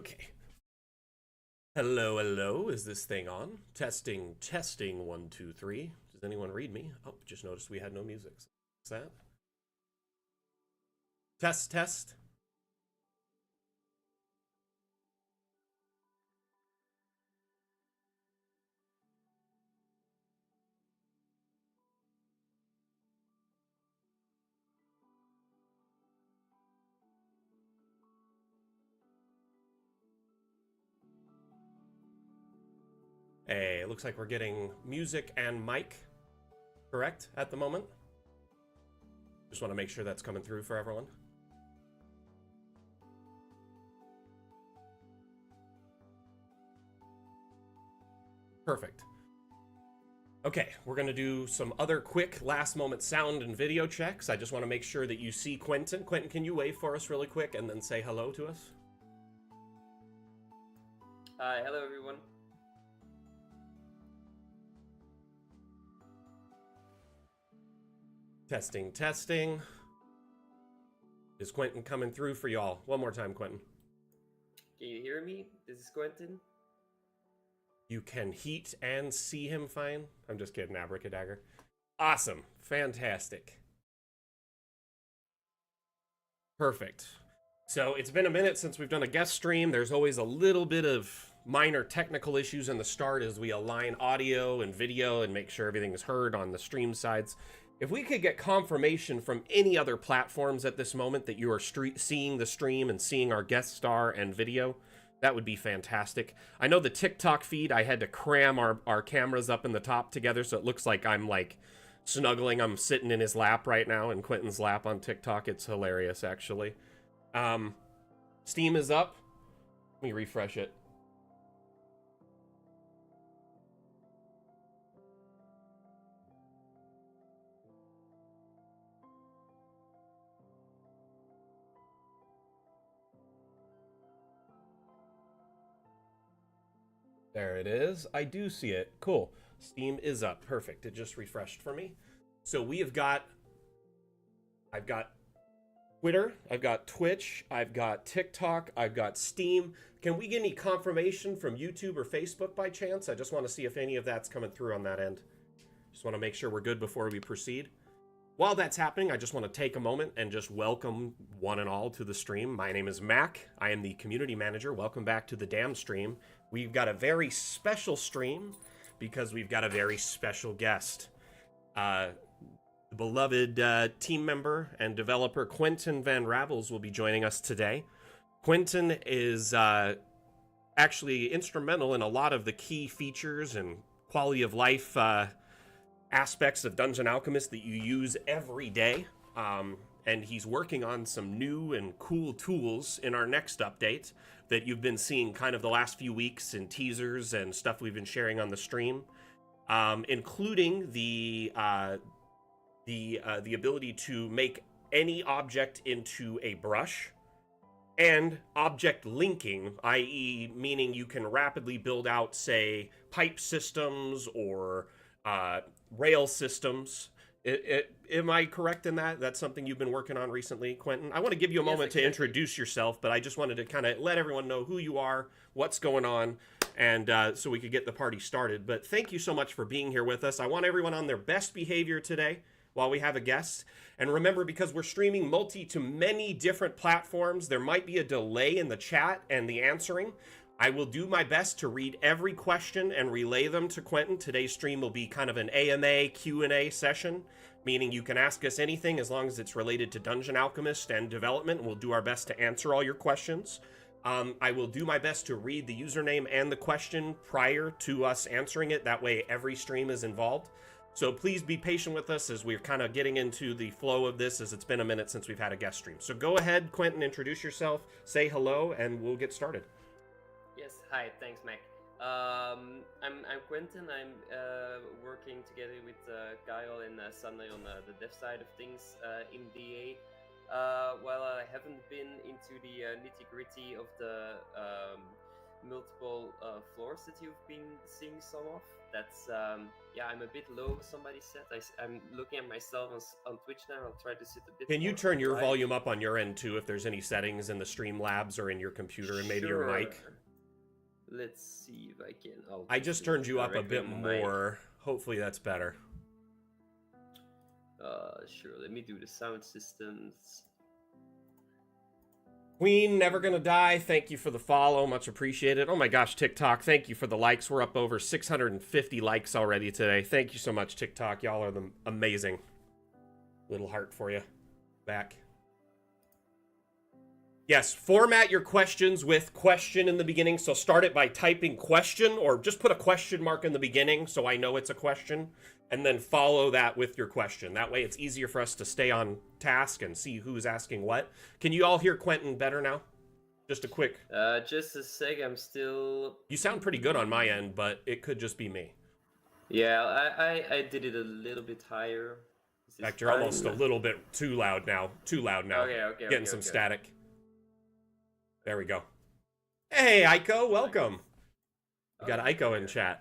Okay. Hello, hello. Is this thing on? Testing, testing. 1, 2, 3. Does anyone read me? Oh, just noticed we had no music. What's that? Test, test. Hey, it looks like we're getting music and mic correct at the moment. Just want to make sure that's coming through for everyone. Perfect. Okay, we're going to do some other quick last moment sound and video checks. I just want to make sure that you see Quentin. Quentin, can you wave for us really quick and then say hello to us? Hi, hello everyone. Testing, testing. Is Quentin coming through for y'all? One more time, Quentin. Can you hear me? This is Quentin. You can heat and see him fine? I'm just kidding, abracadabra. Awesome. Fantastic. Perfect. So it's been a minute since we've done a guest stream. There's always a little bit of minor technical issues in the start as we align audio and video and make sure everything is heard on the stream sides. If we could get confirmation from any other platforms at this moment that you are seeing the stream and seeing our guest star and video, that would be fantastic. I know the TikTok feed, I had to cram our cameras up in the top together so it looks like I'm like snuggling. I'm sitting in his lap right now, in Quentin's lap on TikTok. It's hilarious, actually. Steam is up. Let me refresh it. There it is. I do see it. Cool. Steam is up. Perfect. It just refreshed for me. So we have got... I've got Twitter, I've got Twitch, I've got TikTok, I've got Steam. Can we get any confirmation from YouTube or Facebook by chance? I just want to see if any of that's coming through on that end. Just want to make sure we're good before we proceed. While that's happening, I just want to take a moment and just welcome one and all to the stream. My name is Mac. I am the community manager. Welcome back to the Damn Stream. We've got a very special stream because we've got a very special guest. The beloved team member and developer Quentin Van Ravels will be joining us today. Quentin is actually instrumental in a lot of the key features and quality of life aspects of Dungeon Alchemist that you use every day. And he's working on some new and cool tools in our next update that you've been seeing kind of the last few weeks in teasers and stuff we've been sharing on the stream, including the ability to make any object into a brush, and object linking, i.e. meaning you can rapidly build out, say, pipe systems or rail systems. Am I correct in that? That's something you've been working on recently, Quentin? I want to give you a moment to introduce yourself, but I just wanted to kind of let everyone know who you are, what's going on, and so we could get the party started. But thank you so much for being here with us. I want everyone on their best behavior today while we have a guest. And remember, because we're streaming to many different platforms, there might be a delay in the chat and the answering. I will do my best to read every question and relay them to Quentin. Today's stream will be kind of an AMA Q&A session, meaning you can ask us anything as long as it's related to Dungeon Alchemist and development. We'll do our best to answer all your questions. I will do my best to read the username and the question prior to us answering it. That way every stream is involved. So please be patient with us as we're kind of getting into the flow of this, as it's been a minute since we've had a guest stream. So go ahead, Quentin, introduce yourself, say hello, and we'll get started. Yes, hi, thanks, Mac. I'm Quentin. I'm working together with Kyle and Sunday on the dev side of things in DA. While I haven't been into the nitty-gritty of the multiple floors that you've been seeing some of. That's yeah, I'm a bit low. Somebody said I'm looking at myself on Twitch now. I'll try to sit a bit. Can you more turn your upright. volume up on your end too if there's any settings in the Streamlabs or in your computer and maybe your mic? Let's see if I can. I just turned you up a bit more. Hopefully that's better. Sure. Let me do the sound systems. Queen, never gonna die. Thank you for the follow. Much appreciated. Oh my gosh, TikTok. Thank you for the likes. We're up over 650 likes already today. Thank you so much, TikTok. Y'all are the amazing. Little heart for you. Back. Yes, format your questions with question in the beginning. So start it by typing question or just put a question mark in the beginning so I know it's a question. And then follow that with your question. That way it's easier for us to stay on task and see who's asking what. Can you all hear Quentin better now? Just a quick... just a sec, I'm still... You sound pretty good on my end, but it could just be me. Yeah, I did it a little bit higher. In fact, you're almost a little bit too loud now. Too loud now. Okay, Getting some static. There we go. Hey, Aiko, welcome. You got Aiko in chat.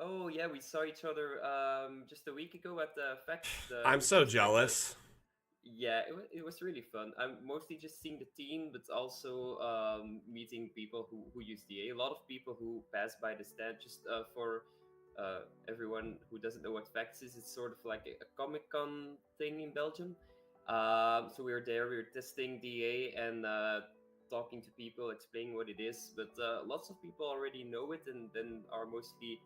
Oh yeah, we saw each other just a week ago at the fact. I'm so jealous. Yeah, it was really fun. I'm mostly just seeing the team, but also meeting people who use DA. A lot of people who pass by the stand. Just for everyone who doesn't know what Facts is, it's sort of like a Comic-Con thing in Belgium. So we were there, we were testing DA and talking to people, explaining what it is. But lots of people already know it and then are mostly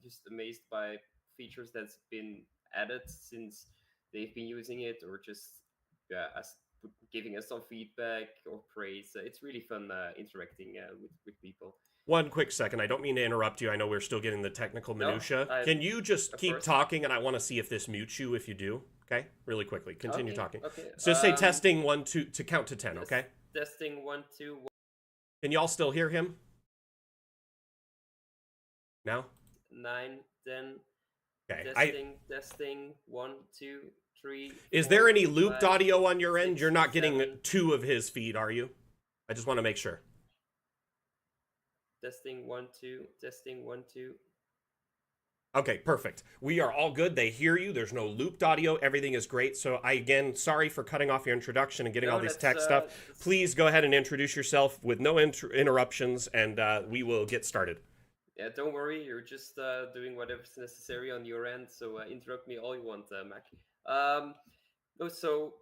just amazed by features that's been added since they've been using it, or just giving us some feedback or praise. It's really fun interacting with people. One quick second. I don't mean to interrupt you. I know we're still getting the technical minutia. Can you just keep talking, and I want to see if this mutes you if you do. Okay? Really quickly. Continue talking. Okay. So just say testing 1, 2 to count to 10, okay? Testing 1, 2, 1. Can y'all still hear him? Now? 9, 10. Okay. Testing 1, 2, 3. Is 4, there any looped 5, audio on your 6, end? You're not getting 7. 2 of his feed, are you? I just want to make sure. Testing 1, 2. Testing 1, 2. Okay, perfect. We are all good. They hear you. There's no looped audio. Everything is great. So again, sorry for cutting off your introduction and getting all this tech stuff. Please go ahead and introduce yourself with no interruptions, and we will get started. Yeah, don't worry. You're just doing whatever's necessary on your end. So interrupt me all you want, Mac. So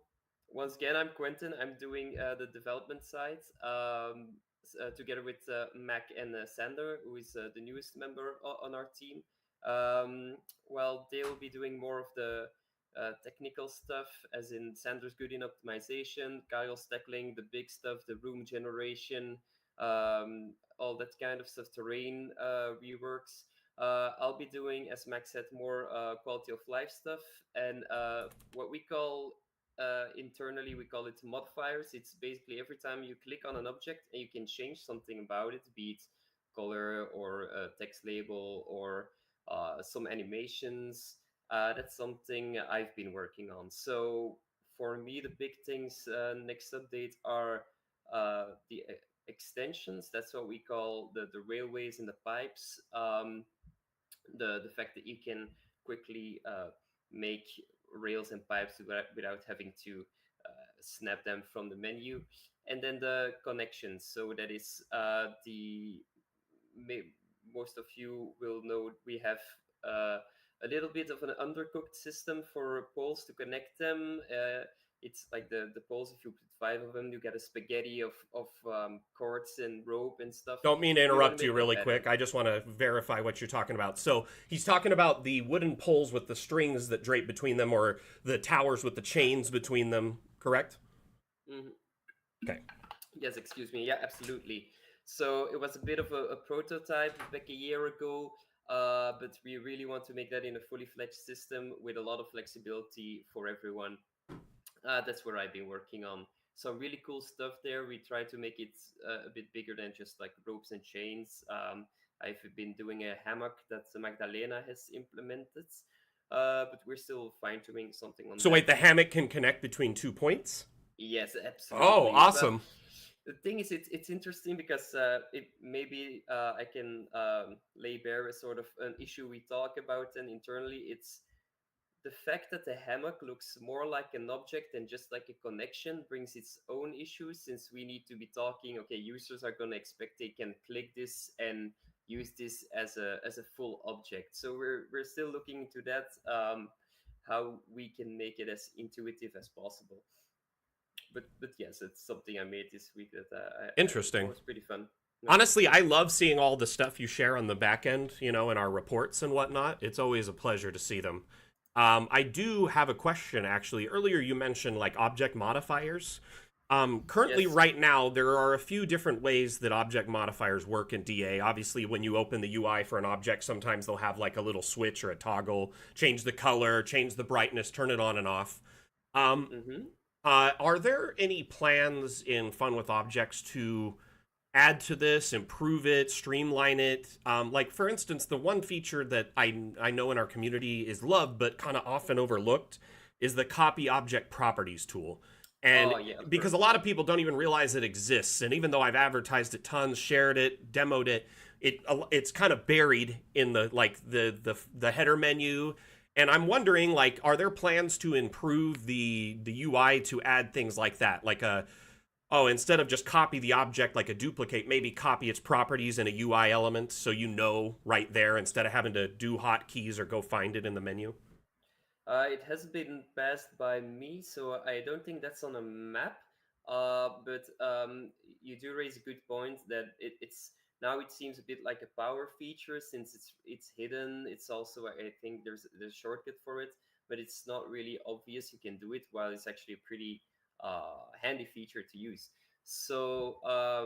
once again, I'm Quentin. I'm doing the development side together with Mac and Sander, who is the newest member on our team. Well, they will be doing more of the technical stuff, as in Sander's good in optimization, Kyle's tackling the big stuff, the room generation, all that kind of stuff, terrain reworks. I'll be doing, as Max said, more quality of life stuff, and what we call internally, we call it modifiers. It's basically every time you click on an object and you can change something about it, be it color or a text label or some animations. That's something I've been working on. So for me, the big things next update are the extensions. That's what we call the railways and the pipes. The fact that you can quickly make rails and pipes without having to snap them from the menu. And then the connections. So that is most of you will know we have a little bit of an undercooked system for poles to connect them. It's like the poles, if you put 5 of them, you get a spaghetti of cords and rope and stuff. Don't mean to interrupt you really quick. I just want to verify what you're talking about. So he's talking about the wooden poles with the strings that drape between them, or the towers with the chains between them, correct? Mm-hmm. Okay. Yes, excuse me. Yeah, absolutely. So it was a bit of a prototype back a year ago, but we really want to make that in a fully fledged system with a lot of flexibility for everyone. That's where I've been working on some really cool stuff there. We try to make it a bit bigger than just like ropes and chains. I've been doing a hammock that Magdalena has implemented, but we're still fine-tuning something on that. So wait, the hammock can connect between 2 points? Yes, absolutely. Oh, awesome. The thing is, it's interesting because it maybe I can lay bare a sort of an issue we talk about, and internally it's the fact that the hammock looks more like an object than just like a connection brings its own issues, since we need to be talking, okay, users are going to expect they can click this and use this as a full object. So we're still looking into that, how we can make it as intuitive as possible. But yes, it's something I made this week that I Interesting. was pretty fun. No. Honestly, I love seeing all the stuff you share on the back end, you know, in our reports and whatnot. It's always a pleasure to see them. I do have a question, actually. Earlier, you mentioned like object modifiers. Currently, Yes. right now, there are a few different ways that object modifiers work in DA. Obviously, when you open the UI for an object, sometimes they'll have like a little switch or a toggle, change the color, change the brightness, turn it on and off. Um, Mm-hmm. are there any plans in Fun with Objects to add to this, improve it, streamline it? Like for instance, the one feature that I know in our community is loved but kind of often overlooked is the copy object properties tool. And Oh yeah, of because a course. lot of people don't even realize it exists, and even though I've advertised it tons, shared it, demoed it, it's kind of buried in the like the header menu. And I'm wondering, like, are there plans to improve the UI to add things like that, like a oh, instead of just copy the object like a duplicate, maybe copy its properties in a UI element so you know right there instead of having to do hotkeys or go find it in the menu? It has been passed by me, so I don't think that's on a map. But you do raise a good point that it's now it seems a bit like a power feature since it's hidden. It's also, I think there's a shortcut for it, but it's not really obvious you can do it. While it's actually a pretty handy feature to use. So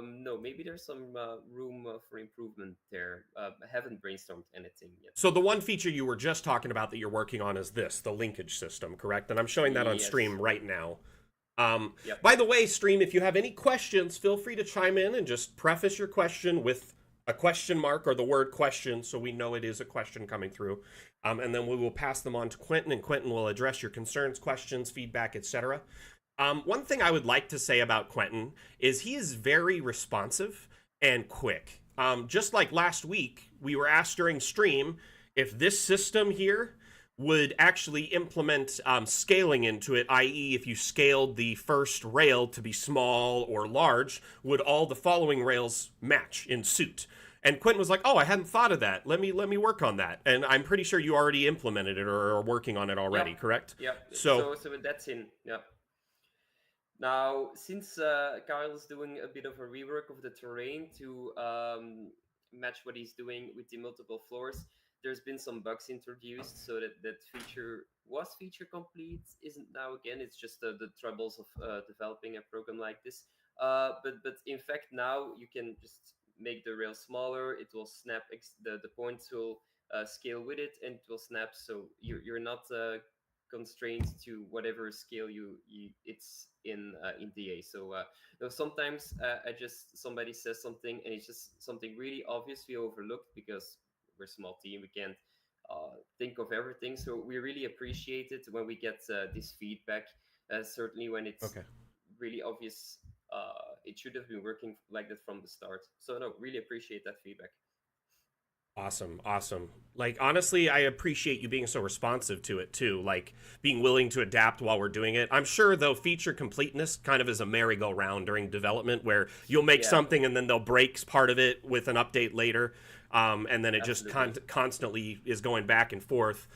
no, maybe there's some room for improvement there. I haven't brainstormed anything yet. So the one feature you were just talking about that you're working on is this, the linkage system, correct? And I'm showing that on Yes. stream right now. Um, Yep. by the way, stream, if you have any questions, feel free to chime in and just preface your question with a question mark or the word question so we know it is a question coming through. And then we will pass them on to Quentin, and Quentin will address your concerns, questions, feedback, etc. One thing I would like to say about Quentin is he is very responsive and quick. Just like last week, we were asked during stream if this system here would actually implement scaling into it, i.e., if you scaled the first rail to be small or large, would all the following rails match in suit? And Quentin was like, "Oh, I hadn't thought of that. Let me work on that." And I'm pretty sure you already implemented it or are working on it already, Yep. correct? Yep. So So that's in. Yep. Now, since Carl's doing a bit of a rework of the terrain to match what he's doing with the multiple floors, there's been some bugs introduced, so that feature was feature complete. Isn't now again. It's just the troubles of developing a program like this. But in fact now you can just make the rail smaller. It will snap. The points will scale with it, and it will snap. So you're not constrained to whatever scale you it's in DA. So no, sometimes I just somebody says something and it's just something really obvious we overlooked because we're a small team. We can't think of everything. So we really appreciate it when we get this feedback. Certainly when it's okay. really obvious, it should have been working like that from the start. So no, really appreciate that feedback. Awesome, awesome. Like honestly, I appreciate you being so responsive to it too. Like being willing to adapt while we're doing it. I'm sure though feature completeness kind of is a merry-go-round during development where you'll make Yeah, something and then they'll break part of it with an update later, and then it just absolutely. constantly is going back and forth.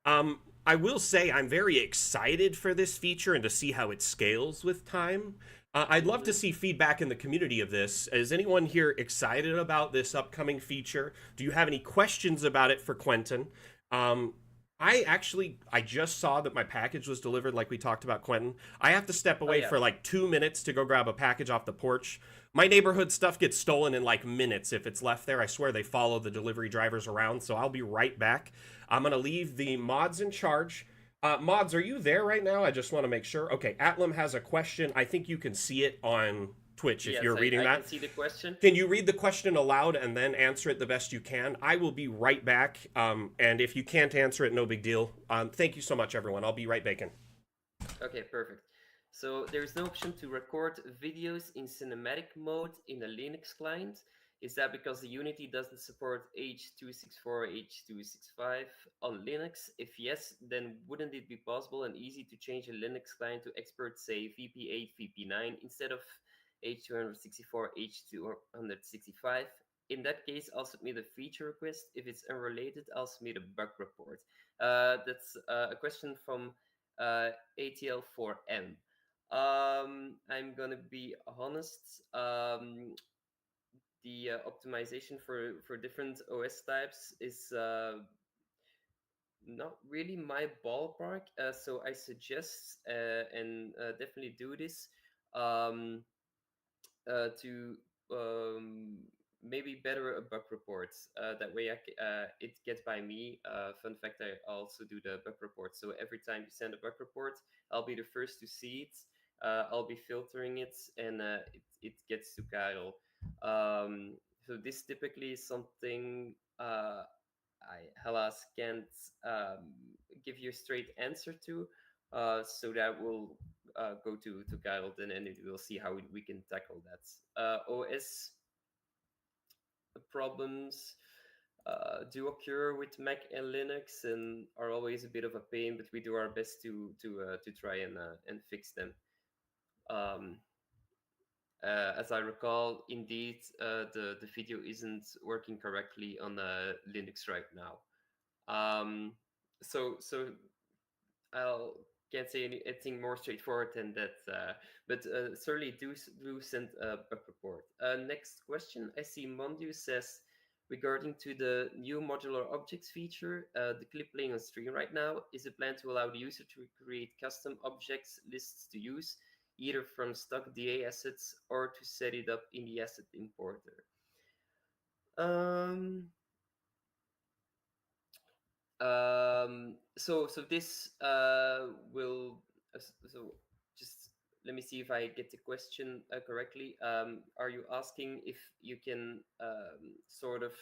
I will say I'm very excited for this feature and to see how it scales with time. I'd love to Hmm. see feedback in the community of this. Is anyone here excited about this upcoming feature? Do you have any questions about it for Quentin? Um, I just saw that my package was delivered, like we talked about, Quentin. I have to step Oh away yeah. for like 2 minutes to go grab a package off the porch. My neighborhood stuff gets stolen in like minutes if it's left there. I swear they follow the delivery drivers around, so I'll be right back. I'm gonna leave the mods in charge. Mods, are you there right now? I just want to make sure. Okay, Atlam has a question. I think you can see it on Twitch if Yes, you're reading I can that. see the question. Can you read the question aloud and then answer it the best you can? I will be right back. And if you can't answer it, no big deal. Thank you so much, everyone. I'll be right back in. Okay, perfect. So there's no option to record videos in cinematic mode in a Linux client. Is that because the Unity doesn't support H.264, H.265 on Linux? If yes, then wouldn't it be possible and easy to change a Linux client to export, say, VP8, VP9 instead of H.264, H.265? In that case, I'll submit a feature request. If it's unrelated, I'll submit a bug report. That's a question from ATL4M. I'm gonna be honest. The optimization for different OS types is not really my ballpark. So I suggest and definitely do this. Um, to maybe better a bug report. That way, it gets by me. Fun fact: I also do the bug report. So every time you send a bug report, I'll be the first to see it. I'll be filtering it, and it gets to Karel. So this typically is something I Hellas can't give you a straight answer to. So that will go to Karel then, and we'll see how we can tackle that. OS problems do occur with Mac and Linux and are always a bit of a pain, but we do our best to try and fix them. Um, as I recall, indeed, the video isn't working correctly on Linux right now. Um, so I'll can't say anything more straightforward than that, but certainly do send a bug report. Next question, I see Mondu says regarding to the new modular objects feature, the clip playing on stream right now is a plan to allow the user to create custom objects lists to use either from stock DA assets or to set it up in the asset importer. Um, so this will so just let me see if I get the question correctly. Are you asking if you can sort of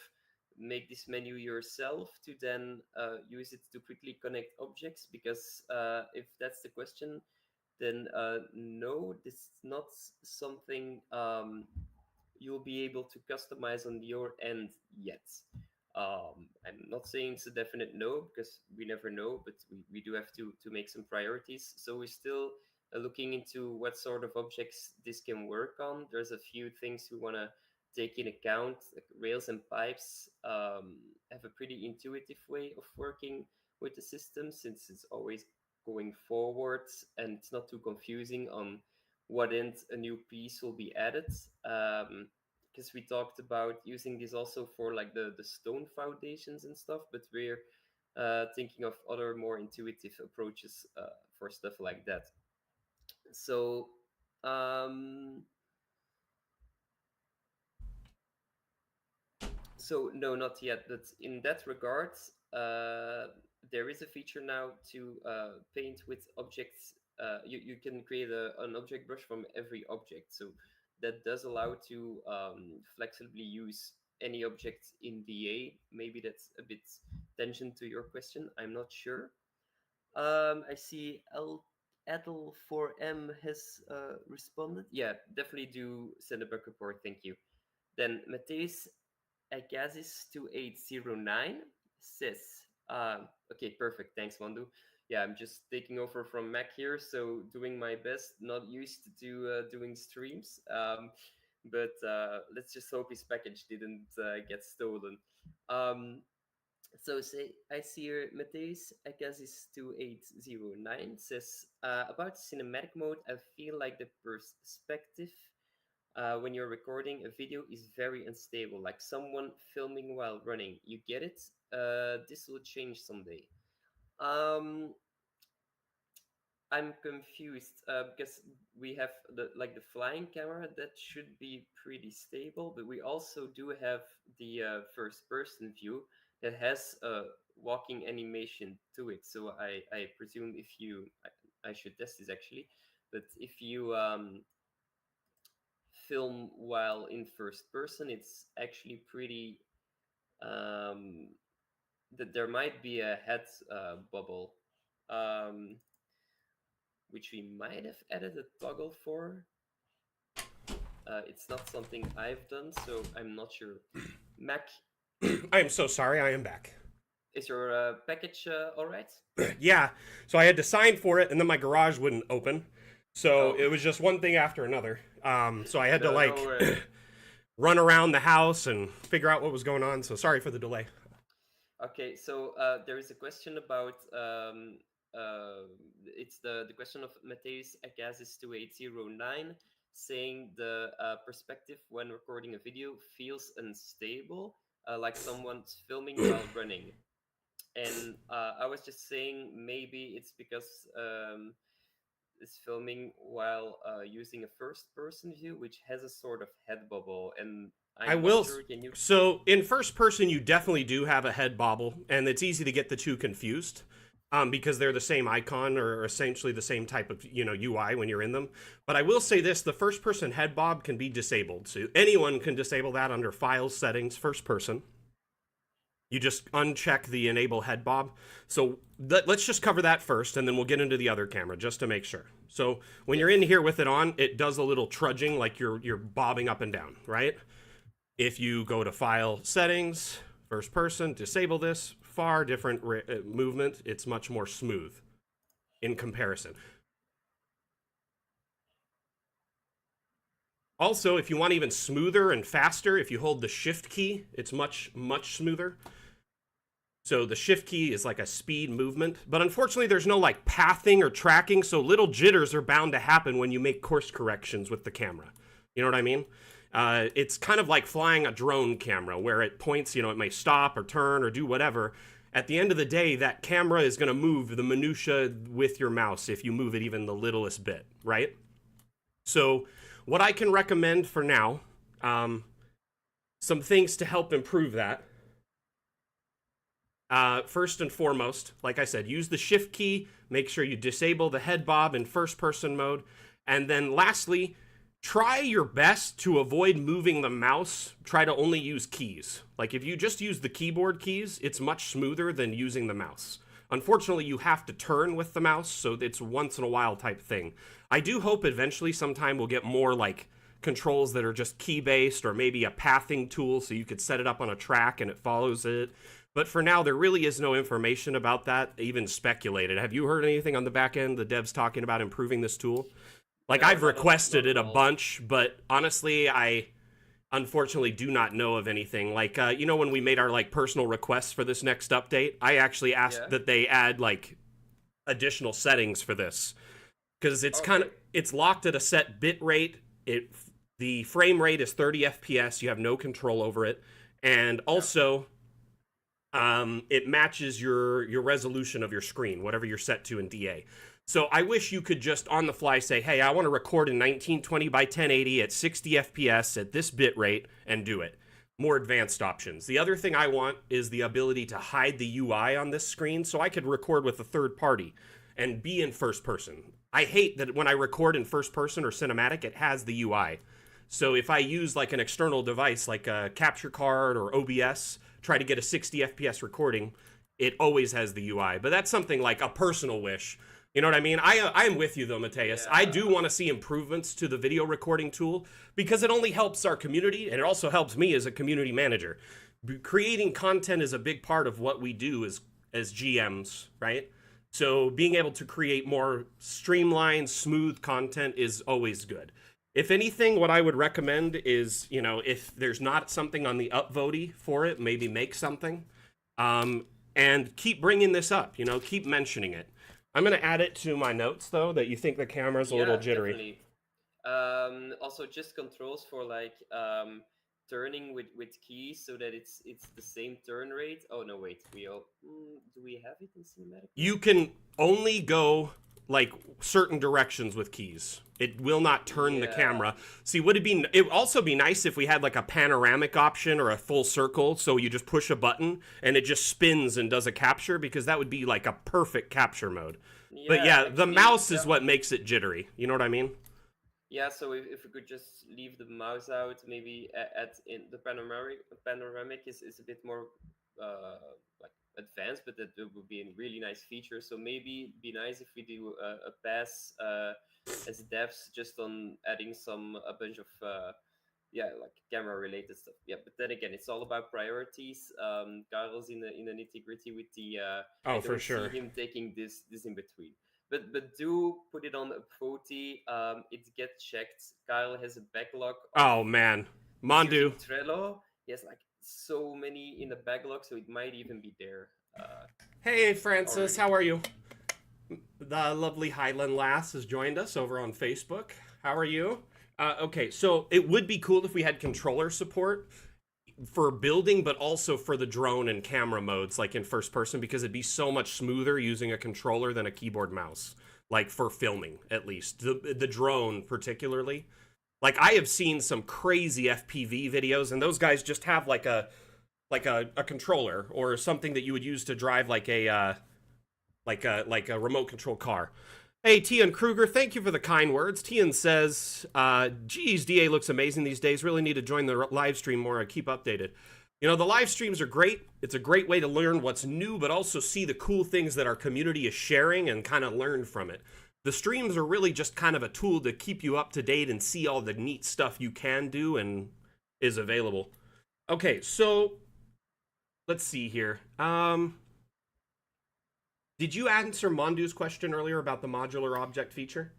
make this menu yourself to then use it to quickly connect objects? Because if that's the question, then no, this is not something you'll be able to customize on your end yet. I'm not saying it's a definite no because we never know, but we do have to make some priorities. So we're still looking into what sort of objects this can work on. There's a few things we want to take in account. Like rails and pipes have a pretty intuitive way of working with the system since it's always going forward and it's not too confusing on what end a new piece will be added. Because we talked about using this also for like the stone foundations and stuff, but we're thinking of other more intuitive approaches for stuff like that. So um, so no, not yet. But in that regard, there is a feature now to paint with objects. You can create an object brush from every object. So that does allow to flexibly use any object in DA. Maybe that's a bit tangent to your question. I'm not sure. I see Edel4M has responded. Yeah, definitely do send a bug report. Thank you. Then Mateus Agazis2809 says, okay, perfect. Thanks, Wandu. Yeah, I'm just taking over from Mac here, so doing my best. Not used to doing streams, but let's just hope his package didn't get stolen. So say I see here Mateus Agazis2809 says about cinematic mode. I feel like the perspective when you're recording a video is very unstable, like someone filming while running. You get it? This will change someday. Um, I'm confused because we have the flying camera that should be pretty stable, but we also do have the first person view that has a walking animation to it. So I presume if you I should test this actually, but if you film while in first person, it's actually pretty that there might be a head bubble. Um, which we might have added a toggle for. It's not something I've done, so I'm not sure. Mac, I am so sorry, I am back. is your package all right? Yeah, so I had to sign for it, and then my garage wouldn't open. So Oh, it was just one thing after another. So I had to no like worries. run around the house and figure out what was going on. So sorry for the delay. Okay, so there is a question about it's the question of Matthäus Agasis 2809 saying the perspective when recording a video feels unstable, like someone's filming while running. And I was just saying maybe it's because it's filming while using a first person view, which has a sort of head bubble. And I I'm not will. sure. Can you? So in first person, you definitely do have a head bobble, and it's easy to get the two confused. Because they're the same icon or essentially the same type of UI when you're in them. But I will say this: the first person head bob can be disabled, so anyone can disable that under File Settings, First Person. You just uncheck the Enable Head Bob. So let's just cover that first, and then we'll get into the other camera just to make sure. So when you're in here with it on, it does a little trudging, like you're bobbing up and down, right? If you go to File Settings, First Person, disable this, far different movement. It's much more smooth in comparison. Also, if you want even smoother and faster, if you hold the Shift key, it's much, much smoother. So the Shift key is like a speed movement, but unfortunately there's no like pathing or tracking, so little jitters are bound to happen when you make course corrections with the camera. You know what I mean? It's kind of like flying a drone camera where it points, it may stop or turn or do whatever. At the end of the day, that camera is going to move the minutia with your mouse if you move it even the littlest bit, right? So what I can recommend for now, some things to help improve that. First and foremost, like I said, use the Shift key. Make sure you disable the head bob in first person mode. And then lastly, try your best to avoid moving the mouse. Try to only use keys. Like if you just use the keyboard keys, it's much smoother than using the mouse. Unfortunately, you have to turn with the mouse, so it's once in a while type thing. I do hope eventually sometime we'll get more like controls that are just key based, or maybe a pathing tool so you could set it up on a track and it follows it. But for now, there really is no information about that, even speculated. Have you heard anything on the back end, the devs talking about improving this tool? Like, No, I've not requested at it a all. bunch, but honestly, I unfortunately do not know of anything. Like, when we made our, like, personal requests for this next update, I actually asked Yeah. that they add, like, additional settings for this. Because Okay. it's locked at a set bit rate. The frame rate is 30 FPS. You have no control over it. And Yeah. also it matches your resolution of your screen, whatever you're set to in DA. So I wish you could just on the fly say, hey, I want to record in 1920 by 1080 at 60 FPS at this bit rate and do it. More advanced options. The other thing I want is the ability to hide the UI on this screen so I could record with a third party and be in first person. I hate that when I record in first person or cinematic, it has the UI. So if I use like an external device like a capture card or OBS, try to get a 60 FPS recording, it always has the UI. But that's something like a personal wish. You know what I mean? I'm with you though, Matthäus. I Yeah. do want to see improvements to the video recording tool because it only helps our community and it also helps me as a community manager. Creating content is a big part of what we do as GMs, right? So being able to create more streamlined, smooth content is always good. If anything, what I would recommend is, if there's not something on the upvote for it, maybe make something. Um, and keep bringing this up, keep mentioning it. I'm going to add it to my notes, though, that you think the camera's a little Yeah, jittery. definitely. Also, just controls for like turning with keys so that it's the same turn rate. Oh no, wait. Do we have it in cinematic You mode? can only go like certain directions with keys. It will not turn the Yeah. camera. See, it would also be nice if we had like a panoramic option or a full circle so you just push a button and it just spins and does a capture because that would be like a perfect capture mode. But Yeah, yeah, the actually, mouse yeah. is what makes it jittery. You know what I mean? Yeah, so if we could just leave the mouse out, maybe at in the panoramic is a bit more uh like advanced, but that would be a really nice feature. So maybe it'd be nice if we do a pass as devs just on adding a bunch of yeah, like camera related stuff. Yeah, but then again, it's all about priorities. Carl's in the nitty gritty with the. I Oh, for don't see sure. him taking this in between. But do put it on a Proti. It gets checked. Kyle has a backlog of. Oh man, He's using Mondu. Trello. He has like so many in the backlog, so it might even be there Hey Francis, already. how are you? The lovely Highland Lass has joined us over on Facebook. How are you? Okay, so it would be cool if we had controller support for building, but also for the drone and camera modes, like in first person, because it'd be so much smoother using a controller than a keyboard mouse, like for filming at least. The drone particularly. Like I have seen some crazy FPV videos, and those guys just have like a controller or something that you would use to drive like a remote control car. Hey, Tian Kruger, thank you for the kind words. Tian says, geez, DA looks amazing these days. Really need to join the live stream more and keep updated. You know, the live streams are great. It's a great way to learn what's new, but also see the cool things that our community is sharing and kind of learn from it. The streams are really just kind of a tool to keep you up to date and see all the neat stuff you can do and is available. Okay, so let's see here. Did you answer Mondu's question earlier about the modular object feature?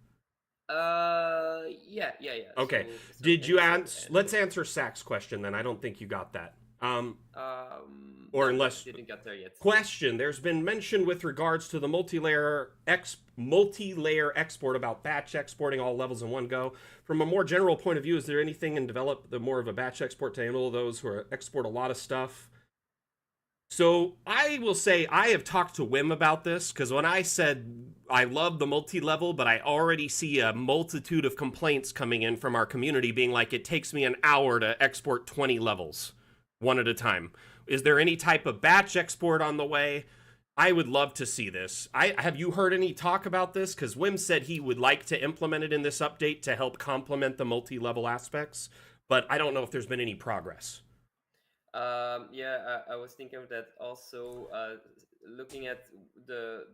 Yeah. Okay. So Did you any sort of answer? Let's answer. answer Sack's question then. I don't think you got that. Or No, unless didn't get there yet. question. There's been mention with regards to the multi-layer export about batch exporting all levels in one go. From a more general point of view, is there anything in develop the more of a batch export to enable those who export a lot of stuff? So I will say I have talked to Wim about this because when I said I love the multi-level, but I already see a multitude of complaints coming in from our community being like it takes me an hour to export 20 levels one at a time. Is there any type of batch export on the way? I would love to see this. Have you heard any talk about this? Because Wim said he would like to implement it in this update to help complement the multi-level aspects, but I don't know if there's been any progress. Yeah, I was thinking of that also. Looking at the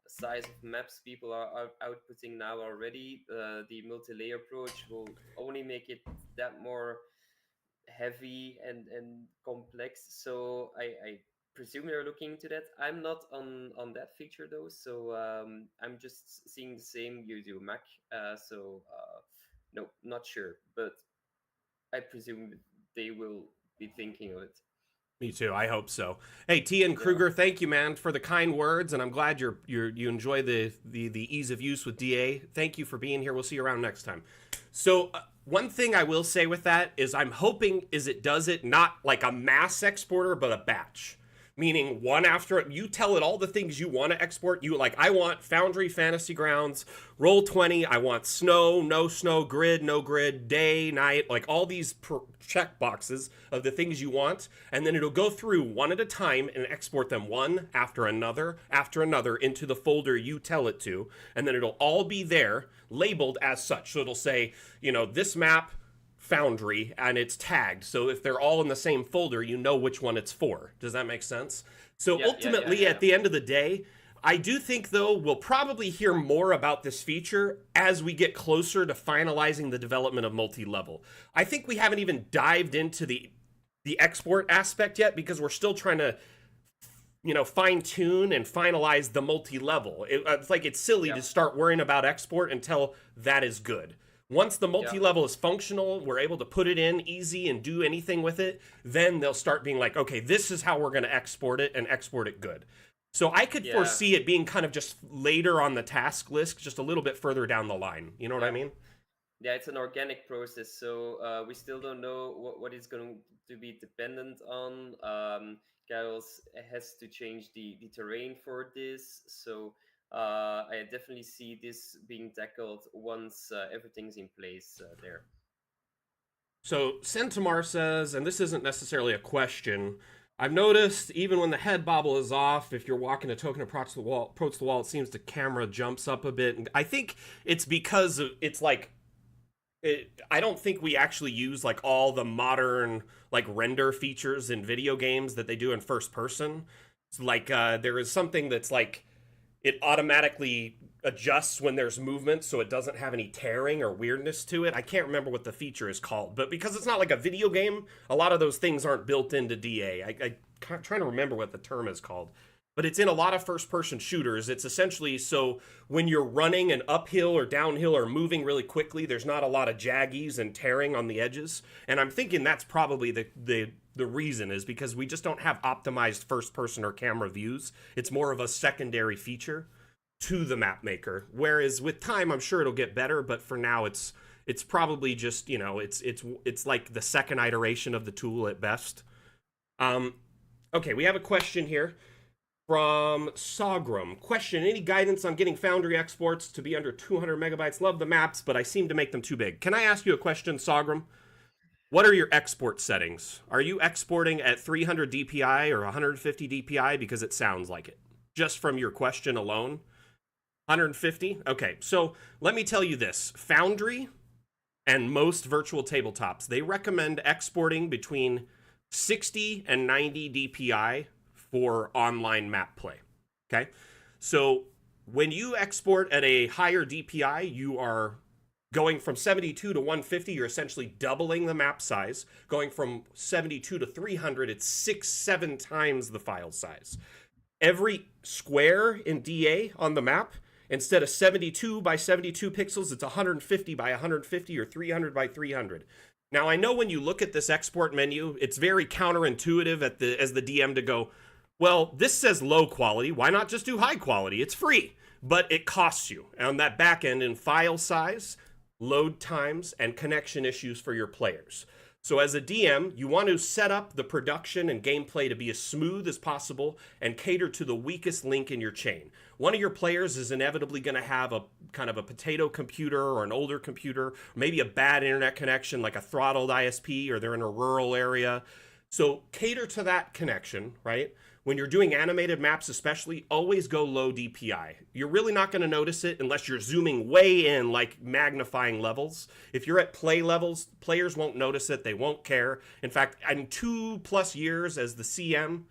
size of maps people are outputting now already, the multi-layer approach will only make it that more heavy and complex. So I presume you're looking into that. I'm not on that feature though, so I'm just seeing the same you do, Mac. No, not sure, but I presume they will be thinking of it. Me too. I hope so. Hey, Tian Yeah. Kruger, thank you, man, for the kind words, and I'm glad you enjoy the ease of use with DA. Thank you for being here. We'll see you around next time. So one thing I will say with that is I'm hoping is it does it not like a mass exporter, but a batch. Meaning one after it, you tell it all the things you want to export. You like, I want Foundry Fantasy Grounds, Roll 20, I want snow, no snow, grid, no grid, day, night, like all these check boxes of the things you want. And then it'll go through one at a time and export them one after another into the folder you tell it to. And then it'll all be there labeled as such. So it'll say, you know, this map, Foundry, and it's tagged. So if they're all in the same folder, you know which one it's for. Does that make sense? So ultimately, Yeah. at the end of the day, I do think, though, we'll probably hear more about this feature as we get closer to finalizing the development of multi-level. I think we haven't even dived into the export aspect yet because we're still trying to, you know, fine tune and finalize the multi-level. It's like it's silly to Yeah. start worrying about export until that is good. Once the Yeah. multi-level is functional, we're able to put it in easy and do anything with it, then they'll start being like, okay, this is how we're going to export it and export it good. So I could Yeah. foresee it being kind of just later on the task list, just a little bit further down the line. You know what I Yeah. mean? Yeah, it's an organic process, so we still don't know what it's going to be dependent on. Giles has to change the terrain for this, so I definitely see this being tackled once everything's in place there. So Centimar says, and this isn't necessarily a question, I've noticed even when the head bobble is off, if you're walking a token approach the wall, it seems the camera jumps up a bit. And I think it's because it's like I don't think we actually use like all the modern like render features in video games that they do in first person. So, like there is something that's like it automatically adjusts when there's movement so it doesn't have any tearing or weirdness to it. I can't remember what the feature is called, but because it's not like a video game, a lot of those things aren't built into DA. I'm trying to remember what the term is called. But it's in a lot of first person shooters. It's essentially so when you're running an uphill or downhill or moving really quickly, there's not a lot of jaggies and tearing on the edges. And I'm thinking that's probably the reason is because we just don't have optimized first person or camera views. It's more of a secondary feature to the map maker. Whereas with time, I'm sure it'll get better, but for now, it's probably just it's like the second iteration of the tool at best. Um, okay, we have a question here from Sogrum. Question: any guidance on getting Foundry exports to be under 200 megabytes? Love the maps, but I seem to make them too big. Can I ask you a question, Sogrum? What are your export settings? Are you exporting at 300 DPI or 150 DPI? Because it sounds like it. Just from your question alone. 150? Okay, so let me tell you this. Foundry and most virtual tabletops, they recommend exporting between 60 and 90 DPI for online map play. Okay? So when you export at a higher DPI, you are going from 72 to 150, you're essentially doubling the map size. Going from 72 to 300, it's 6-7 times the file size. Every square in DA on the map, instead of 72 by 72 pixels, it's 150 by 150 or 300 by 300. Now, I know when you look at this export menu, it's very counterintuitive as the DM to go, well, this says low quality. Why not just do high quality? It's free. But it costs you on that back end in file size, load times, and connection issues for your players. So as a DM, you want to set up the production and gameplay to be as smooth as possible and cater to the weakest link in your chain. One of your players is inevitably going to have a kind of a potato computer or an older computer, maybe a bad internet connection like a throttled ISP, or they're in a rural area. So cater to that connection, right? When you're doing animated maps especially, always go low DPI. You're really not going to notice it unless you're zooming way in, like magnifying levels. If you're at play levels, players won't notice it. They won't care. In fact, in 2+ years as the CM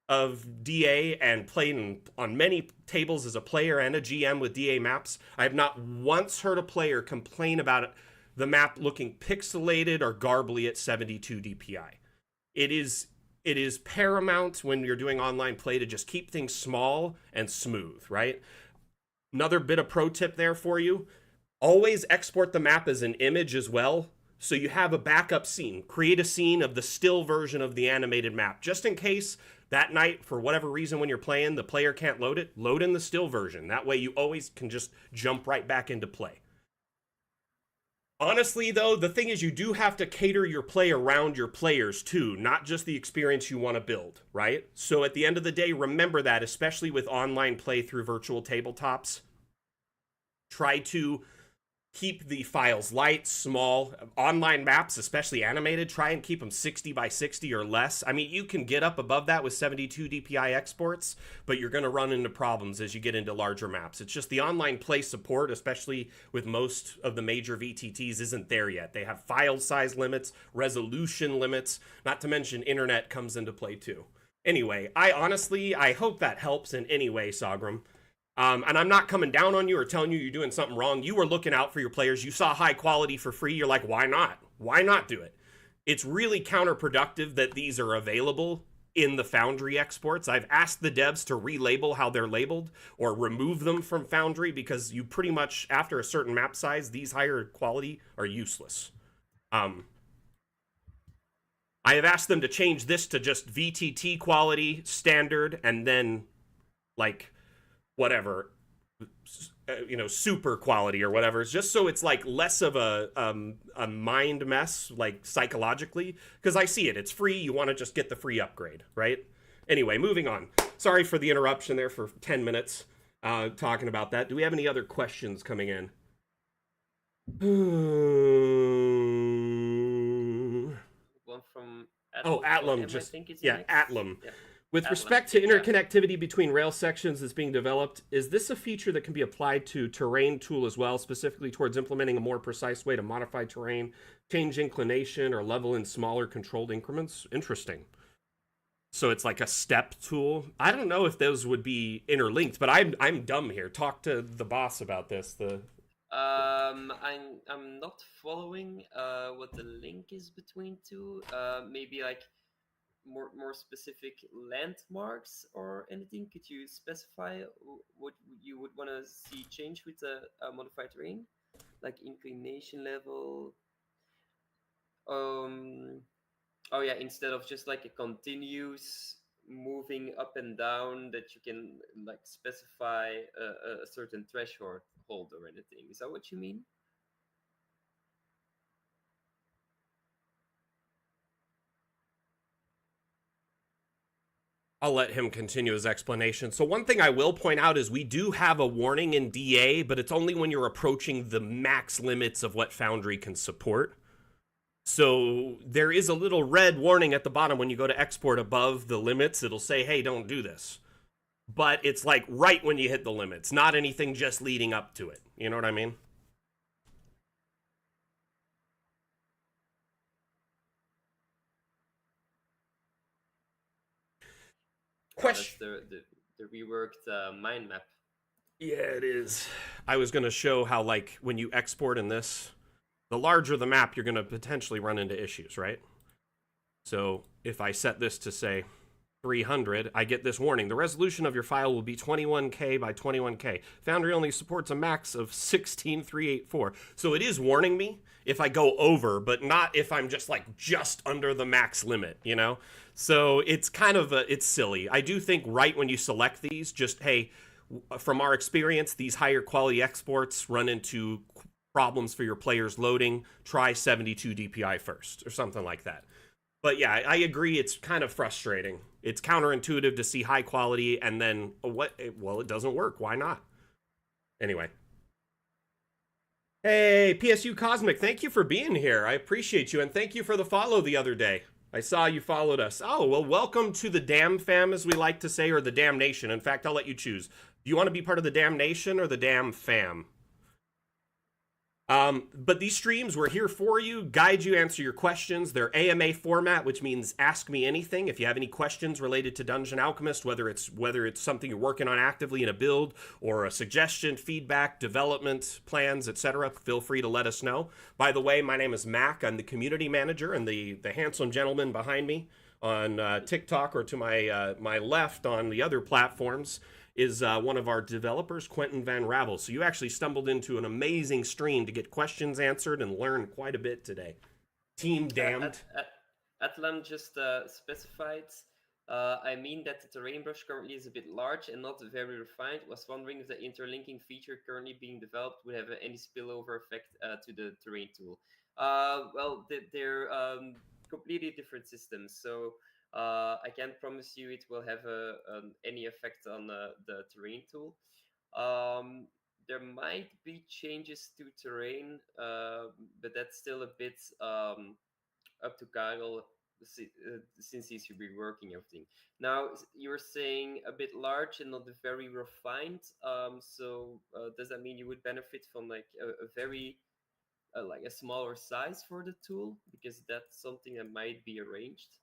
of DA and playing on many tables as a player and a GM with DA maps, I have not once heard a player complain about the map looking pixelated or garbly at 72 DPI. It is paramount when you're doing online play to just keep things small and smooth, right? Another bit of pro tip there for you: always export the map as an image as well, so you have a backup scene. Create a scene of the still version of the animated map, just in case that night, for whatever reason, when you're playing, the player can't load it. Load in the still version. That way you always can just jump right back into play. Honestly, though, the thing is, you do have to cater your play around your players too, not just the experience you want to build, right? So at the end of the day, remember that, especially with online play through virtual tabletops. Try to keep the files light, small. Online maps, especially animated, try and keep them 60 by 60 or less. I mean, you can get up above that with 72 DPI exports, but you're going to run into problems as you get into larger maps. It's just the online play support, especially with most of the major VTTs, isn't there yet. They have file size limits, resolution limits, not to mention internet comes into play too. Anyway, I hope that helps in any way, Sagram. And I'm not coming down on you or telling you you're doing something wrong. You were looking out for your players. You saw high quality for free. You're like, why not? Why not do it? It's really counterproductive that these are available in the Foundry exports. I've asked the devs to relabel how they're labeled or remove them from Foundry, because you pretty much, after a certain map size, these higher quality are useless. I have asked them to change this to just VTT quality, standard, and then like whatever, super quality or whatever. It's just so it's like less of a mind mess, like psychologically, because I see it. It's free. You want to just get the free upgrade, right? Anyway, moving on. Sorry for the interruption there for 10 minutes talking about that. Do we have any other questions coming in? One from Oh, Atlam M, I just think is yeah, next. Atlam. Yeah. With Atlan. respect to Yeah. interconnectivity between rail sections that's being developed, is this a feature that can be applied to terrain tool as well, specifically towards implementing a more precise way to modify terrain, change inclination, or level in smaller controlled increments? Interesting. So it's like a step tool. I don't know if those would be interlinked, but I'm dumb here. Talk to the boss about this. I'm not following what the link is between two. Maybe like more specific landmarks or anything. Could you specify what you would want to see change with the modified terrain, like inclination level? Um, oh yeah, instead of just like a continuous moving up and down, that you can like specify a certain threshold hold or anything. Is that what you mean? I'll let him continue his explanation. So one thing I will point out is we do have a warning in DA, but it's only when you're approaching the max limits of what Foundry can support. So there is a little red warning at the bottom when you go to export above the limits. It'll say, hey, don't do this. But it's like right when you hit the limits, not anything just leading up to it. You know what I mean? Oh, that's Question. the reworked mind map. Yeah, it is. I was going to show how, like, when you export in this, the larger the map, you're going to potentially run into issues, right? So if I set this to, say, 300, I get this warning. The resolution of your file will be 21K by 21K. Foundry only supports a max of 16384. So it is warning me if I go over, but not if I'm just like just under the max limit, you know? So it's kind of it's silly. I do think right when you select these, just hey, from our experience, these higher quality exports run into problems for your players loading. Try 72 DPI first or something like that. But yeah, I agree. It's kind of frustrating. It's counterintuitive to see high quality and then what? Well, it doesn't work. Why not? Anyway. Hey, PSU Cosmic, thank you for being here. I appreciate you, and thank you for the follow the other day. I saw you followed us. Oh, well, welcome to the Dam Fam, as we like to say, or the Dam Nation. In fact, I'll let you choose. Do you want to be part of the Dam Nation or the Dam Fam? But these streams, we're here for you, guide you, answer your questions. They're AMA format, which means ask me anything. If you have any questions related to Dungeon Alchemist, whether it's something you're working on actively in a build or a suggestion, feedback, development plans, etc., feel free to let us know. By the way, my name is Mac. I'm the community manager, and the handsome gentleman behind me on TikTok or to my left on the other platforms is one of our developers, Quentin Van Ravels. So you actually stumbled into an amazing stream to get questions answered and learn quite a bit today. Team damned. Atlan just specified. I mean that the terrain brush currently is a bit large and not very refined. Was wondering if the interlinking feature currently being developed would have any spillover effect to the terrain tool. Well, they're completely different systems, so I can't promise you it will have any effect on the terrain tool. There might be changes to terrain, but that's still a bit up to Kyle since he's reworking everything. Now you're saying a bit large and not very refined. So does that mean you would benefit from like a very like a smaller size for the tool, because that's something that might be arranged?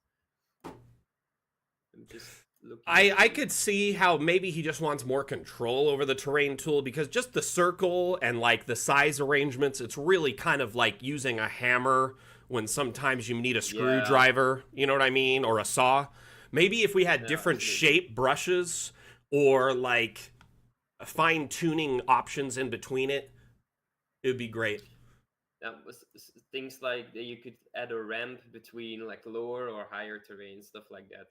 I'm just looking. I could see how maybe he just wants more control over the terrain tool, because just the circle and like the size arrangements, it's really kind of like using a hammer when sometimes you need a screwdriver, you know what I mean, or a saw. Maybe if we had different shape brushes or like fine tuning options in between it would be great. Things like you could add a ramp between like lower or higher terrain, stuff like that.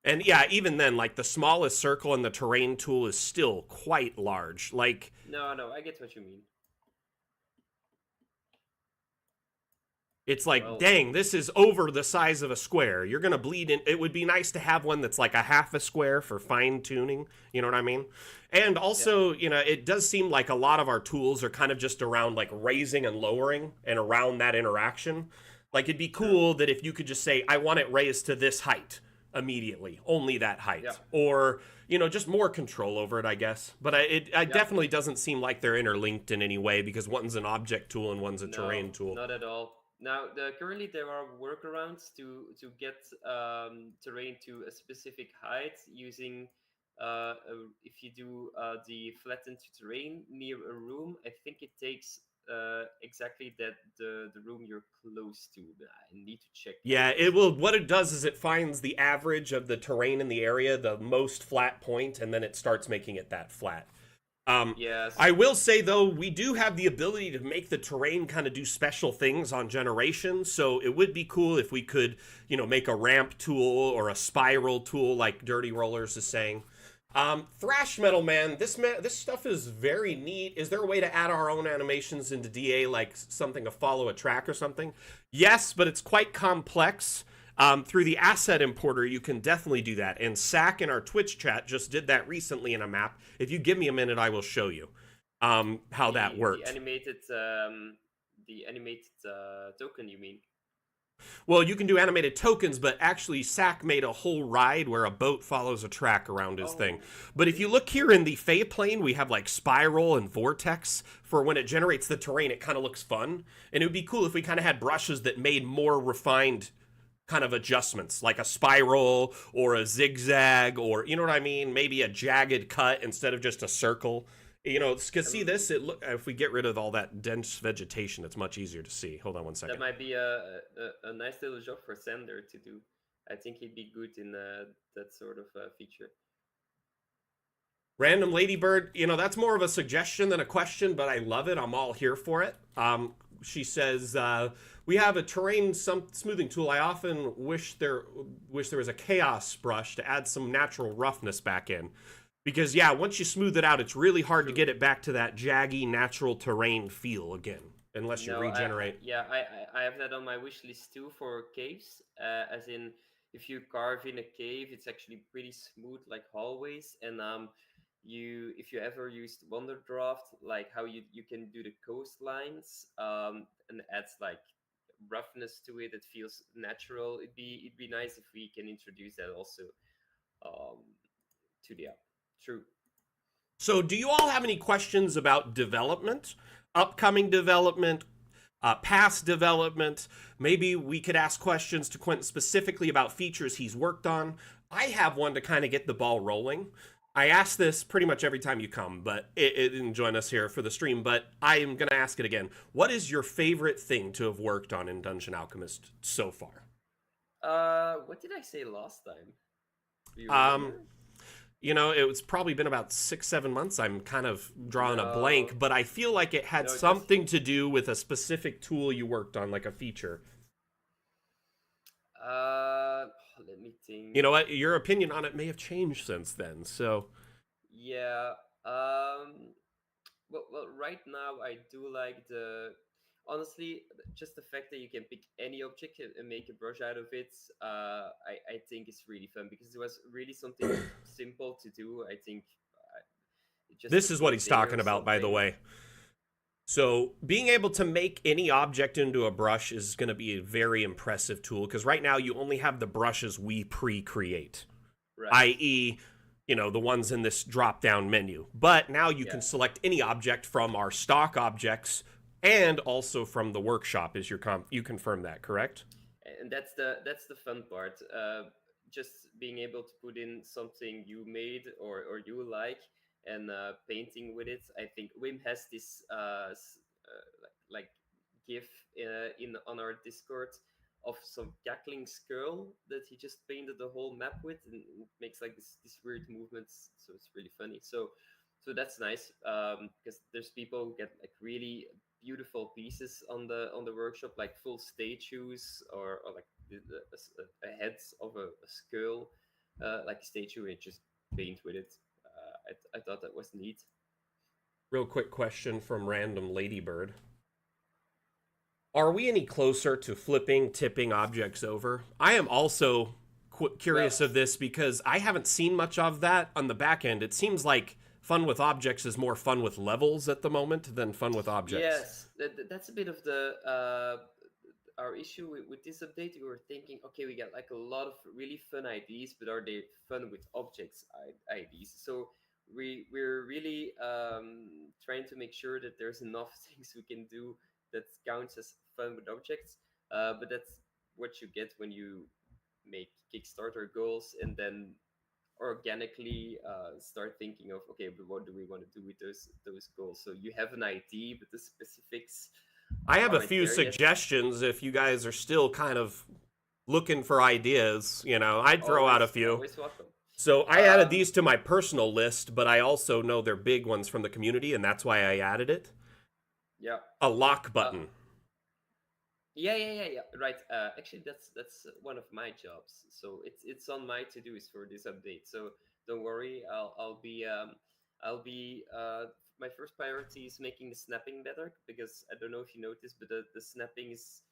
And yeah, even then, like the smallest circle in the terrain tool is still quite large. Like no, I get what you mean. It's like, well, dang, this is over the size of a square. You're going to bleed in. It would be nice to have one that's like a half a square for fine tuning. You know what I mean? And also, you know, it does seem like a lot of our tools are kind of just around like raising and lowering and around that interaction. Like it'd be cool that if you could just say, I want it raised to this height, immediately, only that Yeah. height, or just more control over it, I guess. But I Yeah. definitely doesn't seem like they're interlinked in any way because one's an object tool and one's a No, terrain tool. not at all. Now, currently there are workarounds to get terrain to a specific height using if you do the flattened terrain near a room. I think it takes exactly that the room you're close to. I need to check that, Yeah, but it will. What it does is it finds the average of the terrain in the area, the most flat point, and then it starts making it that flat. yes. I will say though, we do have the ability to make the terrain kind of do special things on generation. So it would be cool if we could, make a ramp tool or a spiral tool, like Dirty Rollers is saying. Thrash metal, man. This stuff is very neat. Is there a way to add our own animations into DA, like something to follow a track or something? Yes, but it's quite complex. Through the asset importer, you can definitely do that. And Sack in our Twitch chat just did that recently in a map. If you give me a minute, I will show you how that The worked. animated token, you mean? Well, you can do animated tokens, but actually, Sack made a whole ride where a boat follows a track around his thing. Oh, But if you really? look here in the Fey plane, we have like spiral and vortex for when it generates the terrain. It kind of looks fun, and it would be cool if we kind of had brushes that made more refined kind of adjustments, like a spiral or a zigzag, or you know what I mean, maybe a jagged cut instead of just a circle. Because see Um, this, if we get rid of all that dense vegetation, it's much easier to see. Hold on one That second. might be a nice little job for Sander to do. I think he'd be good in that sort of feature. Random Ladybird, that's more of a suggestion than a question, but I love it. I'm all here for it. She says, we have a terrain smoothing tool. I often wish there was a chaos brush to add some natural roughness back in. Because yeah, once you smooth it out, it's really hard to True. get it back to that jaggy natural terrain feel again, unless you No, regenerate. yeah, I have that on my wish list too for caves. As in, if you carve in a cave, it's actually pretty smooth, like hallways. And if you ever used Wonderdraft, like how you can do the coastlines, and adds like roughness to it, it feels natural. It'd be nice if we can introduce that also um, to the app. True. So, do you all have any questions about development, upcoming development, past development? Maybe we could ask questions to Quentin specifically about features he's worked on. I have one to kind of get the ball rolling. I ask this pretty much every time you come, but it didn't join us here for the stream. But I am going to ask it again. What is your favorite thing to have worked on in Dungeon Alchemist so far? What did I say last time? Do you Um, remember? it's probably been about 6, 7 months. I'm kind of drawing a No, blank, but I feel like it had no, it was. something to do with a specific tool you worked on, like a feature. Uh, Let me You think. know what? Your opinion on it may have changed since then. So, Yeah. Well, right now I do like the. Honestly, just the fact that you can pick any object and make a brush out of it, I think is really fun because it was really something simple to do. I think just a this is what full he's day or talking about, by the something. way. So, being able to make any object into a brush is going to be a very impressive tool because right now you only have the brushes we pre create, Right. i.e., the ones in this drop down menu. But now you can Yeah. select any object from our stock objects and also from the workshop. You confirm that, correct? And that's the fun part. Just being able to put in something you made or you like and painting with it. I think Wim has this like gif in on our Discord of some cackling skull that he just painted the whole map with, and it makes like this weird movements. So it's really funny. So that's nice because there's people who get like really beautiful pieces on the workshop, like full statues or like a head of a skull, like a statue, and just paint with it. I thought that was neat. Real quick question from Random Ladybird. Are we any closer to tipping objects over? I am also Well, curious of this because I haven't seen much of that on the back end. It seems like fun with objects is more fun with levels at the moment than fun with objects. yes, that's a bit of the our issue with this update, we were thinking, okay, we got like a lot of really fun IDs, but are they fun with objects IDs? So we're really trying to make sure that there's enough things we can do that counts as fun with objects. But that's what you get when you make Kickstarter goals and then organically start thinking of, okay, but what do we want to do with those goals? So you have an idea, but the specifics I have a aren't few there yet. suggestions if you guys are still kind of looking for ideas. I'd throw out a few. Always welcome. So I added Um, these to my personal list, but I also know they're big ones from the community, and that's why I added it. yeah. A lock Uh, button. yeah. Right. Actually, that's one of my jobs. So it's on my to dos for this update. So don't worry. I'll be my first priority is making the snapping better, because I don't know if you noticed, but the snapping is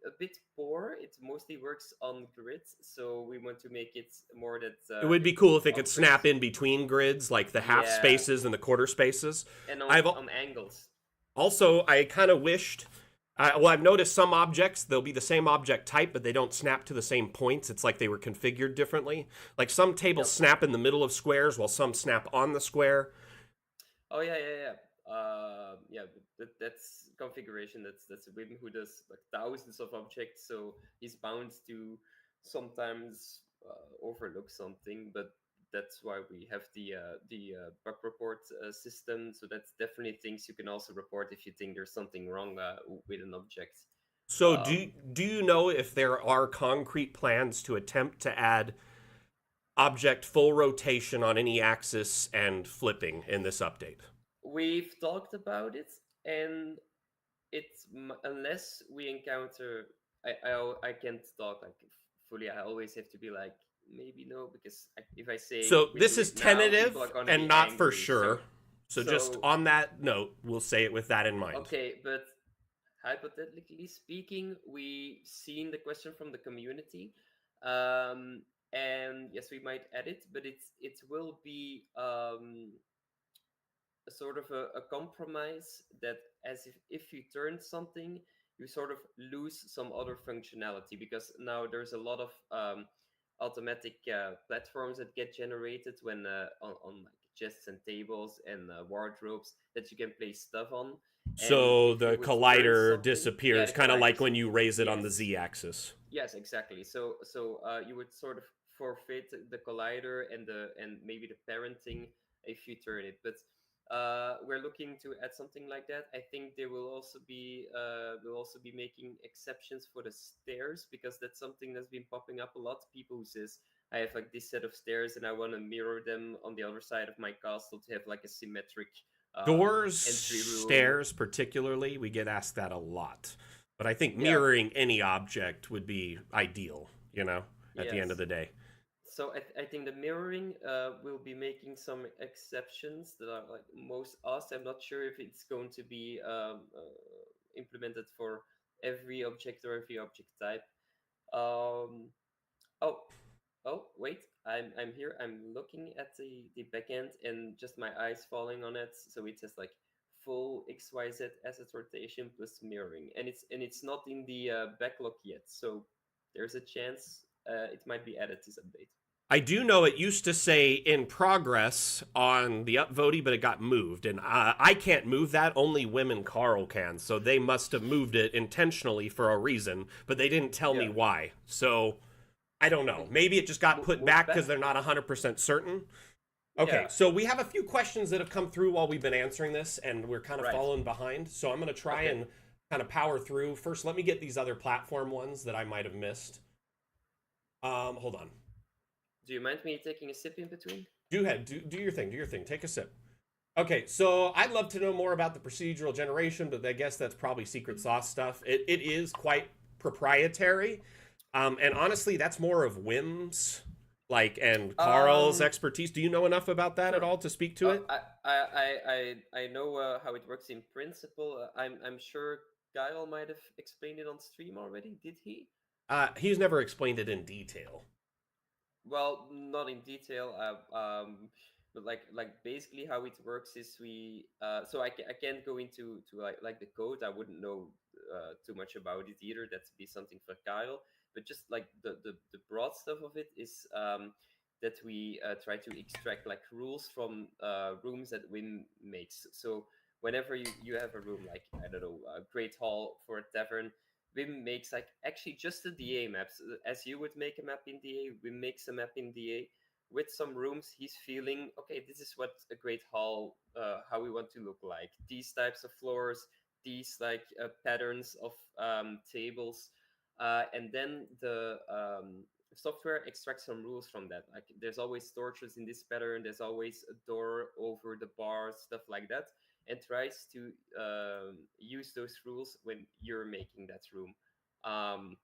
a bit poor. It mostly works on grids, so we want to make it more that It would if be cool if it could snap objects, in between grids, like the half yeah, spaces and the quarter spaces. and I've on angles. also, I kind of wished. Well, I've noticed some objects, they'll be the same object type, but they don't snap to the same points. It's like they were configured differently. Like some tables Yep. snap in the middle of squares while some snap on the square. Oh yeah. Yeah, that's configuration. That's a Wim who does like thousands of objects, so he's bound to sometimes overlook something. But that's why we have the bug report system. So that's definitely things you can also report if you think there's something wrong with an object. So, Um, do you know if there are concrete plans to attempt to add object full rotation on any axis and flipping in this update? we've talked about it, and unless we encounter, I can't talk like fully. I always have to be like, maybe no, because if I say So we this do is it now, people are tentative gonna and be not for angry. sure. So just So on that note, we'll say it with that in mind. okay, but hypothetically speaking, we seen the question from the community, and yes, we might add it, but it will be a sort of a compromise that, as if you turn something, you sort of lose some other functionality, because now there's a lot of automatic platforms that get generated when on like chests and tables and wardrobes that you can place stuff on. And So if you the would turn collider something, yeah, disappears, the kind of like colliders, when you raise it on the yes, z-axis. yes, exactly. So you would sort of forfeit the collider and maybe the parenting if you turn it. But we're looking to add something like that. I think they will also be making exceptions for the stairs, because that's something that's been popping up a lot. People who says, I have like this set of stairs and I want to mirror them on the other side of my castle to have like a symmetric Doors, entry room. stairs, particularly, we get asked that a lot. But I think Yeah. mirroring any object would be ideal, at the end of Yes. the day. So I think the mirroring will be making some exceptions that are like most asked. I'm not sure if it's going to be implemented for every object or every object type. Um, oh, wait, I'm here. I'm looking at the backend and just my eyes falling on it. So it says like full XYZ asset rotation plus mirroring, and it's not in the backlog yet. So there's a chance it might be added this update. I do know it used to say in progress on the upvote, but it got moved. And I can't move that. Only Wim and Carl can. So they must have moved it intentionally for a reason, but they didn't tell me Yeah. why. So I don't know. Maybe it just got put Move back back. because they're not 100% certain. Okay, Yeah. so we have a few questions that have come through while we've been answering this, and we're kind of Right. falling behind. So I'm going to try Okay. and kind of power through. First, let me get these other platform ones that I might have missed. Hold on. Do you mind me taking a sip in between? Do ahead. Do your thing. Do your thing. Take a sip. Okay, so I'd love to know more about the procedural generation, but I guess that's probably secret sauce stuff. It is quite proprietary, and honestly, that's more of Wim's, and Carl's Um. expertise. Do you know enough about that at Sure. all to speak to it? I know how it works in principle. I'm sure Kyle might have explained it on stream already. Did he? He's never explained it in detail. Well, not in detail. But like basically how it works is we. So I can't go into like the code. I wouldn't know too much about it either. That's be something for Kyle. But just like the broad stuff of it is that we try to extract like rules from rooms that Wim makes. So whenever you have a room like, I don't know, a great hall for a tavern, Wim makes like actually just the DA maps as you would make a map in DA. Wim makes a map in DA with some rooms he's feeling. Okay, this is what a great hall, how we want to look like. These types of floors, these like patterns of tables, and then the software extracts some rules from that. Like there's always torches in this pattern. There's always a door over the bar, stuff like that, and tries to use those rules when you're making that room. Um,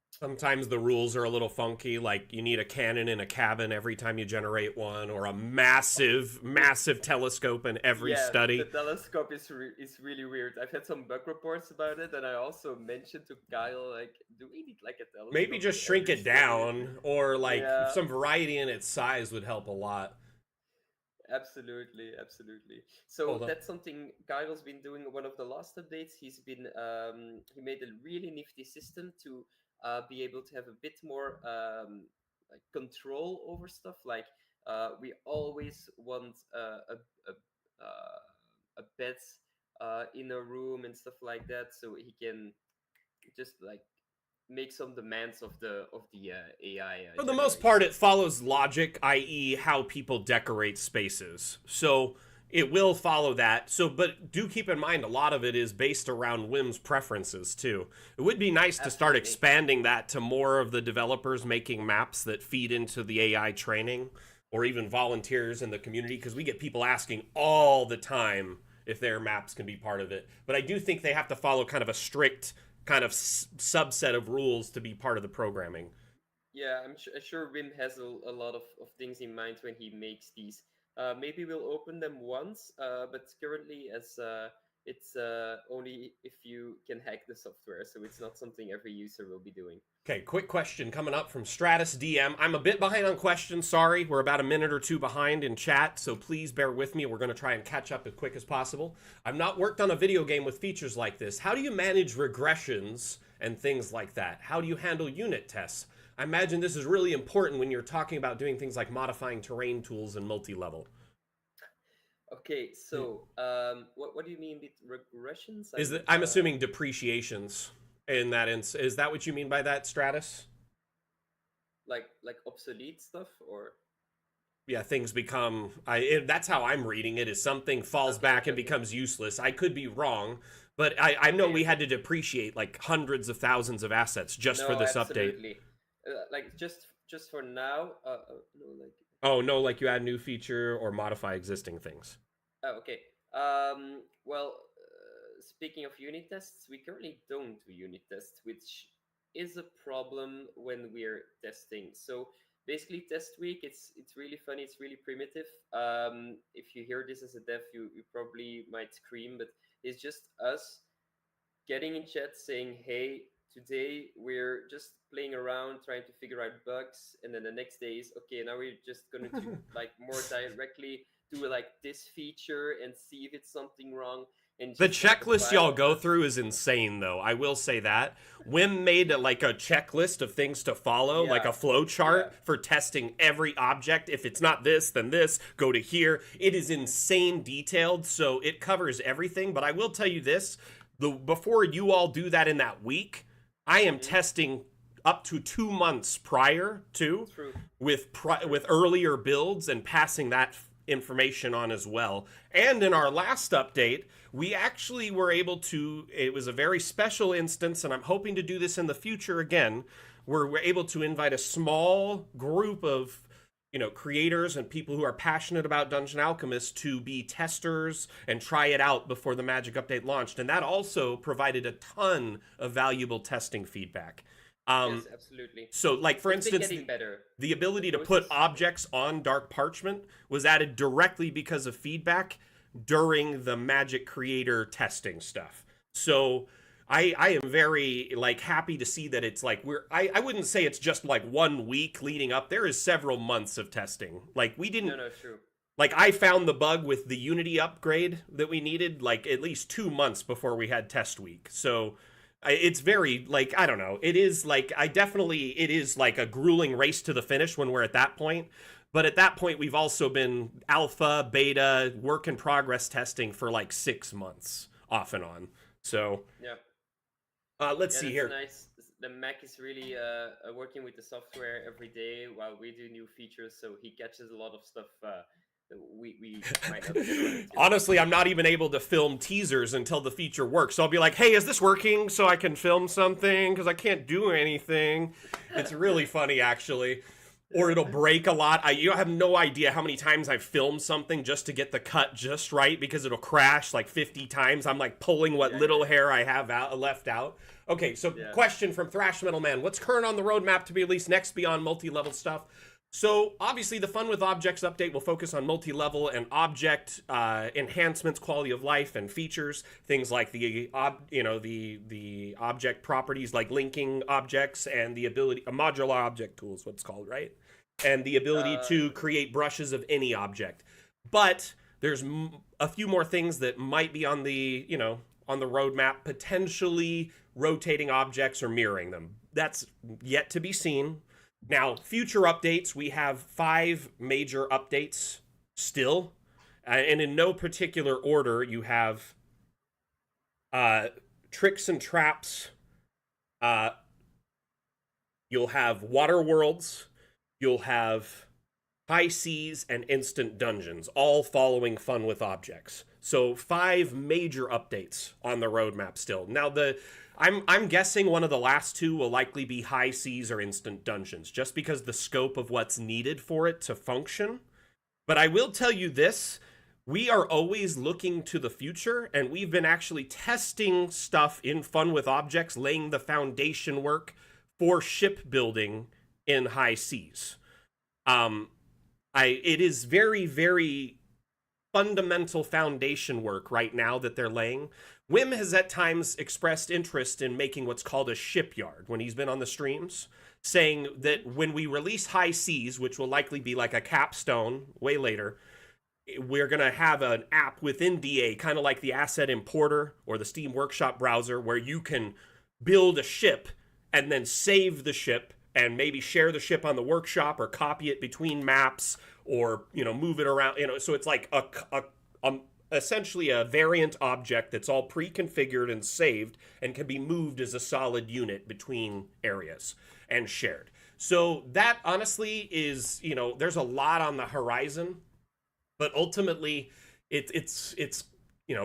Sometimes the rules are a little funky, like you need a cannon in a cabin every time you generate one, or a massive, massive telescope in every yeah, the study. telescope is really weird. I've had some bug reports about it, and I also mentioned to Kyle like, do we need like a Maybe telescope in just shrink every it study? down, or like Yeah, some variety in its size would help a lot. absolutely, absolutely. So Hold on. that's something Kyle's been doing. One of the last updates, he made a really nifty system to be able to have a bit more like control over stuff. Like we always want a bed in a room and stuff like that, so he can just like make some demands of the AI For the most part, generation. it follows logic, i.e., how people decorate spaces. So it will follow that. So, but do keep in mind, a lot of it is based around Wim's preferences too. It would be nice to start Absolutely. expanding that to more of the developers making maps that feed into the AI training, or even volunteers in the community, because we get people asking all the time if their maps can be part of it. But I do think they have to follow kind of a strict kind of subset of rules to be part of the programming. Yeah, sure Wim has a lot of things in mind when he makes these. Maybe we'll open them once, but currently as it's only if you can hack the software, so it's not something every user will be doing. Okay, quick question coming up from Stratus DM. I'm a bit behind on questions, sorry. We're about a minute or two behind in chat, so please bear with me. We're going to try and catch up as quick as possible. I've not worked on a video game with features like this. How do you manage regressions and things like that? How do you handle unit tests? I imagine this is really important when you're talking about doing things like modifying terrain tools and multi-level. Okay, so what do you mean with regressions? Is that I'm assuming depreciations in that is that what you mean by that, Stratus? Like obsolete stuff or Yeah, things become that's how I'm reading it, is something falls okay, back and okay, becomes useless. I could be wrong, but I know okay, we had okay. to depreciate like hundreds of thousands of assets just for No, this update. absolutely. Like just for now, no, like Oh no, like you add new feature or modify existing things. oh, okay. Well, speaking of unit tests, we currently don't do unit tests, which is a problem when we're testing. So basically, test week, it's really funny. It's really primitive. If you hear this as a dev, you probably might scream, but it's just us getting in chat saying, "Hey, today we're just playing around, trying to figure out bugs," and then the next day is, "Okay, now we're just going to like more directly do like this feature and see if it's something wrong." And The just like a checklist y'all pile of go us. through is insane, though. I will say that. Wim made like a checklist of things to follow, like Yeah, a flow yeah, chart for testing every object. If it's not this, then this, go to here. It is insane detailed, so it covers everything. But I will tell you this, before you all do that in that week, I am hmm, testing up to 2 months prior to true, with true. earlier builds and passing that information on as well. And in our last update, we actually were able to, it was a very special instance, and I'm hoping to do this in the future again, where we're able to invite a small group of creators and people who are passionate about Dungeon Alchemist to be testers and try it out before the Magic Update launched. And that also provided a ton of valuable testing feedback. Yes, Um, absolutely. so, like, for It's been instance, getting better. the The ability to put process. objects on dark parchment was added directly because of feedback during the Magic Creator testing stuff. So I am very like happy to see that it's like I wouldn't say it's just like 1 week leading up. There is several months of testing. Like we No, didn't no, true. like I found the bug with the Unity upgrade that we needed like at least 2 months before we had test week. So It's very like I don't know. It is like it is like a grueling race to the finish when we're at that point. But at that point, we've also been alpha, beta, work in progress testing for like 6 months off and on. So Yeah. let's Yeah, see that's here. nice. The Mac is really working with the software every day while we do new features, so he catches a lot of stuff that we might not get around to. Honestly, I'm not even able to film teasers until the feature works. So I'll be like, "Hey, is this working?" So I can film something because I can't do anything. It's really funny, actually. Or it'll break a lot. You have no idea how many times I've filmed something just to get the cut just right because it'll crash like 50 times. I'm like pulling what little hair I have left out. Okay, so Yeah. question from Thrash Metal Man: what's current on the roadmap to be released next beyond multi-level stuff? So obviously, the Fun with Objects update will focus on multi-level and object enhancements, quality of life, and features. Things like the object properties like linking objects and the ability a modular object tool is what it's called, right? And the ability to create brushes of any object. But there's a few more things that might be on the on the roadmap, potentially rotating objects or mirroring them. That's yet to be seen. Now, future updates, we have 5 major updates still. And in no particular order, you have tricks and traps. Uh, you'll have water worlds. You'll have high seas and instant dungeons, all following Fun with Objects. So 5 major updates on the roadmap still. Now I'm guessing one of the last 2 will likely be high seas or instant dungeons, just because the scope of what's needed for it to function. But I will tell you this. We are always looking to the future, and we've been actually testing stuff in Fun with Objects, laying the foundation work for shipbuilding in high seas. Um, it is very, very fundamental foundation work right now that they're laying. Wim has at times expressed interest in making what's called a shipyard when he's been on the streams, saying that when we release High Seas, which will likely be like a capstone way later, we're going to have an app within DA, kind of like the Asset Importer or the Steam Workshop browser, where you can build a ship and then save the ship and maybe share the ship on the workshop or copy it between maps or move it around. So it's like essentially a variant object that's all pre-configured and saved and can be moved as a solid unit between areas and shared. So that honestly is, there's a lot on the horizon, but ultimately it's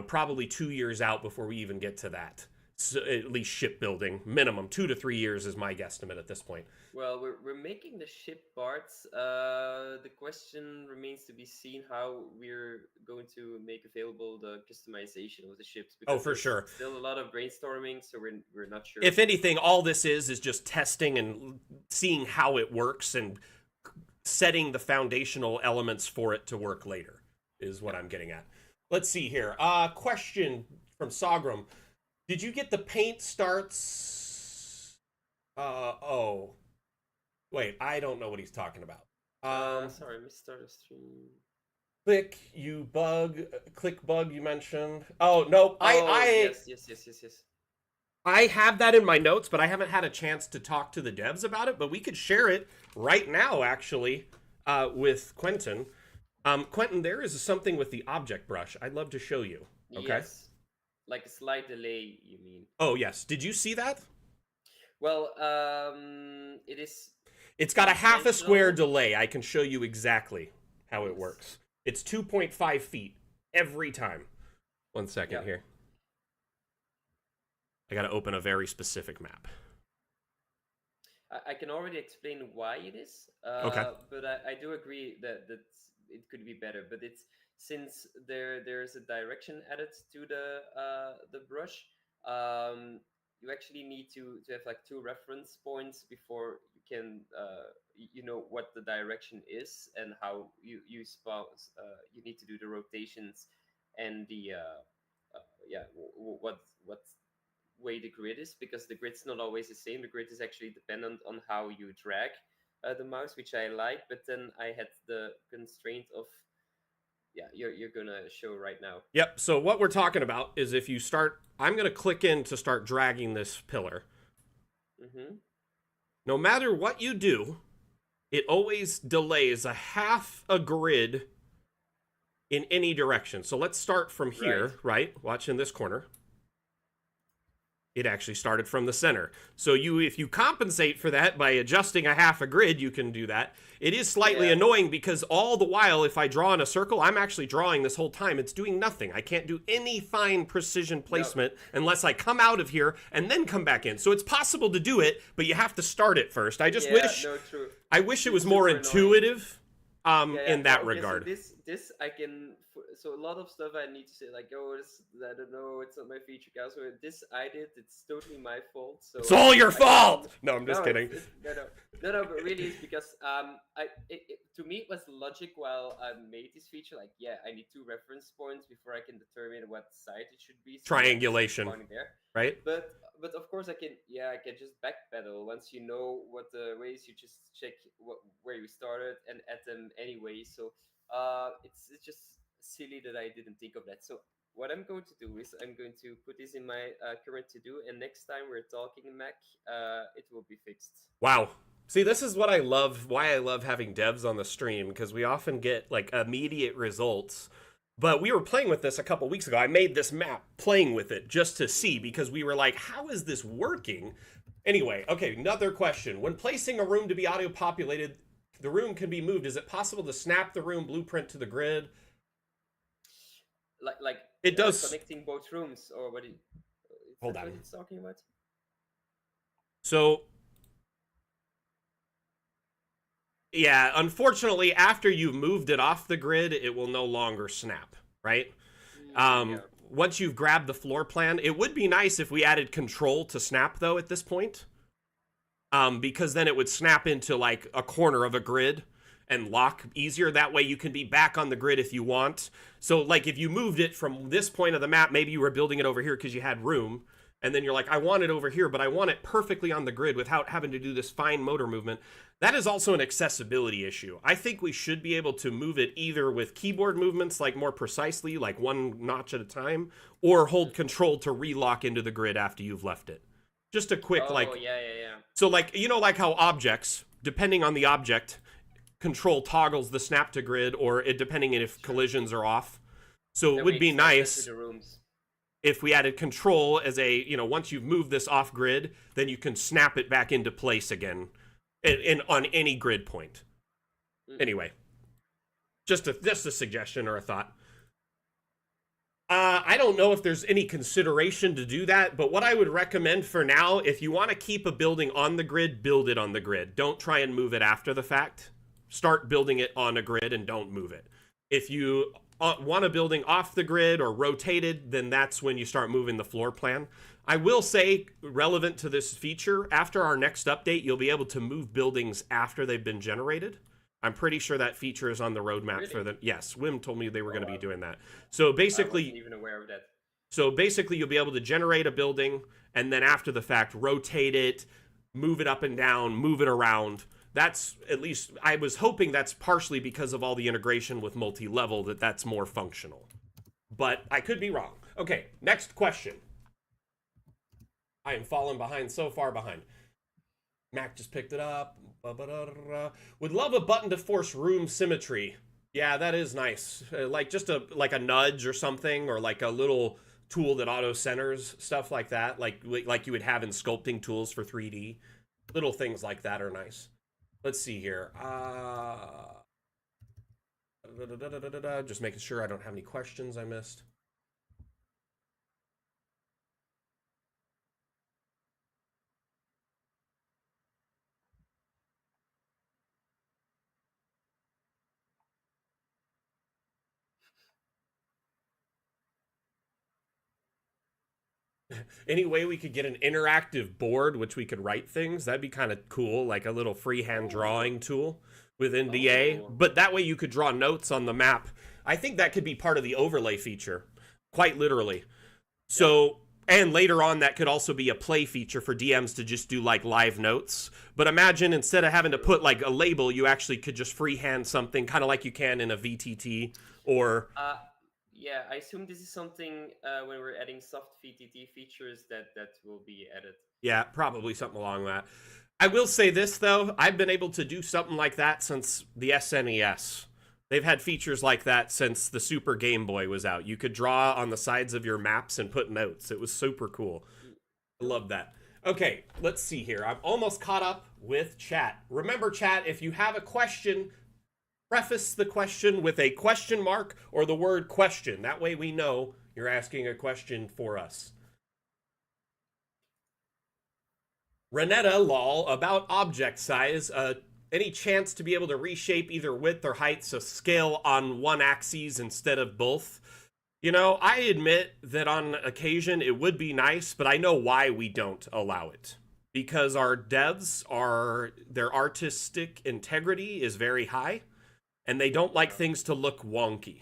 probably 2 years out before we even get to that. So at least shipbuilding, minimum 2 to 3 years is my guesstimate at this point. Well, we're making the ship parts. The question remains to be seen how we're going to make available the customization of the ships, Oh, because for there's sure. still a lot of brainstorming, so we're not sure. If anything, all this is just testing and seeing how it works and setting the foundational elements for it to work later is what I'm getting at. Let's see here. Question from Sogram. Did you get the paint starts? Oh. Wait, I don't know what he's talking about. Sorry, Mr. Stream. Click bug you mentioned. Oh, no, Yes. I have that in my notes, but I haven't had a chance to talk to the devs about it, but we could share it right now, actually, with Quentin. Quentin, there is something with the object brush I'd love to show you. Okay? Yes. Like a slight delay, you mean? Oh, yes. Did you see that? Well, it is. It's got a half a square delay. I can show you exactly how it works. It's 2.5 feet every time. 1 second here. I got to open a very specific map. I can already explain why it is. Okay. But I do agree that it could be better. But it's since there's a direction added to the brush. You actually need to have like 2 reference points before you can what the direction is and how you spouse you need to do the rotations and the what way the grid is, because the grid's not always the same. The grid is actually dependent on how you drag the mouse, which I like, but then I had the constraint of you're gonna show right now. Yep, so what we're talking about is if you start, I'm going to click in to start dragging this pillar. Mm-hmm. No matter what you do, it always delays a half a grid in any direction. So let's start from here, right? Watch in this corner. It actually started from the center. So if you compensate for that by adjusting a half a grid, you can do that. It is slightly annoying because all the while, if I draw in a circle, I'm actually drawing this whole time. It's doing nothing. I can't do any fine precision placement unless I come out of here and then come back in. So it's possible to do it, but you have to start it first. I just wish I wish it was more intuitive in that regard. So this I can. So a lot of stuff I need to say like, oh, this, I don't know, it's not my feature count. So this I did, it's totally my fault. So it's all your fault. No, I'm just kidding. No, but really, it's because to me it was logic while I made this feature. Like, I need 2 reference points before I can determine what side it should be. So triangulation, right? But of course I can just backpedal once you know what the ways. You just check where you started and add them anyway. So it's just silly that I didn't think of that. So what I'm going to do is I'm going to put this in my current to do, and next time we're talking Mac, it will be fixed. Wow. See, this is what I love, why I love having devs on the stream, because we often get like immediate results. But we were playing with this a couple weeks ago. I made this map playing with it just to see, because we were like, how is this working? Anyway, okay, another question. When placing a room to be auto populated, the room can be moved. Is it possible to snap the room blueprint to the grid? Like it does connecting both rooms, or what? Hold on. What it's talking about? So, yeah, unfortunately, after you've moved it off the grid, it will no longer snap, right? Once you've grabbed the floor plan, it would be nice if we added control to snap, though, at this point. Because then it would snap into, like, a corner of a grid and lock easier. That way you can be back on the grid if you want. So, like, if you moved it from this point of the map, maybe you were building it over here because you had room, and then you're like, I want it over here, but I want it perfectly on the grid without having to do this fine motor movement. That is also an accessibility issue. I think we should be able to move it either with keyboard movements, like more precisely, like one notch at a time, or hold control to relock into the grid after you've left it. Just a quick, So, like, you know, like how objects, depending on the object, control toggles the snap to grid, or it depending on if collisions are off. So it would be nice if we added control as a, you know, once you've moved this off grid, then you can snap it back into place again on any grid point. Anyway, just a suggestion or a thought. I don't know if there's any consideration to do that, but what I would recommend for now, if you want to keep a building on the grid, build it on the grid. Don't try and move it after the fact. Start building it on a grid and don't move it. If you want a building off the grid or rotated, then that's when you start moving the floor plan. I will say, relevant to this feature, after our next update, you'll be able to move buildings after they've been generated. I'm pretty sure that feature is on the roadmap for the... Yes, Wim told me they were going to be doing that. So basically... I wasn't even aware of that. So basically, you'll be able to generate a building, and then after the fact, rotate it, move it up and down, move it around. That's, at least, I was hoping that's partially because of all the integration with multi-level, that's more functional. But I could be wrong. Okay, next question. I am falling behind, so far behind. Mac just picked it up. Would love a button to force room symmetry. Yeah, that is nice. Like just a nudge or something, or like a little tool that auto centers, stuff like that. Like you would have in sculpting tools for 3D. Little things like that are nice. Let's see here. Just making sure I don't have any questions I missed. Any way we could get an interactive board which we could write things, that'd be kind of cool, like a little freehand drawing tool with NDA. But that way you could draw notes on the map. I think that could be part of the overlay feature, quite literally. So And later on, that could also be a play feature for DMs to just do like live notes. But imagine instead of having to put like a label, you actually could just freehand something, kind of like you can in a VTT or. Uh, yeah, I assume this is something when we're adding soft VTT features that will be added. Yeah, probably something along that. I will say this, though. I've been able to do something like that since the SNES. They've had features like that since the Super Game Boy was out. You could draw on the sides of your maps and put notes. It was super cool. I love that. Okay, let's see here. I'm almost caught up with chat. Remember, chat, if you have a question, preface the question with a question mark or the word question. That way we know you're asking a question for us. Renetta lol about object size. Any chance to be able to reshape either width or height so scale on one axis instead of both? You know, I admit that on occasion it would be nice, but I know why we don't allow it. Because our devs are, their artistic integrity is very high, and they don't like things to look wonky.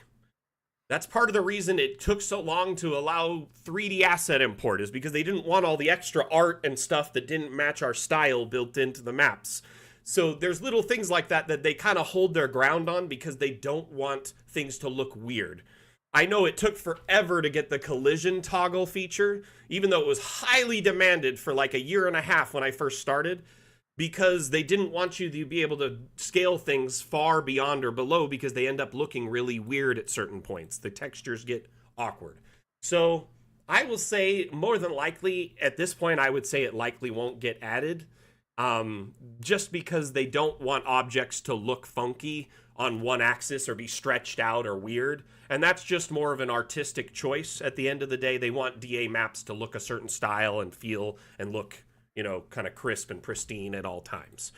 That's part of the reason it took so long to allow 3D asset import, is because they didn't want all the extra art and stuff that didn't match our style built into the maps. So there's little things like that that they kind of hold their ground on because they don't want things to look weird. I know it took forever to get the collision toggle feature, even though it was highly demanded for like a year and a half when I first started, because they didn't want you to be able to scale things far beyond or below because they end up looking really weird at certain points. The textures get awkward. So I will say more than likely, at this point, I would say it likely won't get added. Just because they don't want objects to look funky on one axis or be stretched out or weird. And that's just more of an artistic choice. At the end of the day, they want DA maps to look a certain style and feel and look, you know, kind of crisp and pristine at all times.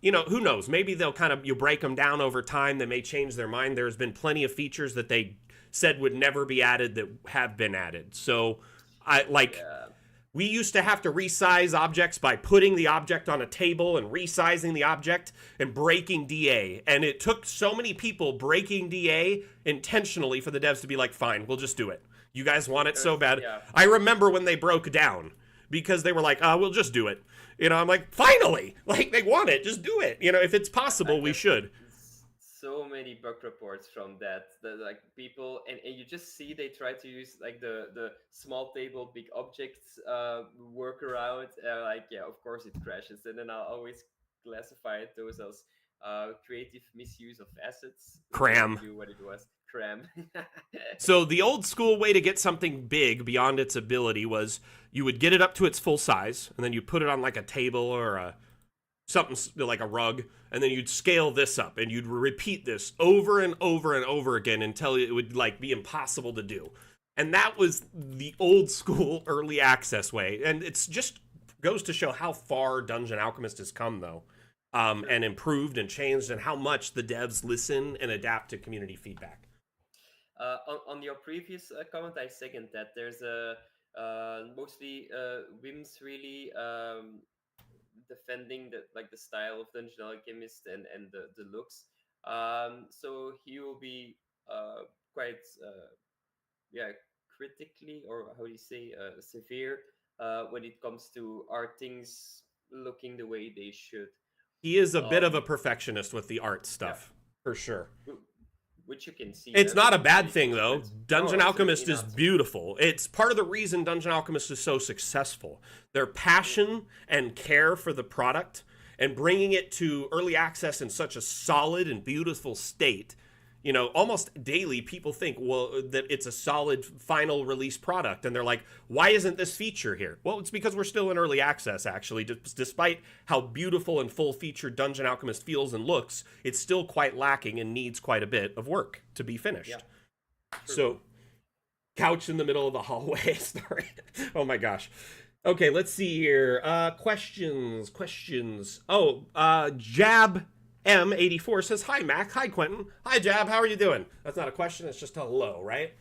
You know, who knows? Maybe they'll kind of, you break them down over time. They may change their mind. There's been plenty of features that they said would never be added that have been added. So we used to have to resize objects by putting the object on a table and resizing the object and breaking DA. And it took so many people breaking DA intentionally for the devs to be like, fine, we'll just do it. You guys want it so bad. Yeah. I remember when they broke down because they were like, we'll just do it. You know, I'm like, finally, like they want it, just do it. You know, if it's possible, we should. So many bug reports from that like people and you just see they try to use like the small table big objects workaround, like yeah, of course it crashes, and then I'll always classify those as creative misuse of assets. Cram. Do what it was. Cram. So the old school way to get something big beyond its ability was you would get it up to its full size and then you put it on like a table or something like a rug, and then you'd scale this up and you'd repeat this over and over and over again until it would like be impossible to do. And that was the old school early access way. And it's just goes to show how far Dungeon Alchemist has come though, and improved and changed, and how much the devs listen and adapt to community feedback. On your previous comment, I second that. There's a mostly Wim's really defending the style of Dungeon Alchemist and the looks. So he will be quite critically, or how do you say, severe when it comes to art things looking the way they should. He is a bit of a perfectionist with the art stuff, for sure. Which you can see. It's not a bad thing, though. Dungeon Alchemist is not. beautiful. It's part of the reason Dungeon Alchemist is so successful. Their passion and care for the product and bringing it to early access in such a solid and beautiful state. You know, almost daily people think, well, that it's a solid final release product. And they're like, why isn't this feature here? Well, it's because we're still in early access, actually. Despite how beautiful and full-featured Dungeon Alchemist feels and looks, it's still quite lacking and needs quite a bit of work to be finished. Yeah. So, couch in the middle of the hallway. Sorry. Oh, my gosh. Okay, let's see here. Questions. Oh, Jab M84 says, hi, Mac. Hi, Quentin. Hi, Jab. How are you doing? That's not a question. It's just a hello, right?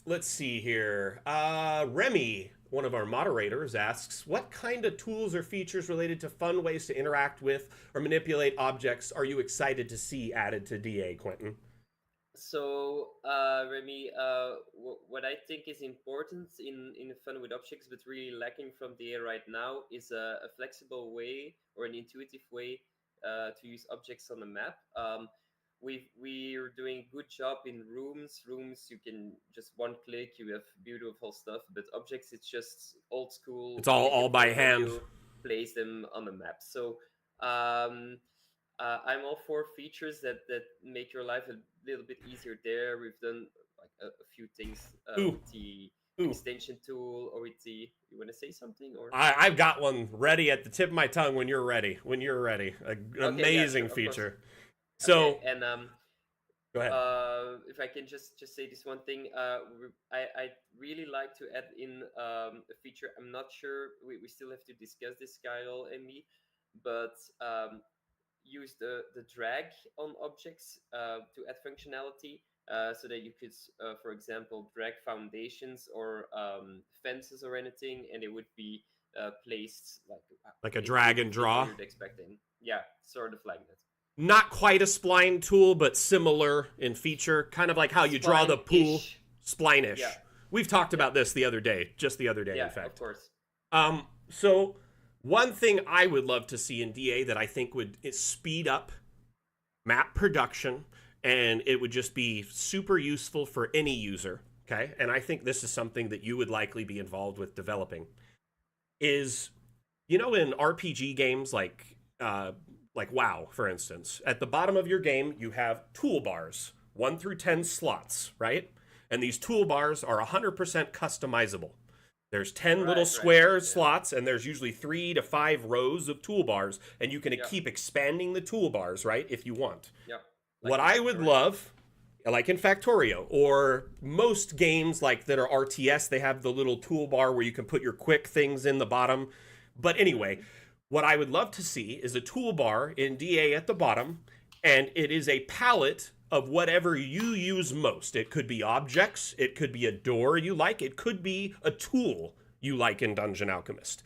Let's see here. Remy, one of our moderators, asks, what kind of tools or features related to fun ways to interact with or manipulate objects are you excited to see added to DA, Quentin? So, Remy, what I think is important in Fun with Objects, but really lacking from the AI right now, is a flexible way or an intuitive way to use objects on a map. We're doing a good job in rooms. Rooms, you can just one click, you have beautiful stuff. But objects, it's just old school. It's all Click all it by for a hand. menu, place them on a map. So. Um, I'm all for features that make your life a little bit easier. There, we've done like a few things Ooh, with the ooh. extension tool or with the. You want to say something or? I've got one ready at the tip of my tongue when you're ready. When you're ready. An Okay, yeah, amazing sure, of course. feature. Okay, So, and go ahead. if I can just say this one thing, I really like to add in a feature. I'm not sure. We still have to discuss this, Kyle and me, but use the drag on objects to add functionality so that you could, for example, drag foundations or fences or anything, and it would be placed like Like a basically drag the and figure draw. you'd expecting. Yeah, sort of like that. Not quite a spline tool, but similar in feature. Kind of like how you draw the pool. Spline-ish. Yeah, Spline-ish. We've talked yeah, about this the other day. Just the other day, in yeah. Of fact. course. So one thing I would love to see in DA that I think would speed up map production, and it would just be super useful for any user. Okay, and I think this is something that you would likely be involved with developing. Is in RPG games like WoW, for instance, at the bottom of your game you have toolbars, 1 through 10 slots, right? And these toolbars are 100% customizable. There's 10 little Right, right. square Yeah, slots, and there's usually 3 to 5 rows of toolbars, and you can yeah, keep expanding the toolbars, right, if you want. yeah. Like What in I would Factorio. love, like in Factorio, or most games like that are RTS, they have the little toolbar where you can put your quick things in the bottom. But anyway, Mm-hmm. what I would love to see is a toolbar in DA at the bottom, and it is a palette of whatever you use most. It could be objects, it could be a door you like, it could be a tool you like in Dungeon Alchemist.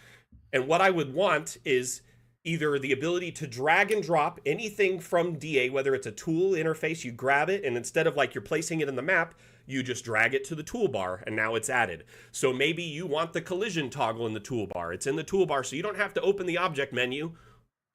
And what I would want is either the ability to drag and drop anything from DA, whether it's a tool interface, you grab it, and instead of like you're placing it in the map, you just drag it to the toolbar, and now it's added. So maybe you want the collision toggle in the toolbar. It's in the toolbar, so you don't have to open the object menu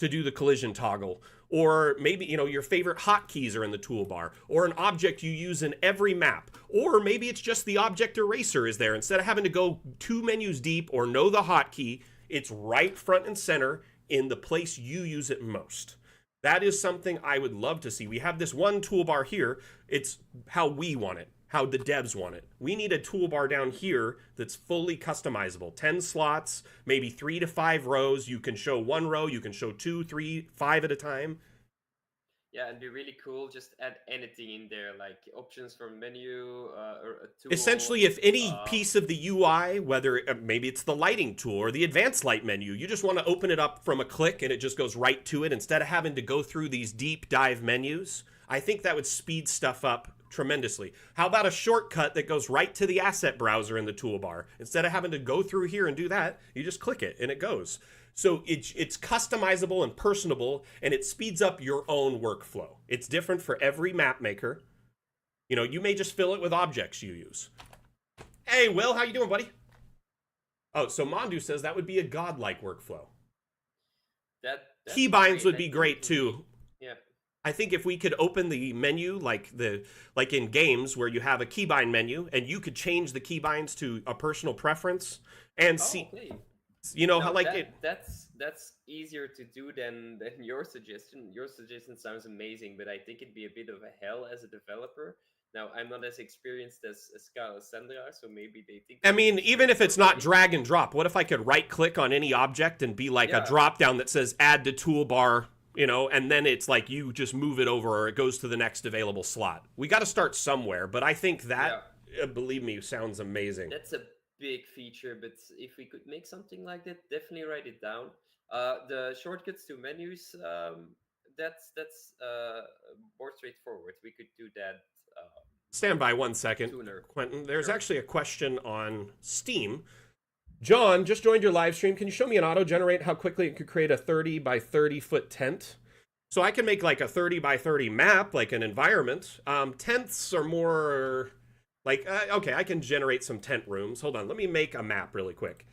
to do the collision toggle. Or maybe, your favorite hotkeys are in the toolbar, or an object you use in every map. Or maybe it's just the object eraser is there. Instead of having to go 2 menus deep or know the hotkey, it's right front and center in the place you use it most. That is something I would love to see. We have this one toolbar here. It's how we want it, how the devs want it. We need a toolbar down here that's fully customizable. 10 slots, maybe 3 to 5 rows. You can show 1 row, you can show 2, 3, 5 at a time. Yeah, and be really cool. Just add anything in there, like options for menu or a tool. Essentially, if any Uh, piece of the UI, whether maybe it's the lighting tool or the advanced light menu, you just want to open it up from a click and it just goes right to it instead of having to go through these deep dive menus, I think that would speed stuff up tremendously. How about a shortcut that goes right to the asset browser in the toolbar? Instead of having to go through here and do that, you just click it and it goes. So it's customizable and personable, and it speeds up your own workflow. It's different for every map maker. You may just fill it with objects you use. Hey, Will, how you doing, buddy? Oh, so Mondu says that would be a godlike workflow. that's Keybinds great. would I be think great it would be. too. Yeah. I think if we could open the menu like in games where you have a keybind menu and you could change the keybinds to a personal preference and Oh, see okay. how Now like it. that's easier to do than your suggestion. Your suggestion sounds amazing, but I think it'd be a bit of a hell as a developer. Now I'm not as experienced as Kyle Sandra, so maybe they think I of it mean, this even way if for it's not free. drag and drop, what if I could right click on any object and be like a Yeah, drop down that says add to toolbar, and then it's like you just move it over or it goes to the next available slot. We got to start somewhere, but I think yeah. that, believe me, sounds amazing. That's a big feature, but if we could make something like that, definitely write it down. The shortcuts to menus, that's more straightforward. We could do that Stand by 1 second, sooner. Quentin. There's Sure. actually a question on Steam. John, just joined your live stream. Can you show me an auto generate how quickly it could create a 30 by 30 foot tent? So I can make like a 30 by 30 map, like an environment. Tenths are more like, okay, I can generate some tent rooms. Hold on, let me make a map really quick.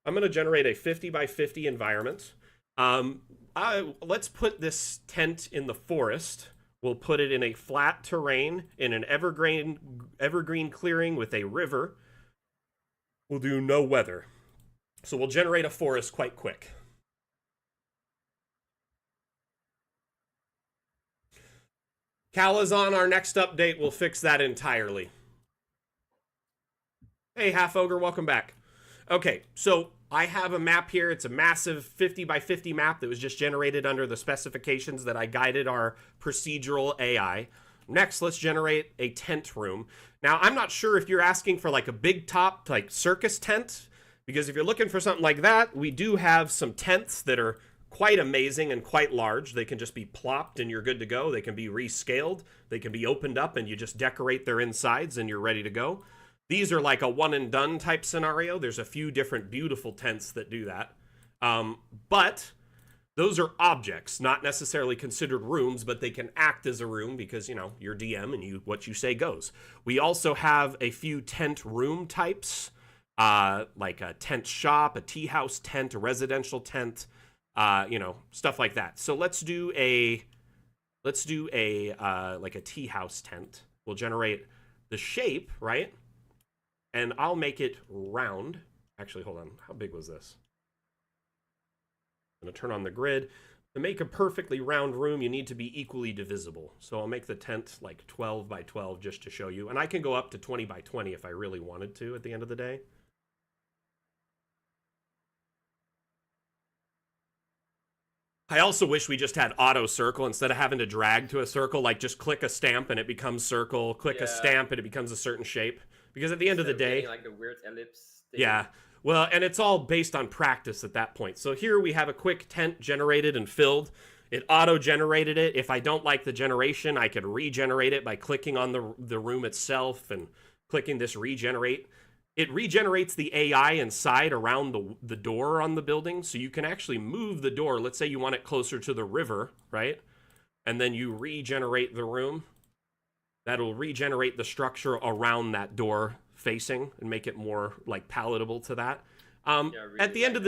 I'm going to generate a 50 by 50 environment. Let's put this tent in the forest. We'll put it in a flat terrain in an evergreen clearing with a river. We'll do no weather. So we'll generate a forest quite quick. Calazon, our next update will fix that entirely. Hey, Half Ogre, welcome back. Okay, so I have a map here. It's a massive 50 by 50 map that was just generated under the specifications that I guided our procedural AI. Next, let's generate a tent room. Now, I'm not sure if you're asking for like a big top, like circus tent, because if you're looking for something like that, we do have some tents that are quite amazing and quite large. They can just be plopped and you're good to go. They can be rescaled. They can be opened up and you just decorate their insides and you're ready to go. These are like a one and done type scenario. There's a few different beautiful tents that do that. But those are objects, not necessarily considered rooms, but they can act as a room because, you know, you're DM and what you say goes. We also have a few tent room types, like a tent shop, a tea house tent, a residential tent, you know, stuff like that. So let's do a like a tea house tent. We'll generate the shape, right? And I'll make it round. Actually, hold on. How big was this? I'm going to turn on the grid. To make a perfectly round room, you need to be equally divisible. So I'll make the tent like 12 by 12 just to show you. And I can go up to 20 by 20 if I really wanted to at the end of the day. I also wish we just had auto circle instead of having to drag to a circle. Like just click a stamp and it becomes circle. Click a stamp and it becomes a certain shape. Because at the end of the day, like a weird ellipse thing. Yeah. Well, and it's all based on practice at that point. So here we have a quick tent generated and filled. It auto-generated it. If I don't like the generation, I could regenerate it by clicking on the room itself and clicking this regenerate. It regenerates the AI inside around the door on the building, so you can actually move the door. Let's say you want it closer to the river, right? And then you regenerate the room. That'll regenerate the structure around that door facing and make it more like palatable to that. Really at the end of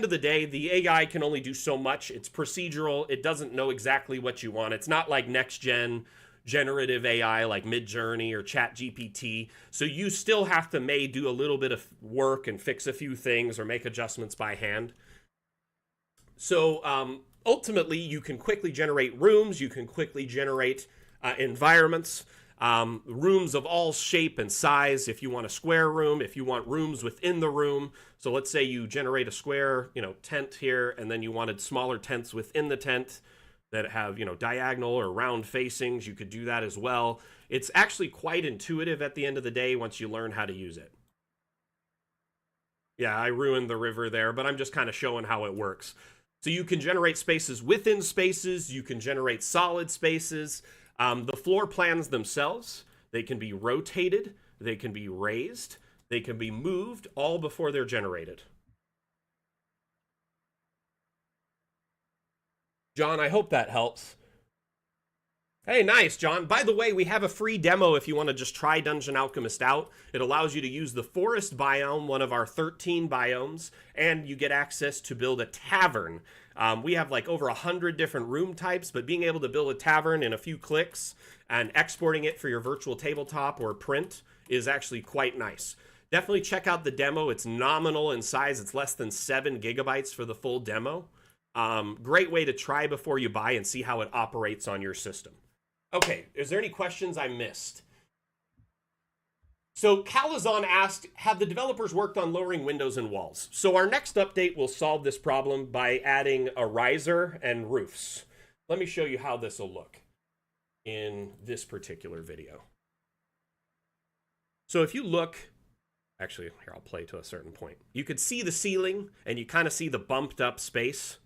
the day, the AI can only do so much. It's procedural. It doesn't know exactly what you want. It's not like next gen generative AI like Midjourney or ChatGPT. So you still have to do a little bit of work and fix a few things or make adjustments by hand. So ultimately, you can quickly generate rooms. You can quickly generate environments, rooms of all shape and size. If you want a square room, if you want rooms within the room. So let's say you generate a square, tent here, and then you wanted smaller tents within the tent that have, diagonal or round facings. You could do that as well. It's actually quite intuitive at the end of the day once you learn how to use it. Yeah, I ruined the river there, but I'm just kind of showing how it works. So you can generate spaces within spaces. You can generate solid spaces. The floor plans themselves, they can be rotated, they can be raised, they can be moved, all before they're generated. John, I hope that helps. Hey, nice, John. By the way, we have a free demo if you want to just try Dungeon Alchemist out. It allows you to use the forest biome, one of our 13 biomes, and you get access to build a tavern. We have like over 100 different room types, but being able to build a tavern in a few clicks and exporting it for your virtual tabletop or print is actually quite nice. Definitely check out the demo. It's nominal in size. It's less than 7 gigabytes for the full demo. Great way to try before you buy and see how it operates on your system. Okay, is there any questions I missed? So Calazon asked, have the developers worked on lowering windows and walls? So our next update will solve this problem by adding a riser and roofs. Let me show you how this will look in this particular video. So if you look, actually, here, I'll play to a certain point. You could see the ceiling and you kind of see the bumped up space.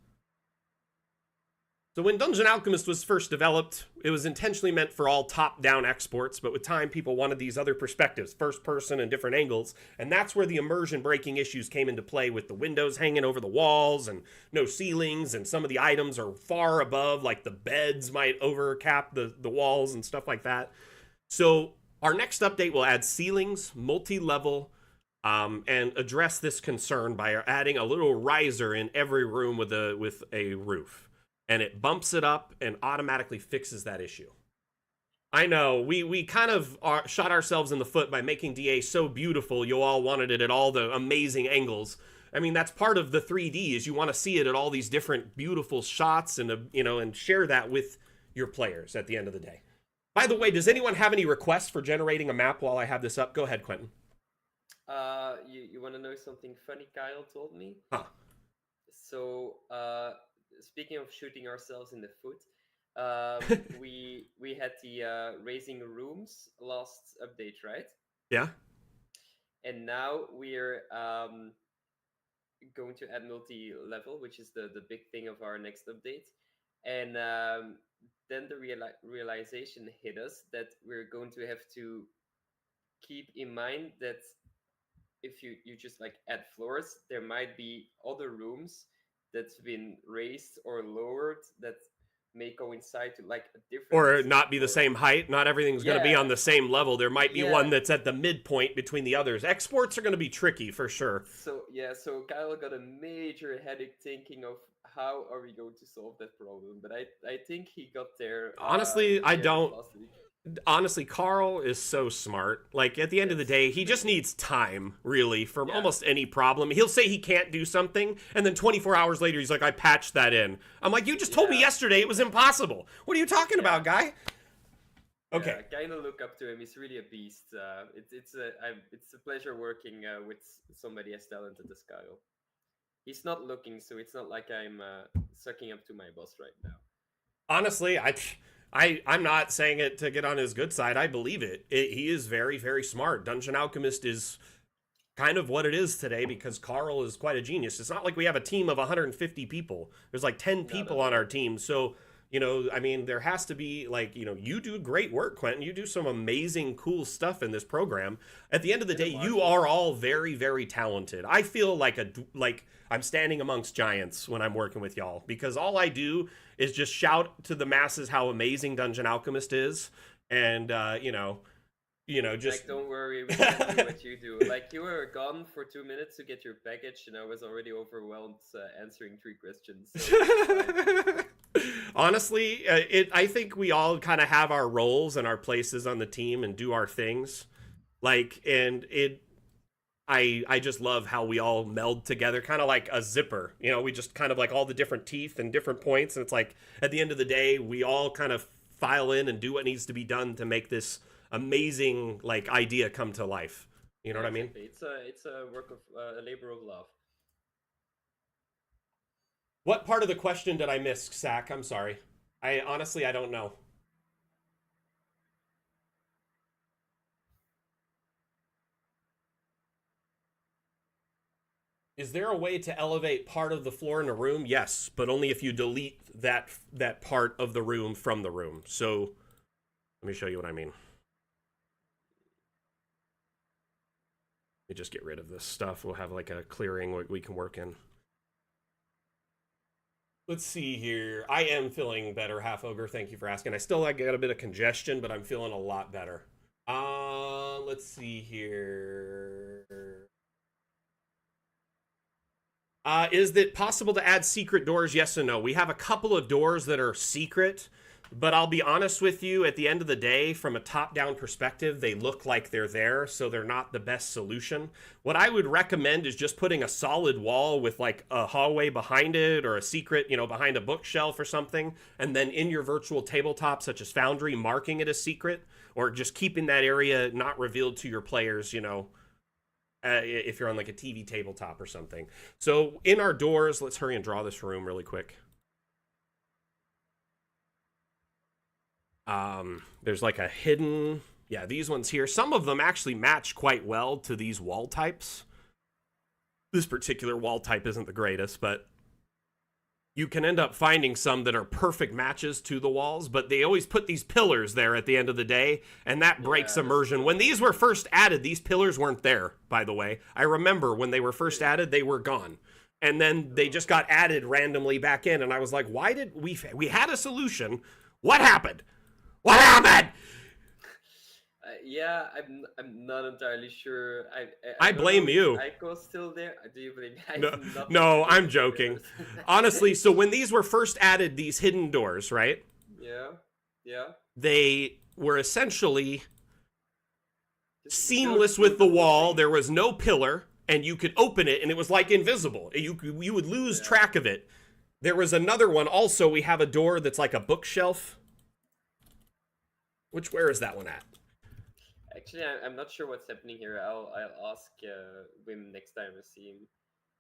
So when Dungeon Alchemist was first developed, it was intentionally meant for all top-down exports, but with time, people wanted these other perspectives, first person and different angles, and that's where the immersion-breaking issues came into play with the windows hanging over the walls and no ceilings, and some of the items are far above, like the beds might overcap the walls and stuff like that. So our next update will add ceilings, multi-level, and address this concern by adding a little riser in every room with a roof, and it bumps it up and automatically fixes that issue. I know we kind of shot ourselves in the foot by making DA so beautiful. You all wanted it at all the amazing angles. I mean, that's part of the 3D is you want to see it at all these different beautiful shots and and share that with your players at the end of the day. By the way, does anyone have any requests for generating a map while I have this up? Go ahead, Quentin. You want to know something funny Kyle told me? Huh. So, speaking of shooting ourselves in the foot, we had the raising rooms last update, right? Yeah. And now we're going to add multi-level, which is the big thing of our next update. And then the realization hit us that we're going to have to keep in mind that if you just like add floors, there might be other rooms that's been raised or lowered that may coincide to like a different or not be the same height. Not everything's going to be on the same level. There might be one that's at the midpoint between the others. Exports are going to be tricky for sure. So Kyle got a major headache thinking of how are we going to solve that problem, but I think he got there. Honestly, I don't. Honestly, Carl is so smart. Like, at the end of the day, he just needs time, really, for almost any problem. He'll say he can't do something, and then 24 hours later, he's like, I patched that in. I'm like, you just told me yesterday it was impossible. What are you talking about, guy? Okay. I kind of look up to him. He's really a beast. It's a pleasure working with somebody as talented as Kyle. He's not looking, so it's not like I'm sucking up to my boss right now. Honestly, I'm not saying it to get on his good side. I believe it. He is very, very smart. Dungeon Alchemist is kind of what it is today because Carl is quite a genius. It's not like we have a team of 150 people. There's like 10 people on our team. So, I mean, there has to be like, you do great work, Quentin. You do some amazing, cool stuff in this program. At the end of the day, you are all very, very talented. I feel like I'm standing amongst giants when I'm working with y'all because all I do is just shout to the masses how amazing Dungeon Alchemist is, and just like, don't worry, we can do what you do. Like, you were gone for 2 minutes to get your package, and I was already overwhelmed answering 3 questions. So honestly, I think we all kind of have our roles and our places on the team and do our things, I just love how we all meld together, kind of like a zipper. We just kind of like all the different teeth and different points. And it's like, at the end of the day, we all kind of file in and do what needs to be done to make this amazing, idea come to life. You know what I mean? It's a work of a labor of love. What part of the question did I miss, Sack? I'm sorry. I don't know. Is there a way to elevate part of the floor in a room? Yes, but only if you delete that part of the room from the room. So let me show you what I mean. Let me just get rid of this stuff. We'll have like a clearing we can work in. Let's see here. I am feeling better, Half Ogre. Thank you for asking. I still got a bit of congestion, but I'm feeling a lot better. Let's see here. Is it possible to add secret doors? Yes and no. We have a couple of doors that are secret, but I'll be honest with you, at the end of the day, from a top-down perspective, they look like they're there, so they're not the best solution. What I would recommend is just putting a solid wall with like a hallway behind it or a secret, behind a bookshelf or something, and then in your virtual tabletop, such as Foundry, marking it as secret, or just keeping that area not revealed to your players, if you're on like a TV tabletop or something. So in our doors, let's hurry and draw this room really quick. There's like a hidden, these ones here. Some of them actually match quite well to these wall types. This particular wall type isn't the greatest, but you can end up finding some that are perfect matches to the walls, but they always put these pillars there at the end of the day, and that breaks immersion. When these were first added, these pillars weren't there, by the way. I remember when they were first added, they were gone. And then they just got added randomly back in, and I was like, why did we had a solution. What happened? What happened? Yeah, I'm not entirely sure. I blame you. Ico's still there? Do you blame me? No, I'm joking. Honestly, so when these were first added, these hidden doors, right? Yeah. They were essentially seamless with the wall. There was no pillar, and you could open it, and it was like invisible. You would lose track of it. There was another one also. We have a door that's like a bookshelf. Where is that one at? Actually, I'm not sure what's happening here. I'll ask Wim next time I see him.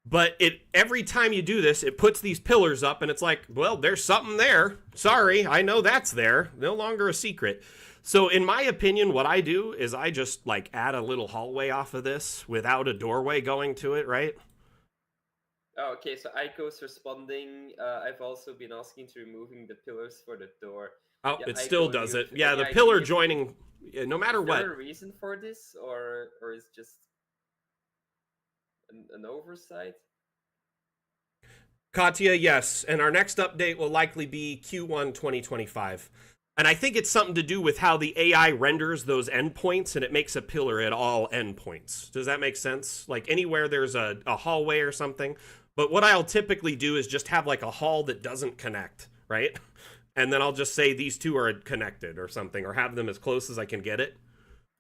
But every time you do this, it puts these pillars up, and it's like, well, there's something there. Sorry, I know that's there. No longer a secret. So in my opinion, what I do is I just like add a little hallway off of this without a doorway going to it, right? Oh, okay, so Aiko's responding. I've also been asking to removing the pillars for the door. Oh, it still does it. Yeah, the pillar joining, no matter what. Is there a reason for this, or is it just an oversight? Katya, yes. And our next update will likely be Q1 2025. And I think it's something to do with how the AI renders those endpoints, and it makes a pillar at all endpoints. Does that make sense? Like anywhere there's a hallway or something. But what I'll typically do is just have like a hall that doesn't connect, right? And then I'll just say these two are connected or something, or have them as close as I can get it,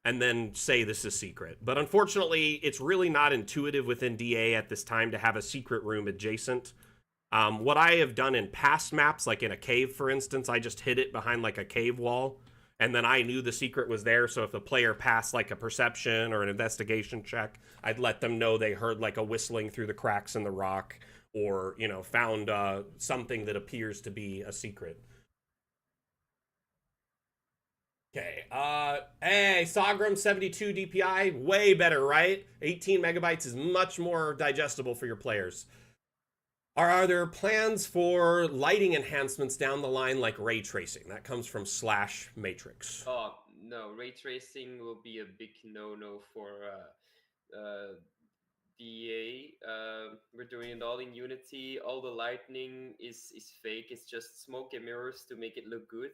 and then say this is secret. But unfortunately, it's really not intuitive within DA at this time to have a secret room adjacent. What I have done in past maps, like in a cave, for instance, I just hid it behind like a cave wall, and then I knew the secret was there, so if the player passed like a perception or an investigation check, I'd let them know they heard like a whistling through the cracks in the rock, or, you know, found something that appears to be a secret. Okay, hey, Sagram 72 DPI, way better, right? 18 megabytes is much more digestible for your players. Are there plans for lighting enhancements down the line like ray tracing? That comes from /matrix. Oh, no, ray tracing will be a big no-no for DA. We're doing it all in Unity. All the lighting is fake. It's just smoke and mirrors to make it look good.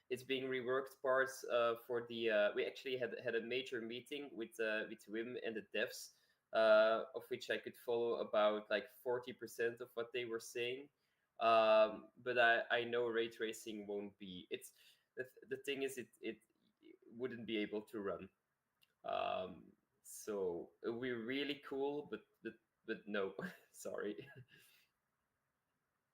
It's being reworked parts for the. We actually had a major meeting with Wim and the devs, of which I could follow about like 40% of what they were saying. But I know ray tracing won't be. It's the thing is it wouldn't be able to run. So it would be really cool, but no, sorry.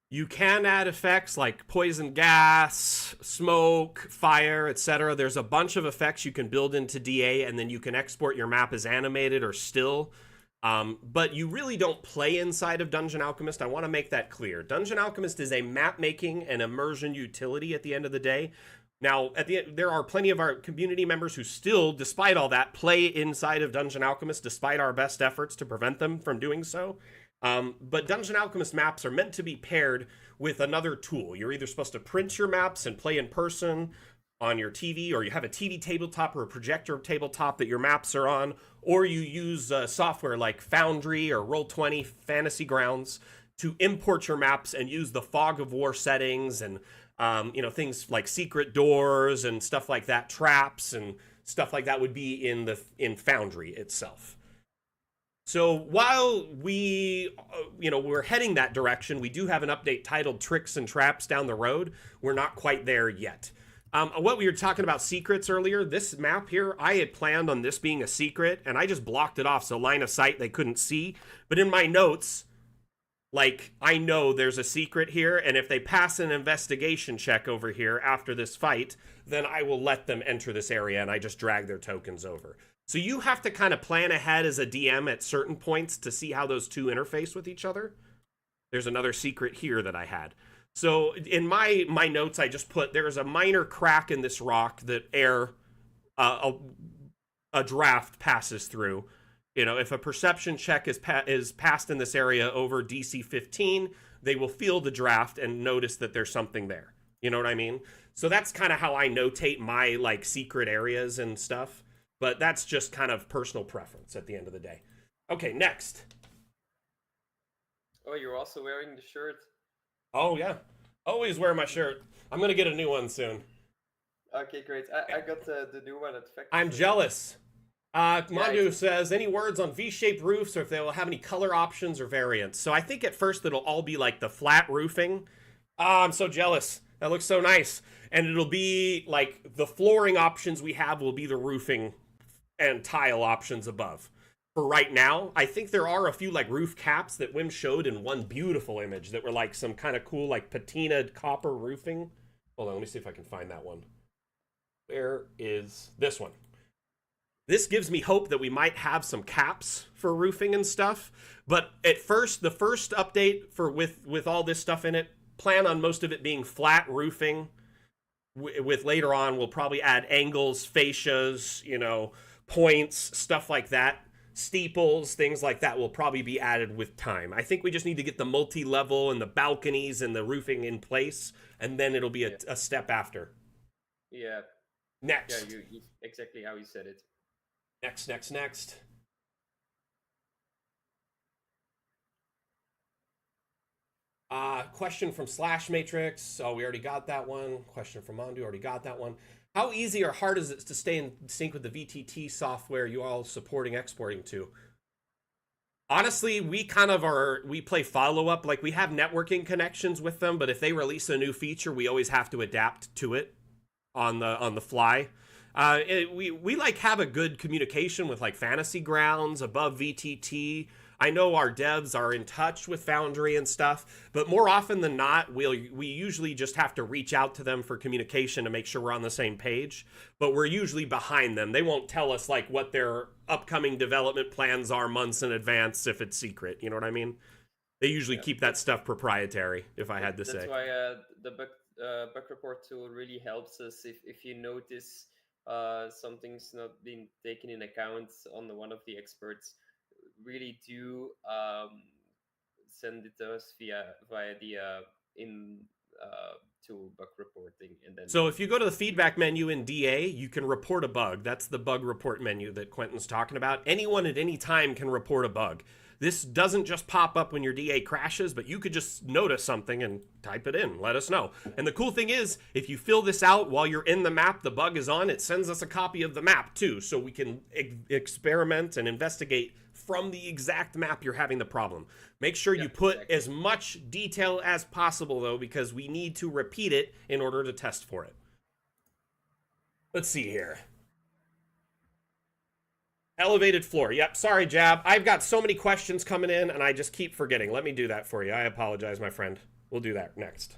You can add effects like poison gas, smoke, fire, etc. There's a bunch of effects you can build into DA, and then you can export your map as animated or still. But you really don't play inside of Dungeon Alchemist. I want to make that clear. Dungeon Alchemist is a map-making and immersion utility at the end of the day. Now, there are plenty of our community members who still, despite all that, play inside of Dungeon Alchemist, despite our best efforts to prevent them from doing so. But Dungeon Alchemist maps are meant to be paired with another tool. You're either supposed to print your maps and play in person on your TV, or you have a TV tabletop or a projector tabletop that your maps are on, or you use software like Foundry or Roll20 Fantasy Grounds to import your maps and use the fog of war settings and things like secret doors and stuff like that, traps and stuff like that would be in Foundry itself. So while we're heading that direction, we do have an update titled Tricks and Traps down the road. We're not quite there yet. What we were talking about secrets earlier, this map here, I had planned on this being a secret, and I just blocked it off so line of sight they couldn't see. But in my notes, like, I know there's a secret here, and if they pass an investigation check over here after this fight, then I will let them enter this area, and I just drag their tokens over. So you have to kind of plan ahead as a DM at certain points to see how those two interface with each other. There's another secret here that I had. So in my notes, I just put there's a minor crack in this rock that a draft passes through. You know, if a perception check is passed in this area over DC 15, they will feel the draft and notice that there's something there. You know what I mean? So that's kind of how I notate my like secret areas and stuff. But that's just kind of personal preference at the end of the day. Okay, next. Oh, you're also wearing the shirt. Oh yeah, always wear my shirt. I'm gonna get a new one soon. Okay, great. I got the new one at factory. I'm jealous. Yeah, Mandu says, any words on V-shaped roofs or if they will have any color options or variants? So I think at first it'll all be like the flat roofing. I'm so jealous. That looks so nice. And it'll be like the flooring options we have will be the roofing and tile options above. For right now, I think there are a few like roof caps that Wim showed in one beautiful image that were like some kind of cool like patinaed copper roofing. Hold on, let me see if I can find that one. Where is this one? This gives me hope that we might have some caps for roofing and stuff. But at first, the first update for with all this stuff in it, plan on most of it being flat roofing. With later on, we'll probably add angles, fascias, you know, points, stuff like that. Steeples, things like that will probably be added with time. I think we just need to get the multi-level and the balconies and the roofing in place, and then it'll be a step after. Yeah. Next. Yeah, you exactly how you said it. Next. Question from Slash Matrix. Oh, we already got that one. Question from Mondu. Already got that one. How easy or hard is it to stay in sync with the VTT software you all supporting exporting to? Honestly, we kind of we play follow up. Like we have networking connections with them, but if they release a new feature, we always have to adapt to it on the fly. We like have a good communication with like Fantasy Grounds, above VTT. I know our devs are in touch with Foundry and stuff, but more often than not, we usually just have to reach out to them for communication to make sure we're on the same page. But we're usually behind them. They won't tell us like what their upcoming development plans are months in advance if it's secret. You know what I mean? They usually keep that stuff proprietary, if I had to say. That's why the bug report tool really helps us if you notice something's not being taken in account on one of the experts. Really do send it to us via the in to bug reporting, and then. So if you go to the feedback menu in DA, you can report a bug. That's the bug report menu that Quentin's talking about. Anyone at any time can report a bug. This doesn't just pop up when your DA crashes, but you could just notice something and type it in. Let us know. And the cool thing is, if you fill this out while you're in the map, the bug is on, it sends us a copy of the map too, so we can experiment and investigate from the exact map you're having the problem. Make sure you put as much detail as possible, though, because we need to repeat it in order to test for it. Let's see here. Elevated floor. Yep, sorry, Jab. I've got so many questions coming in, and I just keep forgetting. Let me do that for you. I apologize, my friend. We'll do that next.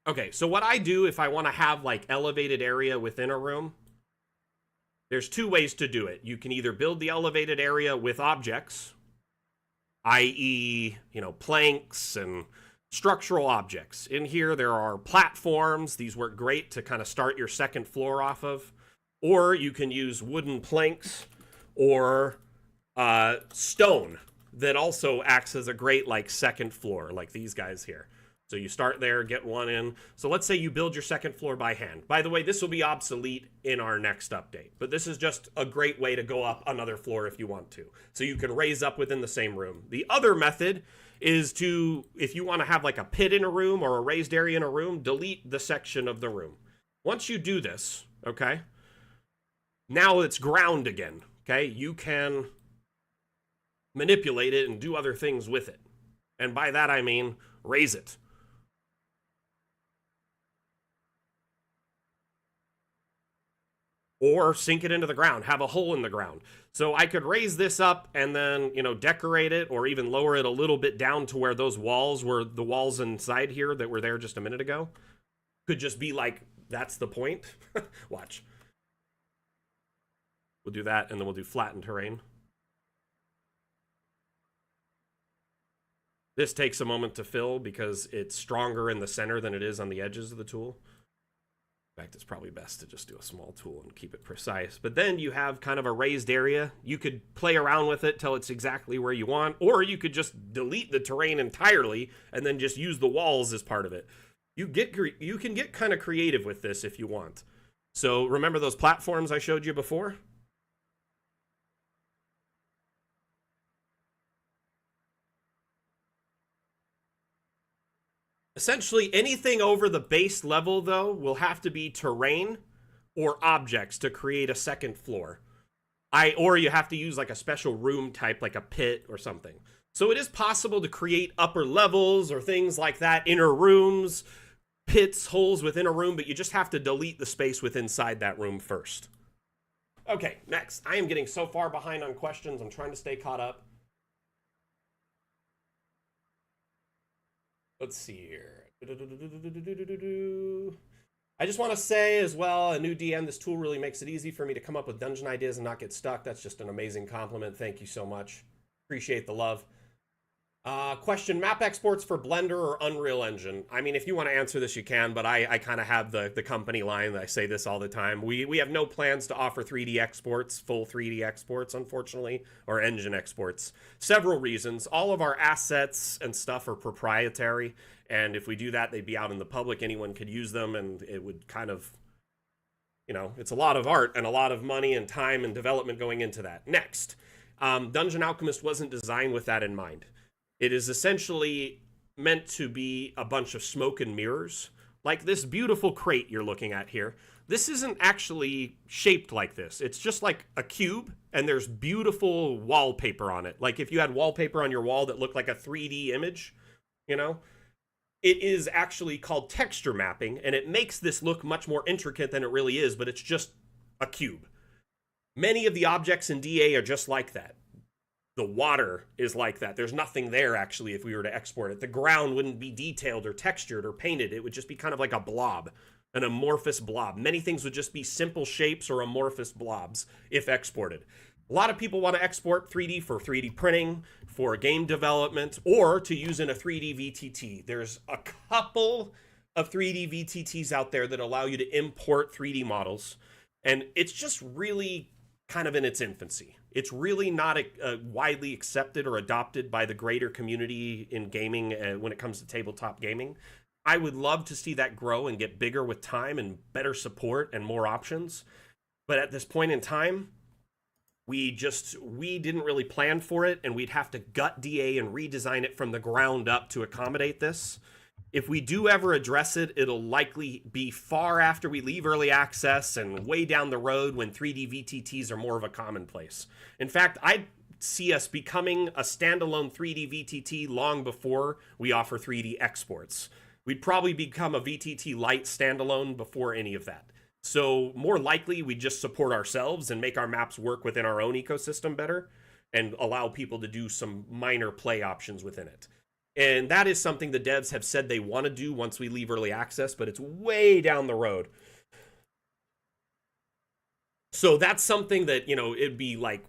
Okay, so what I do if I want to have, like, elevated area within a room, there's two ways to do it. You can either build the elevated area with objects, i.e., you know, planks and structural objects. In here, there are platforms. These work great to kind of start your second floor off of. Or you can use wooden planks or stone that also acts as a great, like, second floor, like these guys here. So you start there, get one in. So let's say you build your second floor by hand. By the way, this will be obsolete in our next update, but this is just a great way to go up another floor if you want to. So you can raise up within the same room. The other method is to, if you want to have like a pit in a room or a raised area in a room, delete the section of the room. Once you do this, okay, now it's ground again, okay? You can manipulate it and do other things with it. And by that I mean raise it. Or sink it into the ground, have a hole in the ground. So I could raise this up and then, you know, decorate it or even lower it a little bit down to where those walls were, the walls inside here that were there just a minute ago. Could just be like, that's the point. Watch. We'll do that and then we'll do flattened terrain. This takes a moment to fill because it's stronger in the center than it is on the edges of the tool. In fact, it's probably best to just do a small tool and keep it precise. But then you have kind of a raised area. You could play around with it till it's exactly where you want, or you could just delete the terrain entirely and then just use the walls as part of it. You can get kind of creative with this if you want. So remember those platforms I showed you before? Essentially, anything over the base level, though, will have to be terrain or objects to create a second floor. Or you have to use like a special room type, like a pit or something. So it is possible to create upper levels or things like that, inner rooms, pits, holes within a room, but you just have to delete the space within inside that room first. Okay, next. I am getting so far behind on questions. I'm trying to stay caught up. Let's see here. I just want to say as well, a new DM, this tool really makes it easy for me to come up with dungeon ideas and not get stuck. That's just an amazing compliment. Thank you so much. Appreciate the love. Question, map exports for Blender or Unreal Engine? I mean, if you want to answer this, you can, but I kind of have the company line that I say this all the time. We have no plans to offer 3D exports, full 3D exports, unfortunately, or engine exports. Several reasons. All of our assets and stuff are proprietary, and if we do that, they'd be out in the public. Anyone could use them, and it would kind of, it's a lot of art and a lot of money and time and development going into that. Next, Dungeon Alchemist wasn't designed with that in mind. It is essentially meant to be a bunch of smoke and mirrors. Like this beautiful crate you're looking at here. This isn't actually shaped like this. It's just like a cube, and there's beautiful wallpaper on it. Like if you had wallpaper on your wall that looked like a 3D image, it is actually called texture mapping, and it makes this look much more intricate than it really is, but it's just a cube. Many of the objects in DA are just like that. The water is like that. There's nothing there, actually, if we were to export it. The ground wouldn't be detailed or textured or painted. It would just be kind of like a blob, an amorphous blob. Many things would just be simple shapes or amorphous blobs if exported. A lot of people want to export 3D for 3D printing, for game development, or to use in a 3D VTT. There's a couple of 3D VTTs out there that allow you to import 3D models, and it's just really kind of in its infancy. It's really not widely accepted or adopted by the greater community in gaming when it comes to tabletop gaming. I would love to see that grow and get bigger with time and better support and more options. But at this point in time, we didn't really plan for it, and we'd have to gut DA and redesign it from the ground up to accommodate this. If we do ever address it, it'll likely be far after we leave early access and way down the road when 3D VTTs are more of a commonplace. In fact, I see us becoming a standalone 3D VTT long before we offer 3D exports. We'd probably become a VTT Lite standalone before any of that. So more likely we just support ourselves and make our maps work within our own ecosystem better and allow people to do some minor play options within it. And that is something the devs have said they want to do once we leave early access, but it's way down the road. So that's something that, it'd be like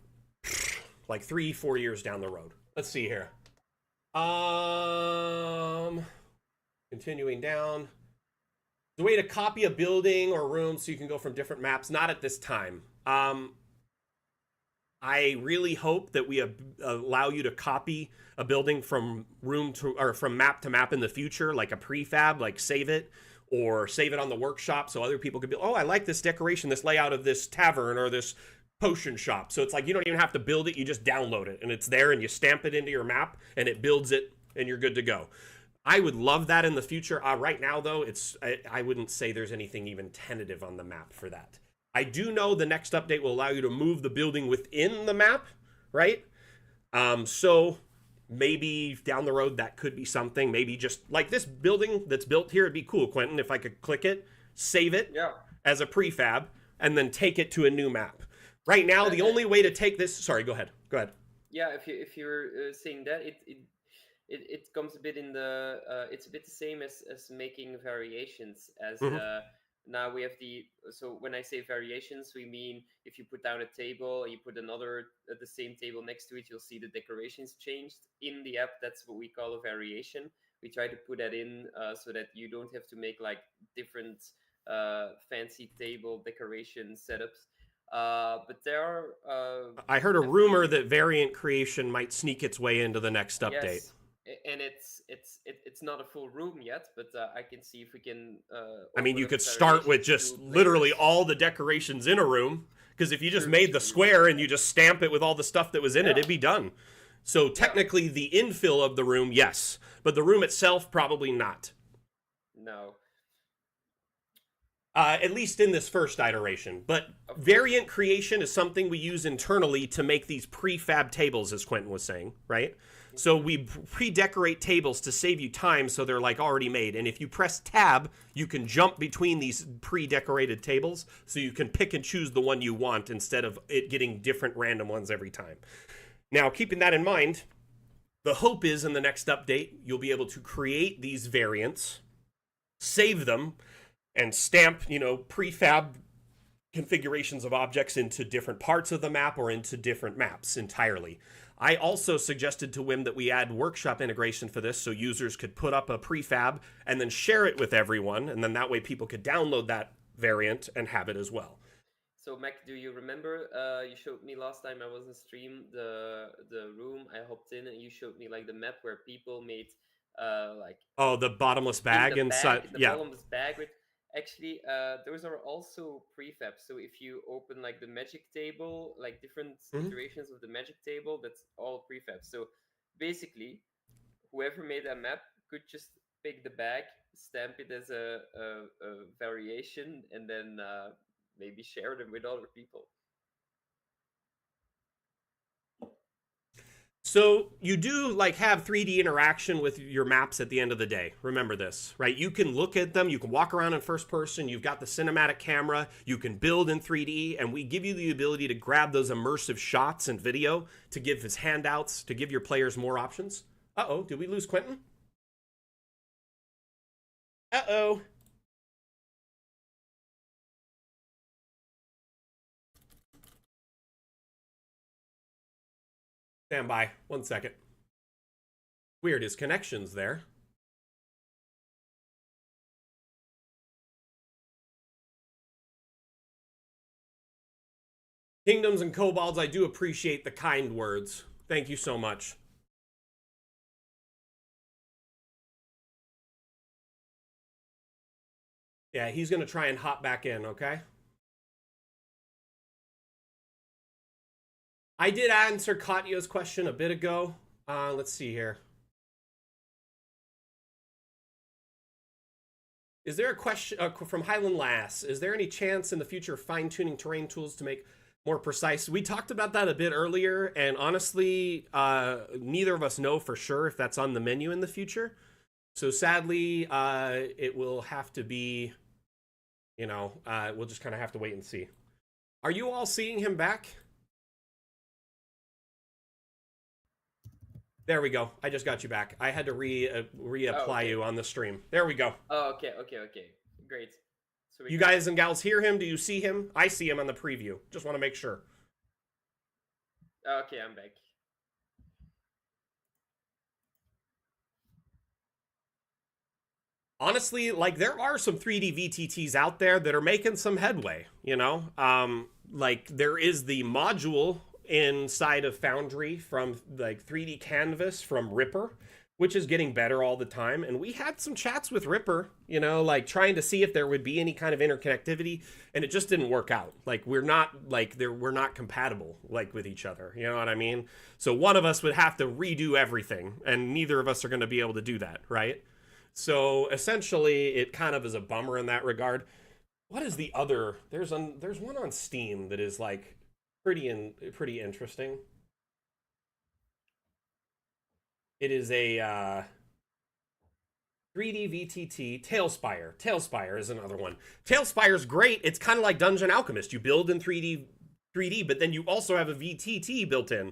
3-4 years down the road. Let's see here. Continuing down. The way to copy a building or room so you can go from different maps, not at this time. I really hope that we allow you to copy a building from from map to map in the future, like a prefab, like save it or save it on the workshop so other people could be, oh, I like this decoration, this layout of this tavern or this potion shop. So it's like you don't even have to build it, you just download it and it's there and you stamp it into your map and it builds it and you're good to go. I would love that in the future. Right now, though, I wouldn't say there's anything even tentative on the map for that. I do know the next update will allow you to move the building within the map, right? So maybe down the road that could be something. Maybe just like this building that's built here, it'd be cool, Quentin, if I could click it, save it as a prefab, and then take it to a new map. Right now, the only way to take this... Sorry, go ahead. Yeah, if you're saying that, it comes a bit in the... it's a bit the same as making variations as... Now we have so when I say variations, we mean if you put down a table and you put another the same table next to it, you'll see the decorations changed in the app. That's what we call a variation. We try to put that in so that you don't have to make like different fancy table decoration setups. But there are I heard a rumor definitely that variant creation might sneak its way into the next update. yes, and it's not a full room yet, but I can see if we can I mean, open you up could start with variations just to literally players. all the decorations in a room. Because if you just True, made the true. square and you just stamp it with all the stuff that was in it, Yeah, it'd be done. So yeah. technically, the infill of the room, yes, but the room itself, probably not. No, At least in this first iteration. But of course. variant creation is something we use internally to make these prefab tables, as Quentin was saying, right? So Hmm. we pre-decorate tables to save you time, so they're like already made. And if you press tab, you can jump between these pre-decorated tables, so you can pick and choose the one you want instead of it getting different random ones every time. Now, keeping that in mind, the hope is in the next update, you'll be able to create these variants, save them, and stamp, prefab configurations of objects into different parts of the map or into different maps entirely. I also suggested to Wim that we add workshop integration for this so users could put up a prefab and then share it with everyone, and then that way people could download that variant and have it as well. So Mac, do you remember you showed me last time I was in stream the room I hopped in and you showed me like the map where people made like Oh, the bottomless in bag inside. the Yeah. bottomless bag with actually those are also prefabs. So if you open like the magic table, like different Mm-hmm. iterations of the magic table, that's all prefabs. So basically whoever made that map could just pick the bag, stamp it as a variation, and then maybe share them with other people. So you do like have 3D interaction with your maps at the end of the day. Remember this, right? You can look at them, you can walk around in first person, you've got the cinematic camera, you can build in 3D, and we give you the ability to grab those immersive shots and video to give as handouts, to give your players more options. Uh-oh, did we lose Quentin? Uh-oh. Stand by, 1 second. Weird, his connection's there. Kingdoms and kobolds, I do appreciate the kind words. Thank you so much. Yeah, he's gonna try and hop back in, okay? I did answer Katya's question a bit ago. Let's see here. Is there a question from Highland Lass? Is there any chance in the future of fine-tuning terrain tools to make more precise? We talked about that a bit earlier, and honestly, neither of us know for sure if that's on the menu in the future. So sadly, it will have to be, we'll just kind of have to wait and see. Are you all seeing him back? There we go. I just got you back. I had to Oh, reapply okay. you on the stream. There we go. Oh, okay, okay, okay. Great. So we You can. guys and gals hear him? Do you see him? I see him on the preview. Just want to make sure. Okay, I'm back. Honestly, like there are some 3D VTTs out there that are making some headway, like there is the module inside of Foundry from like 3D Canvas from Ripper, which is getting better all the time. And we had some chats with Ripper, like trying to see if there would be any kind of interconnectivity, and it just didn't work out. Like we're not compatible like with each other. You know what I mean? So one of us would have to redo everything, and neither of us are going to be able to do that, right? So essentially, it kind of is a bummer in that regard. What is the other? There's one on Steam that is like pretty interesting. It is a 3D VTT Tailspire. Tailspire is another one. Tailspire's great. It's kind of like Dungeon Alchemist. You build in 3D, but then you also have a VTT built in.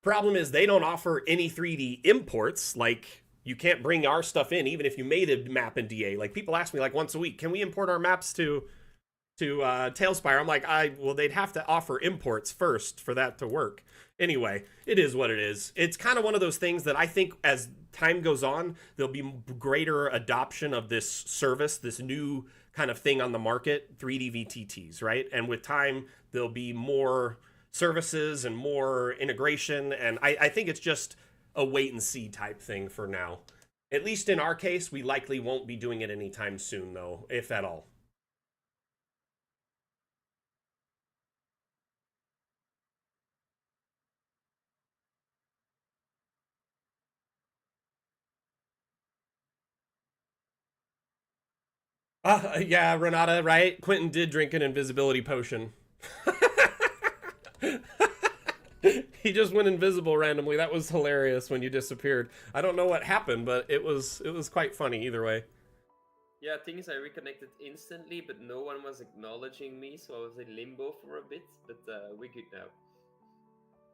Problem is they don't offer any 3D imports. Like you can't bring our stuff in, even if you made a map in DA. Like people ask me like once a week, can we import our maps to Tailspire? I'm like, well, they'd have to offer imports first for that to work. Anyway, it is what it is. It's kind of one of those things that I think as time goes on, there'll be greater adoption of this service, this new kind of thing on the market, 3D VTTs, right? And with time, there'll be more services and more integration. And I think it's just a wait and see type thing for now. At least in our case, we likely won't be doing it anytime soon, though, if at all. Yeah, Renata, right? Quentin did drink an invisibility potion. He just went invisible randomly. That was hilarious when you disappeared. I don't know what happened, but it was quite funny either way. Yeah, thing is, I reconnected instantly, but no one was acknowledging me, so I was in limbo for a bit. But we're good now.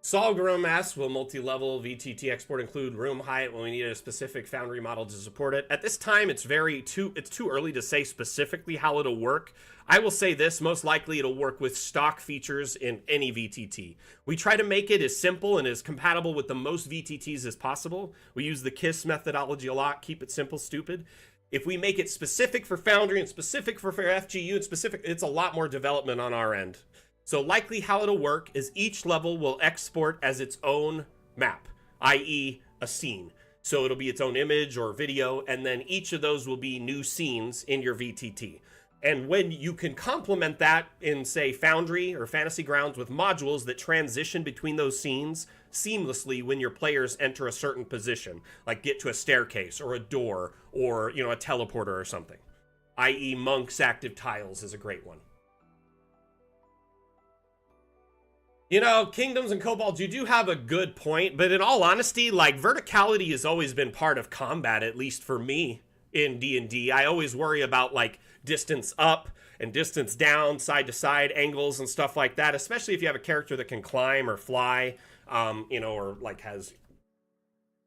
Solgrim asks, will multi-level VTT export include room height when we need a specific Foundry model to support it? At this time, it's too early to say specifically how it'll work. I will say this, most likely it'll work with stock features in any VTT. We try to make it as simple and as compatible with the most VTTs as possible. We use the KISS methodology a lot, keep it simple, stupid. If we make it specific for Foundry and specific for FGU and specific, it's a lot more development on our end. So likely how it'll work is each level will export as its own map, i.e. a scene. So it'll be its own image or video, and then each of those will be new scenes in your VTT. And when you can complement that in, say, Foundry or Fantasy Grounds with modules that transition between those scenes seamlessly when your players enter a certain position, like get to a staircase or a door or, a teleporter or something. i.e. Monk's active tiles is a great one. Kingdoms and Kobolds, you do have a good point, but in all honesty, like, verticality has always been part of combat, at least for me in D&D. I always worry about, like, distance up and distance down, side to side, angles and stuff like that, especially if you have a character that can climb or fly, or, like, has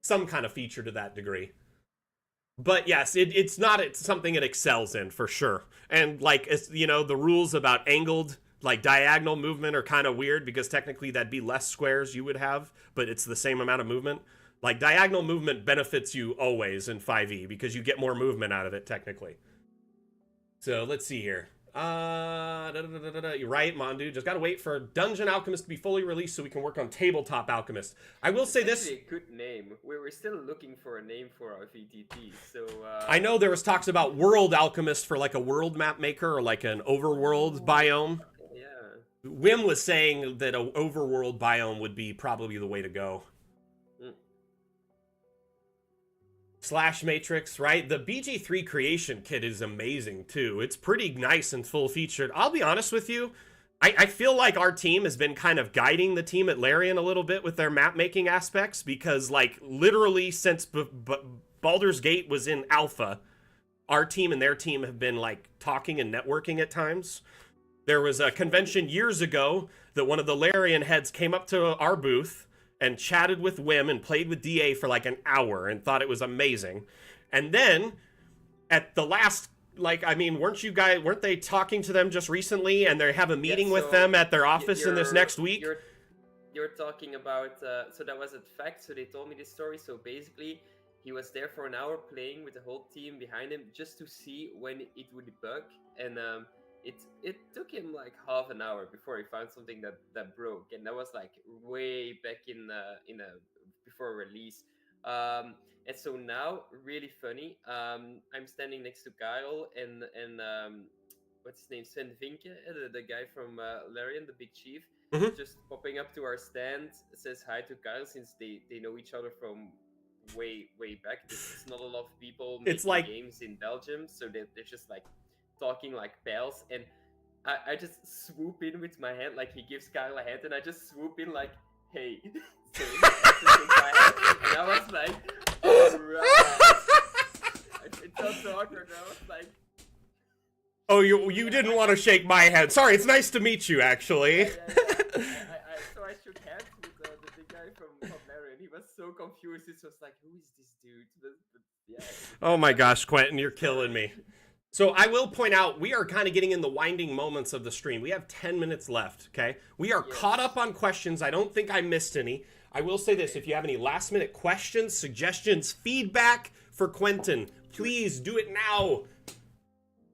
some kind of feature to that degree. But yes, it's something it excels in, for sure. And, like, the rules about angled, like, diagonal movement are kind of weird because technically that'd be less squares you would have, but it's the same amount of movement. Like, diagonal movement benefits you always in 5e because you get more movement out of it technically. So let's see here. You're right, Mondu. Just gotta wait for Dungeon Alchemist to be fully released so we can work on Tabletop Alchemist. I will say this. It's a good name. We're still looking for a name for our VTT. So I know there was talks about World Alchemist for like a world map maker or like an overworld biome. Wim was saying that an overworld biome would be probably the way to go. Slash Matrix, right? The BG3 creation kit is amazing too. It's pretty nice and full featured. I'll be honest with you. I feel like our team has been kind of guiding the team at Larian a little bit with their map making aspects because, like, literally since Baldur's Gate was in alpha, our team and their team have been, like, talking and networking at times. There was a convention years ago that one of the Larian heads came up to our booth and chatted with Wim and played with DA for like an hour and thought it was amazing. And then at the last, like, I mean, weren't they talking to them just recently and they have a meeting with them at their office in this next week? You're talking about, so that was a fact. So they told me this story. So basically he was there for an hour playing with the whole team behind him just to see when it would bug. And, it took him like half an hour before he found something that broke, and that was like way back in before release. And so now, really funny. I'm standing next to Kyle and what's his name, Sven Vinke, the guy from Larian, the big chief, just popping up to our stand, says hi to Kyle since they know each other from way back. It's not a lot of people making games in Belgium, so they're just like talking like pals, and I just swoop in with my hand, like he gives Kyle a hand, and I just swoop in like, hey, so and I was like, alright. It felt so awkward. I was like, oh, you didn't want to shake my hand. Sorry, it's nice to meet you, actually. Yeah. So I shook hands with the big guy from Larian. He was so confused. It was like, who is this dude? But yeah. Oh my gosh, Quentin, you're killing me. So I will point out, we are kind of getting in the winding moments of the stream. We have 10 minutes left, okay? We are caught Yes. up on questions. I don't think I missed any. I will say this, Okay. if you have any last minute questions, suggestions, feedback for Quentin, Shoot. please do it now.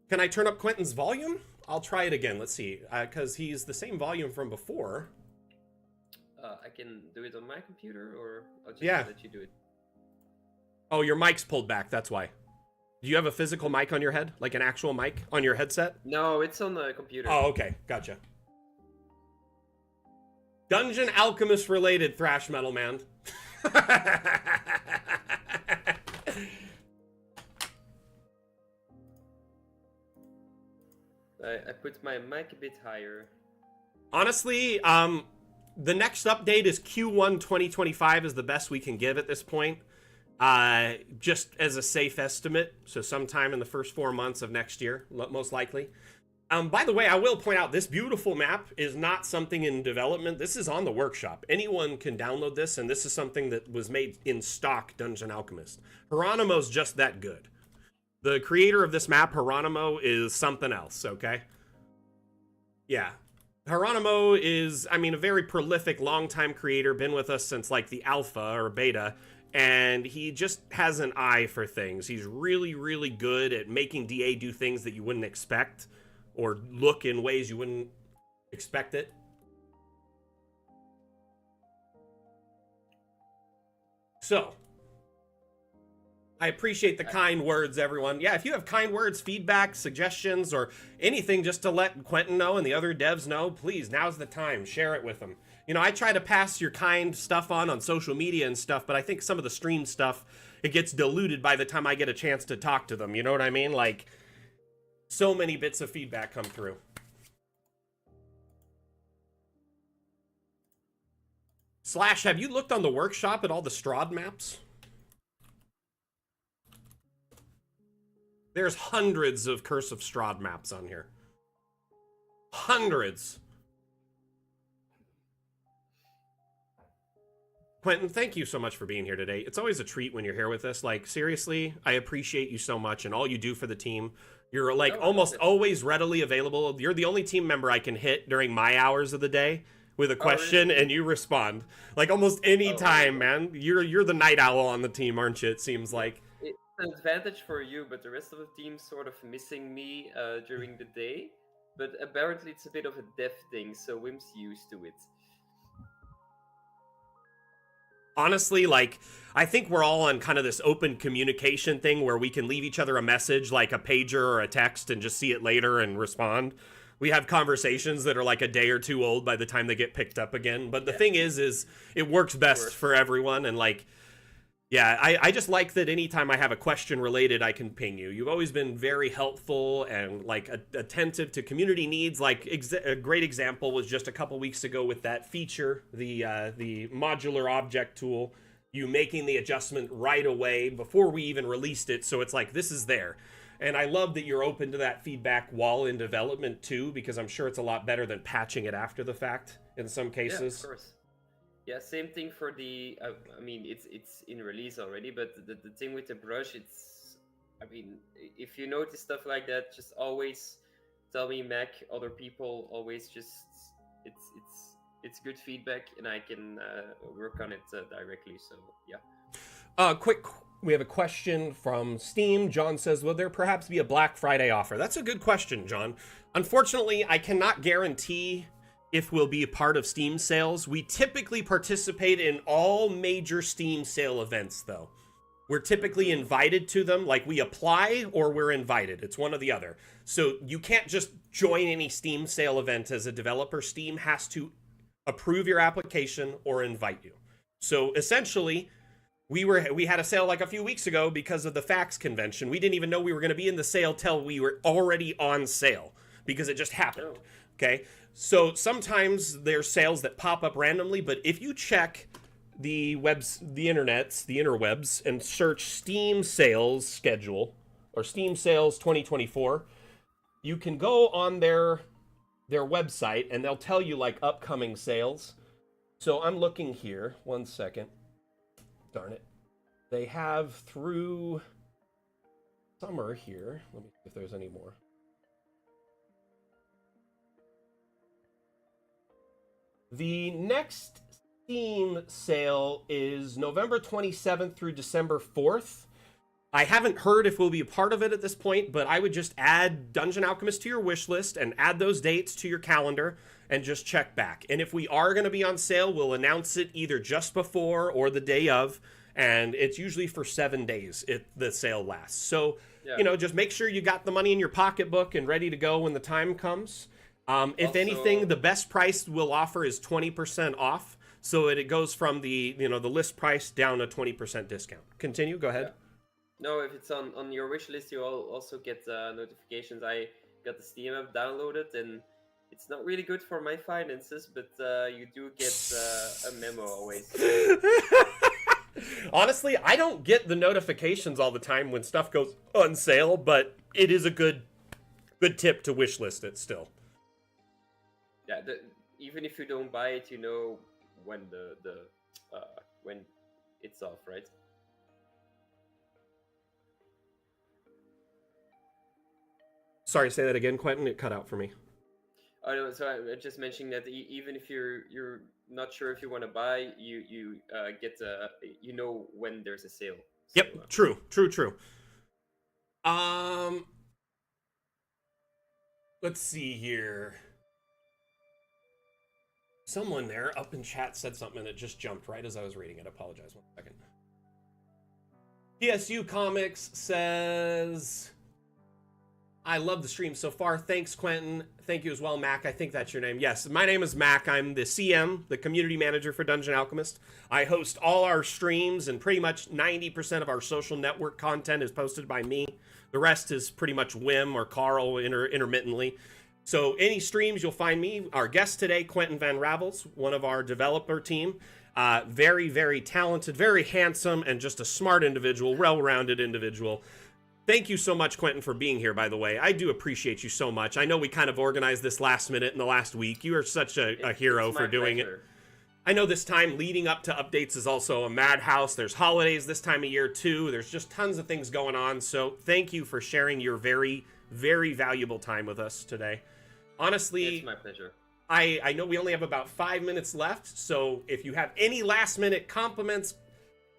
Can I turn up Quentin's volume? I'll try it again. Let's see, because he's the same volume from before. I can do it on my computer, or I'll just Yeah. let you do it. Oh, your mic's pulled back, that's why. Do you have a physical mic on your head? Like an actual mic on your headset? No, it's on the computer. Oh, okay. Gotcha. Dungeon Alchemist related thrash metal, man. I put my mic a bit higher. Honestly, the next update is Q1 2025 is the best we can give at this point. Just as a safe estimate, so sometime in the first 4 months of next year, most likely. By the way, I will point out this beautiful map is not something in development. This is on the workshop. Anyone can download this, and this is something that was made in stock Dungeon Alchemist. Hieronymo's just that good. The creator of this map, Hieronymo, is something else, okay? Yeah. Hieronymo is, I mean, a very prolific, long-time creator, been with us since, like, the alpha or beta, and he just has an eye for things. He's really, really good at making DA do things that you wouldn't expect, or look in ways you wouldn't expect it. So, I appreciate the kind words, everyone. Yeah, if you have kind words, feedback, suggestions, or anything just to let Quentin know and the other devs know, please, now's the time. Share it with them. You know, I try to pass your kind stuff on social media and stuff, but I think some of the stream stuff, it gets diluted by the time I get a chance to talk to them. You know what I mean? Like, so many bits of feedback come through. Slash, have you looked on the workshop at all the Strahd maps? There's hundreds of Curse of Strahd maps on here. Hundreds. Quentin, thank you so much for being here today. It's always a treat when you're here with us. Like, seriously, I appreciate you so much and all you do for the team. You're, like, almost always readily available. You're the only team member I can hit during my hours of the day with a question, really? and you respond. Like, almost any time, man. You're the night owl on the team, aren't you? It seems like. It's an advantage for you, but the rest of the team's sort of missing me during the day. But apparently it's a bit of a dev thing, so Wim's used to it. Honestly, like, I think we're all on kind of this open communication thing where we can leave each other a message, like a pager or a text, and just see it later and respond. We have conversations that are like a day or two old by the time they get picked up again. But the thing is it works best for everyone. And, like, yeah, I just like that anytime I have a question related, I can ping you. You've always been very helpful and, like, attentive to community needs. Like, a great example was just a couple weeks ago with that feature, the modular object tool, you making the adjustment right away before we even released it. So it's like, this is there. And I love that you're open to that feedback while in development too, because I'm sure it's a lot better than patching it after the fact in some cases. Yeah, of course. Yeah, same thing for the. I mean, it's in release already, but the thing with the brush, it's. I mean, if you notice stuff like that, just always tell me, Mac. Other people always just. It's good feedback, and I can work on it directly. So yeah. Quick. We have a question from Steam. John says, will there perhaps be a Black Friday offer? That's a good question, John. Unfortunately, I cannot guarantee if we'll be a part of Steam sales. We typically participate in all major Steam sale events, though. We're typically invited to them, like we apply or we're invited. It's one or the other. So you can't just join any Steam sale event as a developer. Steam has to approve your application or invite you. So essentially, we had a sale like a few weeks ago because of the fax convention. We didn't even know we were going to be in the sale till we were already on sale because it just happened. Okay? So sometimes there's sales that pop up randomly, but if you check the interwebs, and search Steam sales schedule or Steam sales 2024, you can go on their website and they'll tell you like upcoming sales. So I'm looking here, 1 second. Darn it. They have through summer here. Let me see if there's any more. The next Steam sale is November 27th through December 4th. I haven't heard if we'll be a part of it at this point, but I would just add Dungeon Alchemist to your wish list and add those dates to your calendar and just check back. And if we are going to be on sale, we'll announce it either just before or the day of, and it's usually for 7 days the sale lasts. So, just make sure you got the money in your pocketbook and ready to go when the time comes. If anything, the best price we'll offer is 20% off. So it goes from the list price down a 20% discount. Continue, go ahead. Yeah. No, if it's on your wish list, you also get notifications. I got the Steam app downloaded, and it's not really good for my finances, but you do get a memo always. Honestly, I don't get the notifications all the time when stuff goes on sale, but it is a good tip to wish list it still. Yeah, even if you don't buy it, you know when when it's off, right? Sorry, say that again, Quentin. It cut out for me. Oh no, so I'm just mentioning that even if you're not sure if you want to buy, you get when there's a sale. So, yep, true. Let's see here. Someone there up in chat said something and it just jumped right as I was reading it. I apologize. 1 second. PSU Comics says, I love the stream so far. Thanks, Quentin. Thank you as well, Mac. I think that's your name. Yes, my name is Mac. I'm the CM, the community manager for Dungeon Alchemist. I host all our streams, and pretty much 90% of our social network content is posted by me. The rest is pretty much Wim or Carl intermittently. So any streams, you'll find me. Our guest today, Quentin Van Ravels, one of our developer team. Very, very talented, very handsome, and just a smart individual, well-rounded individual. Thank you so much, Quentin, for being here, by the way. I do appreciate you so much. I know we kind of organized this last minute in the last week. You are such a hero for doing it. I know this time leading up to updates is also a madhouse. There's holidays this time of year, too. There's just tons of things going on. So thank you for sharing your very, very valuable time with us today. Honestly, it's my pleasure. I know we only have about 5 minutes left, so if you have any last-minute compliments,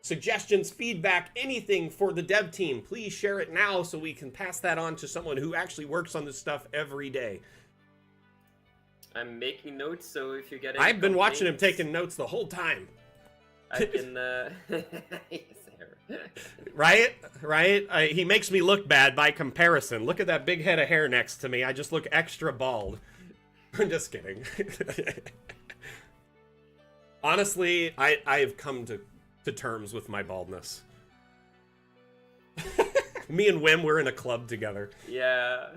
suggestions, feedback, anything for the dev team, please share it now so we can pass that on to someone who actually works on this stuff every day. I'm making notes, so if you get any I've been watching him taking notes the whole time. I can, Right? He makes me look bad by comparison. Look at that big head of hair next to me. I just look extra bald. I'm just kidding. Honestly, I've come to terms with my baldness. Me and Wim, we're in a club together. Yeah.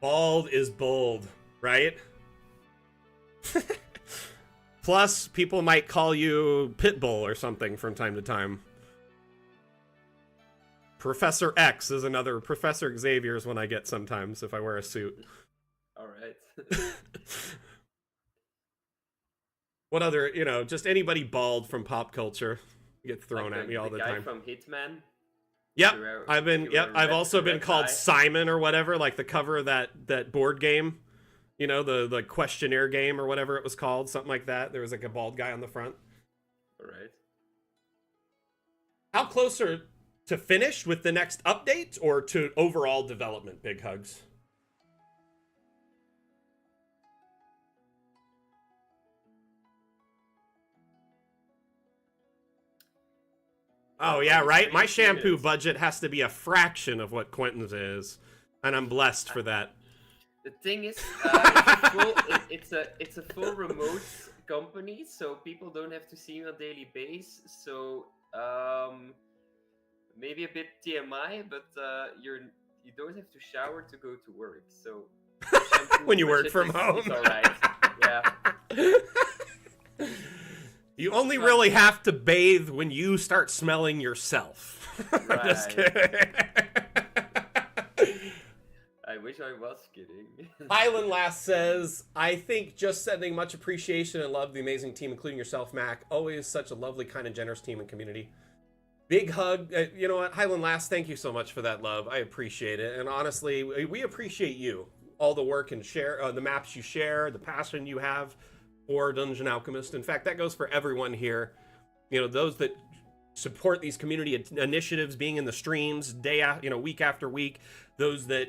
Bald is bold, right? Plus, people might call you Pitbull or something from time to time. Professor X is another. Professor Xavier is one I get sometimes if I wear a suit. All right. What other, just anybody bald from pop culture gets thrown at me all the time. The guy from Hitman. Yep, I've also been called Simon or whatever, like the cover of that board game, the questionnaire game or whatever it was called, something like that. There was like a bald guy on the front. All right. How closer to finished with the next update or to overall development? Big hugs. Oh, yeah, right? My shampoo budget has to be a fraction of what Quentin's is, and I'm blessed for that. The thing is, it's a full remote company, so people don't have to see you on a daily basis. So maybe a bit TMI, but you don't have to shower to go to work. So when you work from home, it's all right. Yeah. You only really have to bathe when you start smelling yourself. Right. Just kidding. I wish I was kidding. Highland Lass says, I think just sending much appreciation and love to the amazing team, including yourself, Mac. Always such a lovely, kind, and generous team and community. Big hug. You know what, Highland Lass, thank you so much for that love. I appreciate it. And honestly, we appreciate you. All the work and share, the maps you share, the passion you have for Dungeon Alchemist. In fact, that goes for everyone here. You know, those that support these community initiatives, being in the streams week after week. Those that,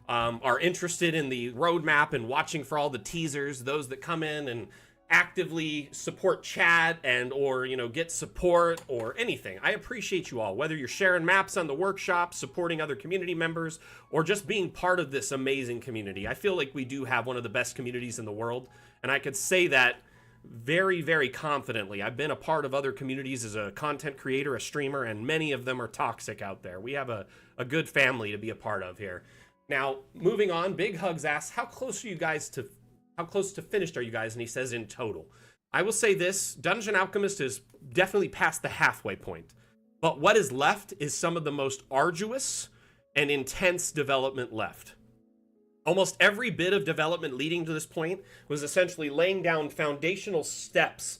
are interested in the roadmap and watching for all the teasers. Those that come in and actively support chat or get support or anything. I appreciate you all, whether you're sharing maps on the workshop, supporting other community members, or just being part of this amazing community. I feel like we do have one of the best communities in the world, and I could say that very, very confidently. I've been a part of other communities as a content creator, a streamer, and many of them are toxic out there. We have a good family to be a part of here. Now, moving on, Big Hugs asks, how close to finished are you guys? And he says in total. I will say this, Dungeon Alchemist is definitely past the halfway point. But what is left is some of the most arduous and intense development left. Almost every bit of development leading to this point was essentially laying down foundational steps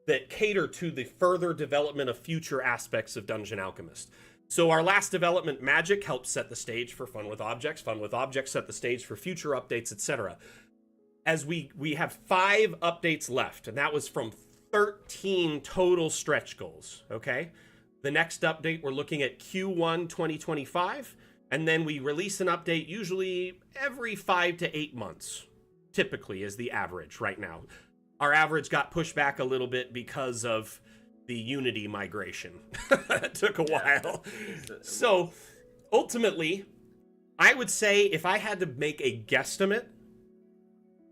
that cater to the further development of future aspects of Dungeon Alchemist. So our last development, Magic, helped set the stage for Fun with Objects. Fun with Objects set the stage for future updates, etc. As we have 5 updates left, and that was from 13 total stretch goals, okay? The next update, we're looking at Q1 2025, and then we release an update usually every 5 to 8 months, typically is the average right now. Our average got pushed back a little bit because of the Unity migration. It took a while. So, ultimately, I would say if I had to make a guesstimate,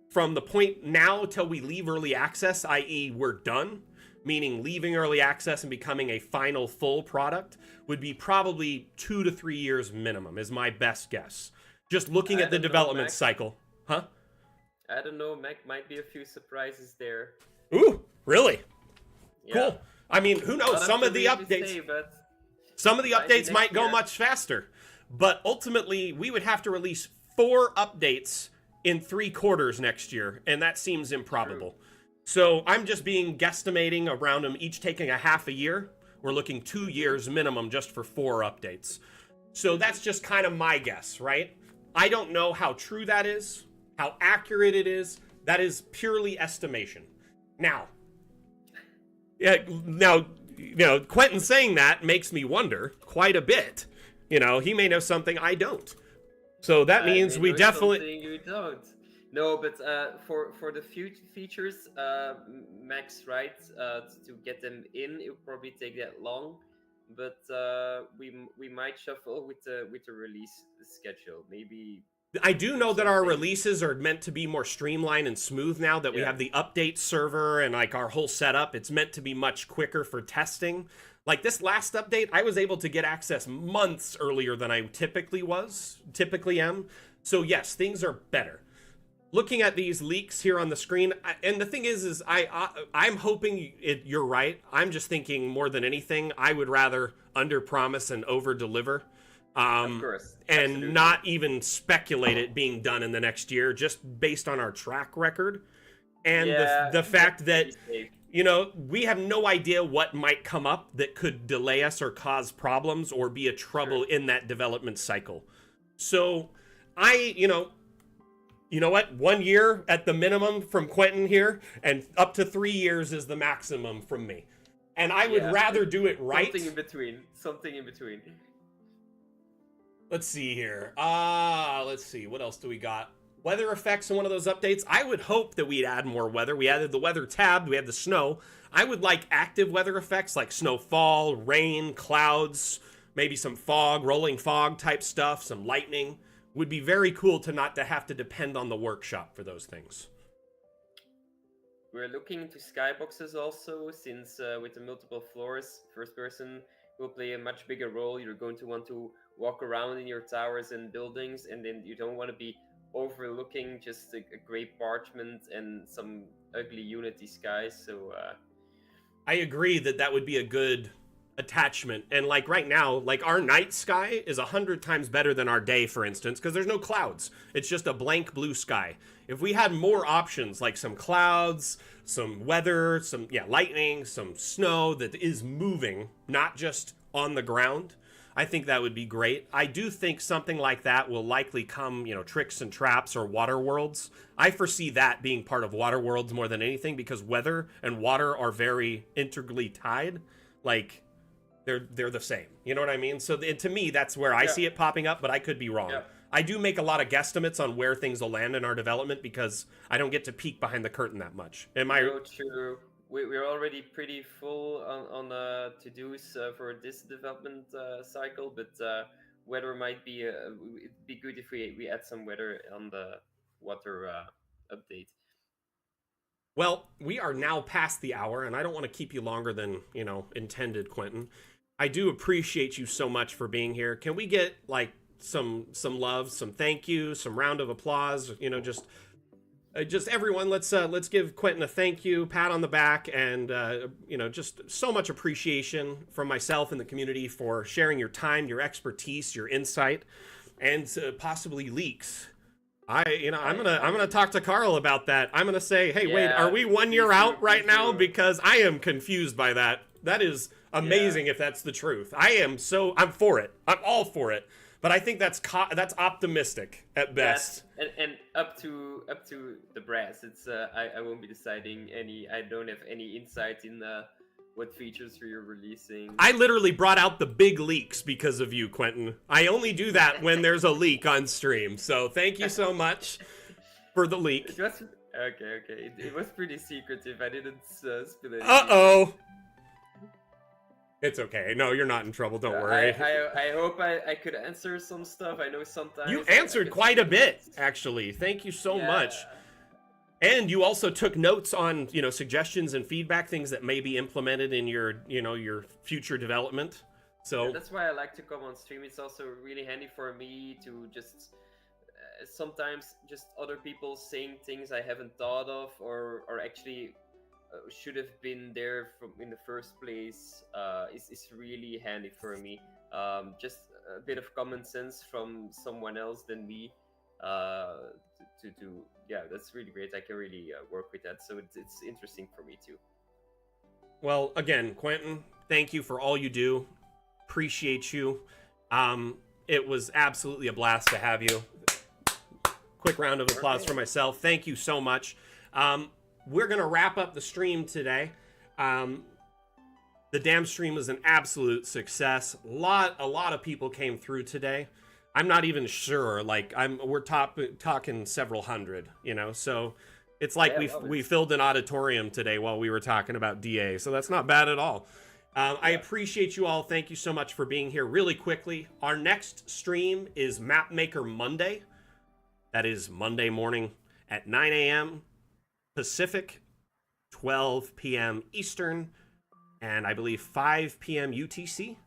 from the point now till we leave early access, i.e. we're done, meaning leaving early access and becoming a final full product, would be probably 2 to 3 years minimum, is my best guess. Just looking at the development cycle. Huh? I don't know, Mac, might be a few surprises there. Ooh, really? Yeah. Cool. I mean, who knows? Some of the updates might go much faster. But ultimately, we would have to release 4 updates in 3 quarters next year, and that seems improbable. True. So I'm just guesstimating around them each taking a half a year. We're looking 2 years minimum just for 4 updates. So that's just kind of my guess, right? I don't know how true that is, how accurate it is. That is purely estimation. Now, Quentin saying that makes me wonder quite a bit. He may know something I don't. So that means we definitely. You don't. No, but for the features, Max, right? To get them in, it will probably take that long. But we might shuffle with the release schedule. Maybe. I do know that our releases are meant to be more streamlined and smooth now that we have the update server and our whole setup. It's meant to be much quicker for testing. Like this last update, I was able to get access months earlier than I typically am. So yes, things are better. Looking at these leaks here on the screen, and the thing is I'm hoping you're right. I'm just thinking more than anything, I would rather under-promise and over-deliver. Of course. And Absolutely. not even speculate it being done in the next year, just based on our track record. And the fact that, we have no idea what might come up that could delay us or cause problems or be a trouble in that development cycle. So you know what? 1 year at the minimum from Quentin here, and up to 3 years is the maximum from me. And I would rather do it right. Something in between. Let's see here. Let's see. What else do we got? Weather effects in one of those updates. I would hope that we'd add more weather. We added the weather tab. We had the snow. I would like active weather effects like snowfall, rain, clouds, maybe some fog, rolling fog type stuff, some lightning. Would be very cool to not to have to depend on the workshop for those things. We're looking into skyboxes also, since with the multiple floors, first person will play a much bigger role. You're going to want to walk around in your towers and buildings, and then you don't want to be overlooking just a gray parchment and some ugly Unity skies. So I agree that would be a good attachment. And like right now, like our night sky is 100 times better than our day, for instance, because there's no clouds. It's just a blank blue sky. If we had more options, like some clouds, some weather, some lightning, some snow that is moving, not just on the ground, I think that would be great. I do think something like that will likely come, tricks and traps or water worlds. I foresee that being part of water worlds more than anything, because weather and water are very integrally tied. Like they're the same. You know what I mean? So to me, that's where I see it popping up, but I could be wrong. Yeah. I do make a lot of guesstimates on where things will land in our development because I don't get to peek behind the curtain that much. Am I? No, true. We're already pretty full on to-dos for this development cycle, but weather might be it'd be good if we add some weather on the water update. Well, we are now past the hour, and I don't want to keep you longer than intended, Quentin. I do appreciate you so much for being here. Can we get like some love, some thank you, some round of applause? Just everyone, let's give Quentin a thank you, pat on the back, and just so much appreciation from myself and the community for sharing your time, your expertise, your insight, and possibly leaks. I'm gonna talk to Carl about that. I'm gonna say, hey, wait, are we 1 year out right now? Because I am confused by that. That is amazing if that's the truth. I'm for it. I'm all for it. But I think that's optimistic at best. Yes. And up to the brass. It's I won't be deciding any. I don't have any insight in what features you're releasing. I literally brought out the big leaks because of you, Quentin. I only do that when there's a leak on stream. So thank you so much for the leak. It was, okay. It was pretty secretive. I didn't spill anything. Uh-oh. It's okay. No, you're not in trouble. Don't worry. I hope I could answer some stuff. I know sometimes... You answered quite a bit, actually. Thank you so much. And you also took notes on, suggestions and feedback, things that may be implemented in your, your future development. So that's why I like to come on stream. It's also really handy for me to just... sometimes just other people saying things I haven't thought of or actually... should have been there in the first place is really handy for me. Just a bit of common sense from someone else than me that's really great. I can really work with that, so it's interesting for me too. Well, again, Quentin, thank you for all you do. Appreciate you. It was absolutely a blast to have you. Quick round of applause for myself. Thank you so much. We're going to wrap up the stream today. The damn stream was an absolute success. A lot of people came through today. I'm not even sure. Like we're talking several hundred, so it's like we filled an auditorium today while we were talking about DA. So that's not bad at all. I appreciate you all. Thank you so much for being here. Really quickly, our next stream is Mapmaker Monday. That is Monday morning at 9 a.m. Pacific, 12 p.m. Eastern, and I believe 5 p.m. UTC.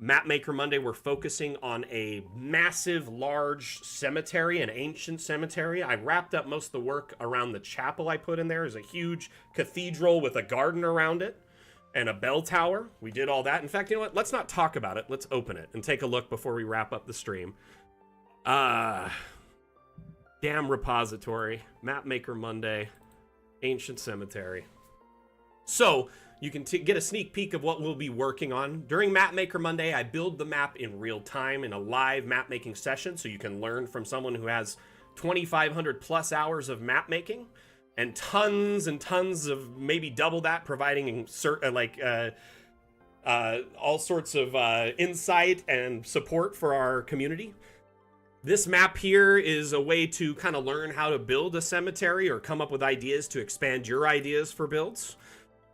Mapmaker Monday, we're focusing on a massive, large cemetery, an ancient cemetery. I wrapped up most of the work around the chapel I put in there. There's a huge cathedral with a garden around it and a bell tower. We did all that. In fact, you know what? Let's not talk about it. Let's open it and take a look before we wrap up the stream. Damn repository, Mapmaker Monday, Ancient Cemetery. So you can get a sneak peek of what we'll be working on. During Mapmaker Monday, I build the map in real time in a live map making session, so you can learn from someone who has 2,500 plus hours of map making and tons of maybe double that, providing all sorts of insight and support for our community. This map here is a way to kind of learn how to build a cemetery or come up with ideas to expand your ideas for builds.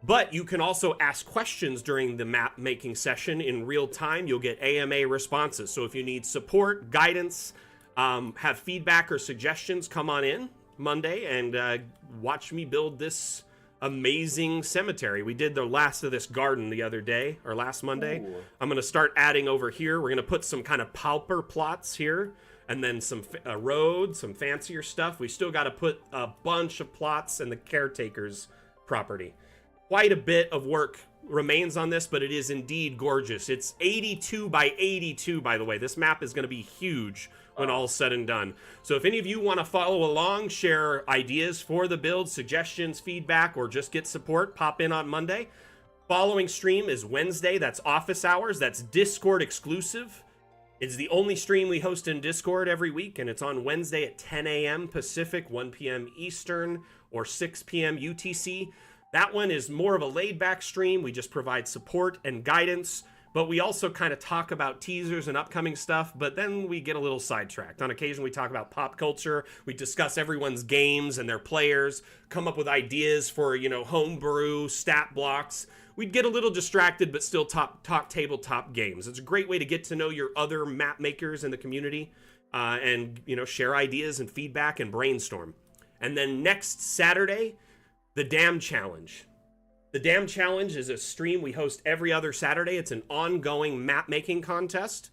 But you can also ask questions during the map making session in real time. You'll get AMA responses. So if you need support, guidance, have feedback or suggestions, come on in Monday and watch me build this amazing cemetery. We did the last of this garden the other day, or last Monday. Ooh. I'm going to start adding over here. We're going to put some kind of pauper plots here. And then some road, some fancier stuff. We still got to put a bunch of plots in the caretaker's property. Quite a bit of work remains on this, but it is indeed gorgeous. It's 82 by 82, by the way. This map is going to be huge when all's said and done. So if any of you want to follow along, share ideas for the build, suggestions, feedback, or just get support, pop in on Monday. Following stream is Wednesday. That's office hours. That's Discord exclusive. It's the only stream we host in Discord every week, and it's on Wednesday at 10 a.m. Pacific, 1 p.m. Eastern, or 6 p.m. UTC. That one is more of a laid-back stream. We just provide support and guidance, but we also kind of talk about teasers and upcoming stuff, but then we get a little sidetracked. On occasion, we talk about pop culture. We discuss everyone's games and their players, come up with ideas for, homebrew, stat blocks. We'd get a little distracted, but still talk tabletop games. It's a great way to get to know your other map makers in the community and, share ideas and feedback and brainstorm. And then next Saturday, the Dam Challenge. The Dam Challenge is a stream we host every other Saturday. It's an ongoing map making contest.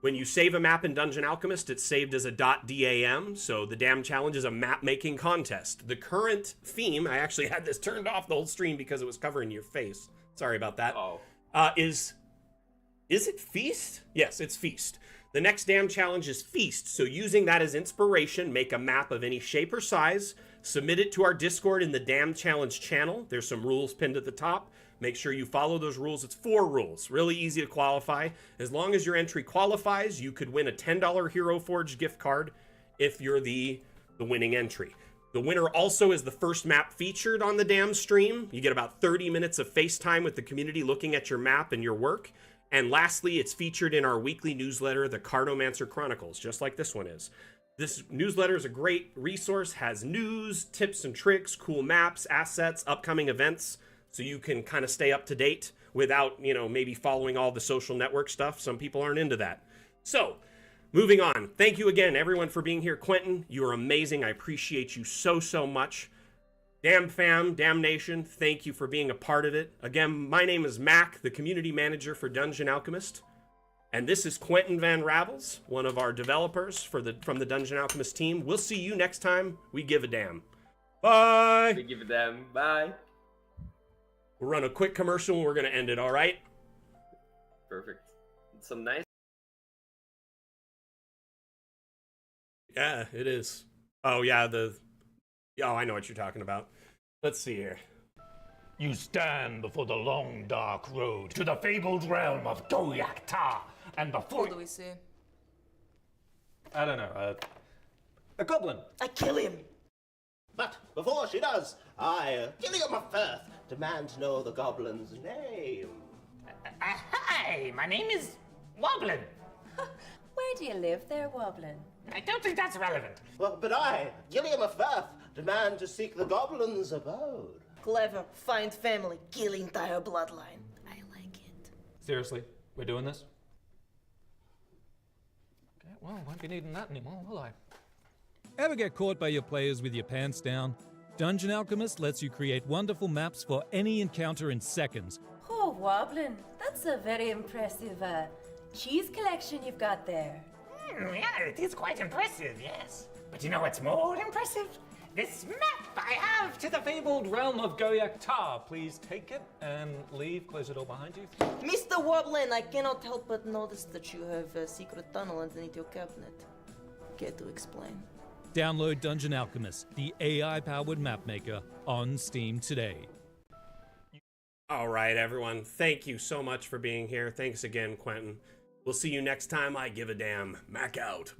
When you save a map in Dungeon Alchemist, it's saved as a .dam, so the Dam Challenge is a map-making contest. The current theme, I actually had this turned off the whole stream because it was covering your face. Sorry about that. Is it Feast? Yes, it's Feast. The next Dam Challenge is Feast, so using that as inspiration, make a map of any shape or size, submit it to our Discord in the Dam Challenge channel. There's some rules pinned at the top. Make sure you follow those rules. It's 4 rules. Really easy to qualify. As long as your entry qualifies, you could win a $10 Hero Forge gift card if you're the winning entry. The winner also is the first map featured on the Dam stream. You get about 30 minutes of FaceTime with the community looking at your map and your work. And lastly, it's featured in our weekly newsletter, the Cartomancer Chronicles, just like this one is. This newsletter is a great resource, has news, tips and tricks, cool maps, assets, upcoming events, so you can kind of stay up to date without, maybe following all the social network stuff. Some people aren't into that. So, moving on. Thank you again, everyone, for being here. Quentin, you are amazing. I appreciate you so, so much. Dam fam, Dam Nation, thank you for being a part of it. Again, my name is Mac, the community manager for Dungeon Alchemist. And this is Quentin Van Ravels, one of our developers from the Dungeon Alchemist team. We'll see you next time we give a damn. Bye! We give a damn. Bye! We'll run a quick commercial and we're going to end it, all right? Perfect. Some nice... Yeah, it is. Oh, yeah, Oh, I know what you're talking about. Let's see here. You stand before the long, dark road to the fabled realm of Goyak Ta, and before... What do we see? I don't know, a goblin. I kill him! But before she does, I, Gilliam of Firth, demand to know the goblin's name. Hi, my name is Woblin. Where do you live there, Woblin? I don't think that's relevant. Well, but I, Gilliam of Firth, demand to seek the goblin's abode. Clever, find family, kill entire bloodline. I like it. Seriously, we're doing this? Okay, well, won't be needing that anymore, will I? Ever get caught by your players with your pants down? Dungeon Alchemist lets you create wonderful maps for any encounter in seconds. Oh, Woblin, that's a very impressive cheese collection you've got there. Yeah, it is quite impressive, yes. But you know what's more impressive? This map I have to the fabled Realm of Goyak Ta. Please take it and leave. Close the door behind you. Mr. Woblin, I cannot help but notice that you have a secret tunnel underneath your cabinet. Care to explain? Download Dungeon Alchemist, the AI-powered map maker, on Steam today. All right, everyone. Thank you so much for being here. Thanks again, Quentin. We'll see you next time I give a damn. Mac out.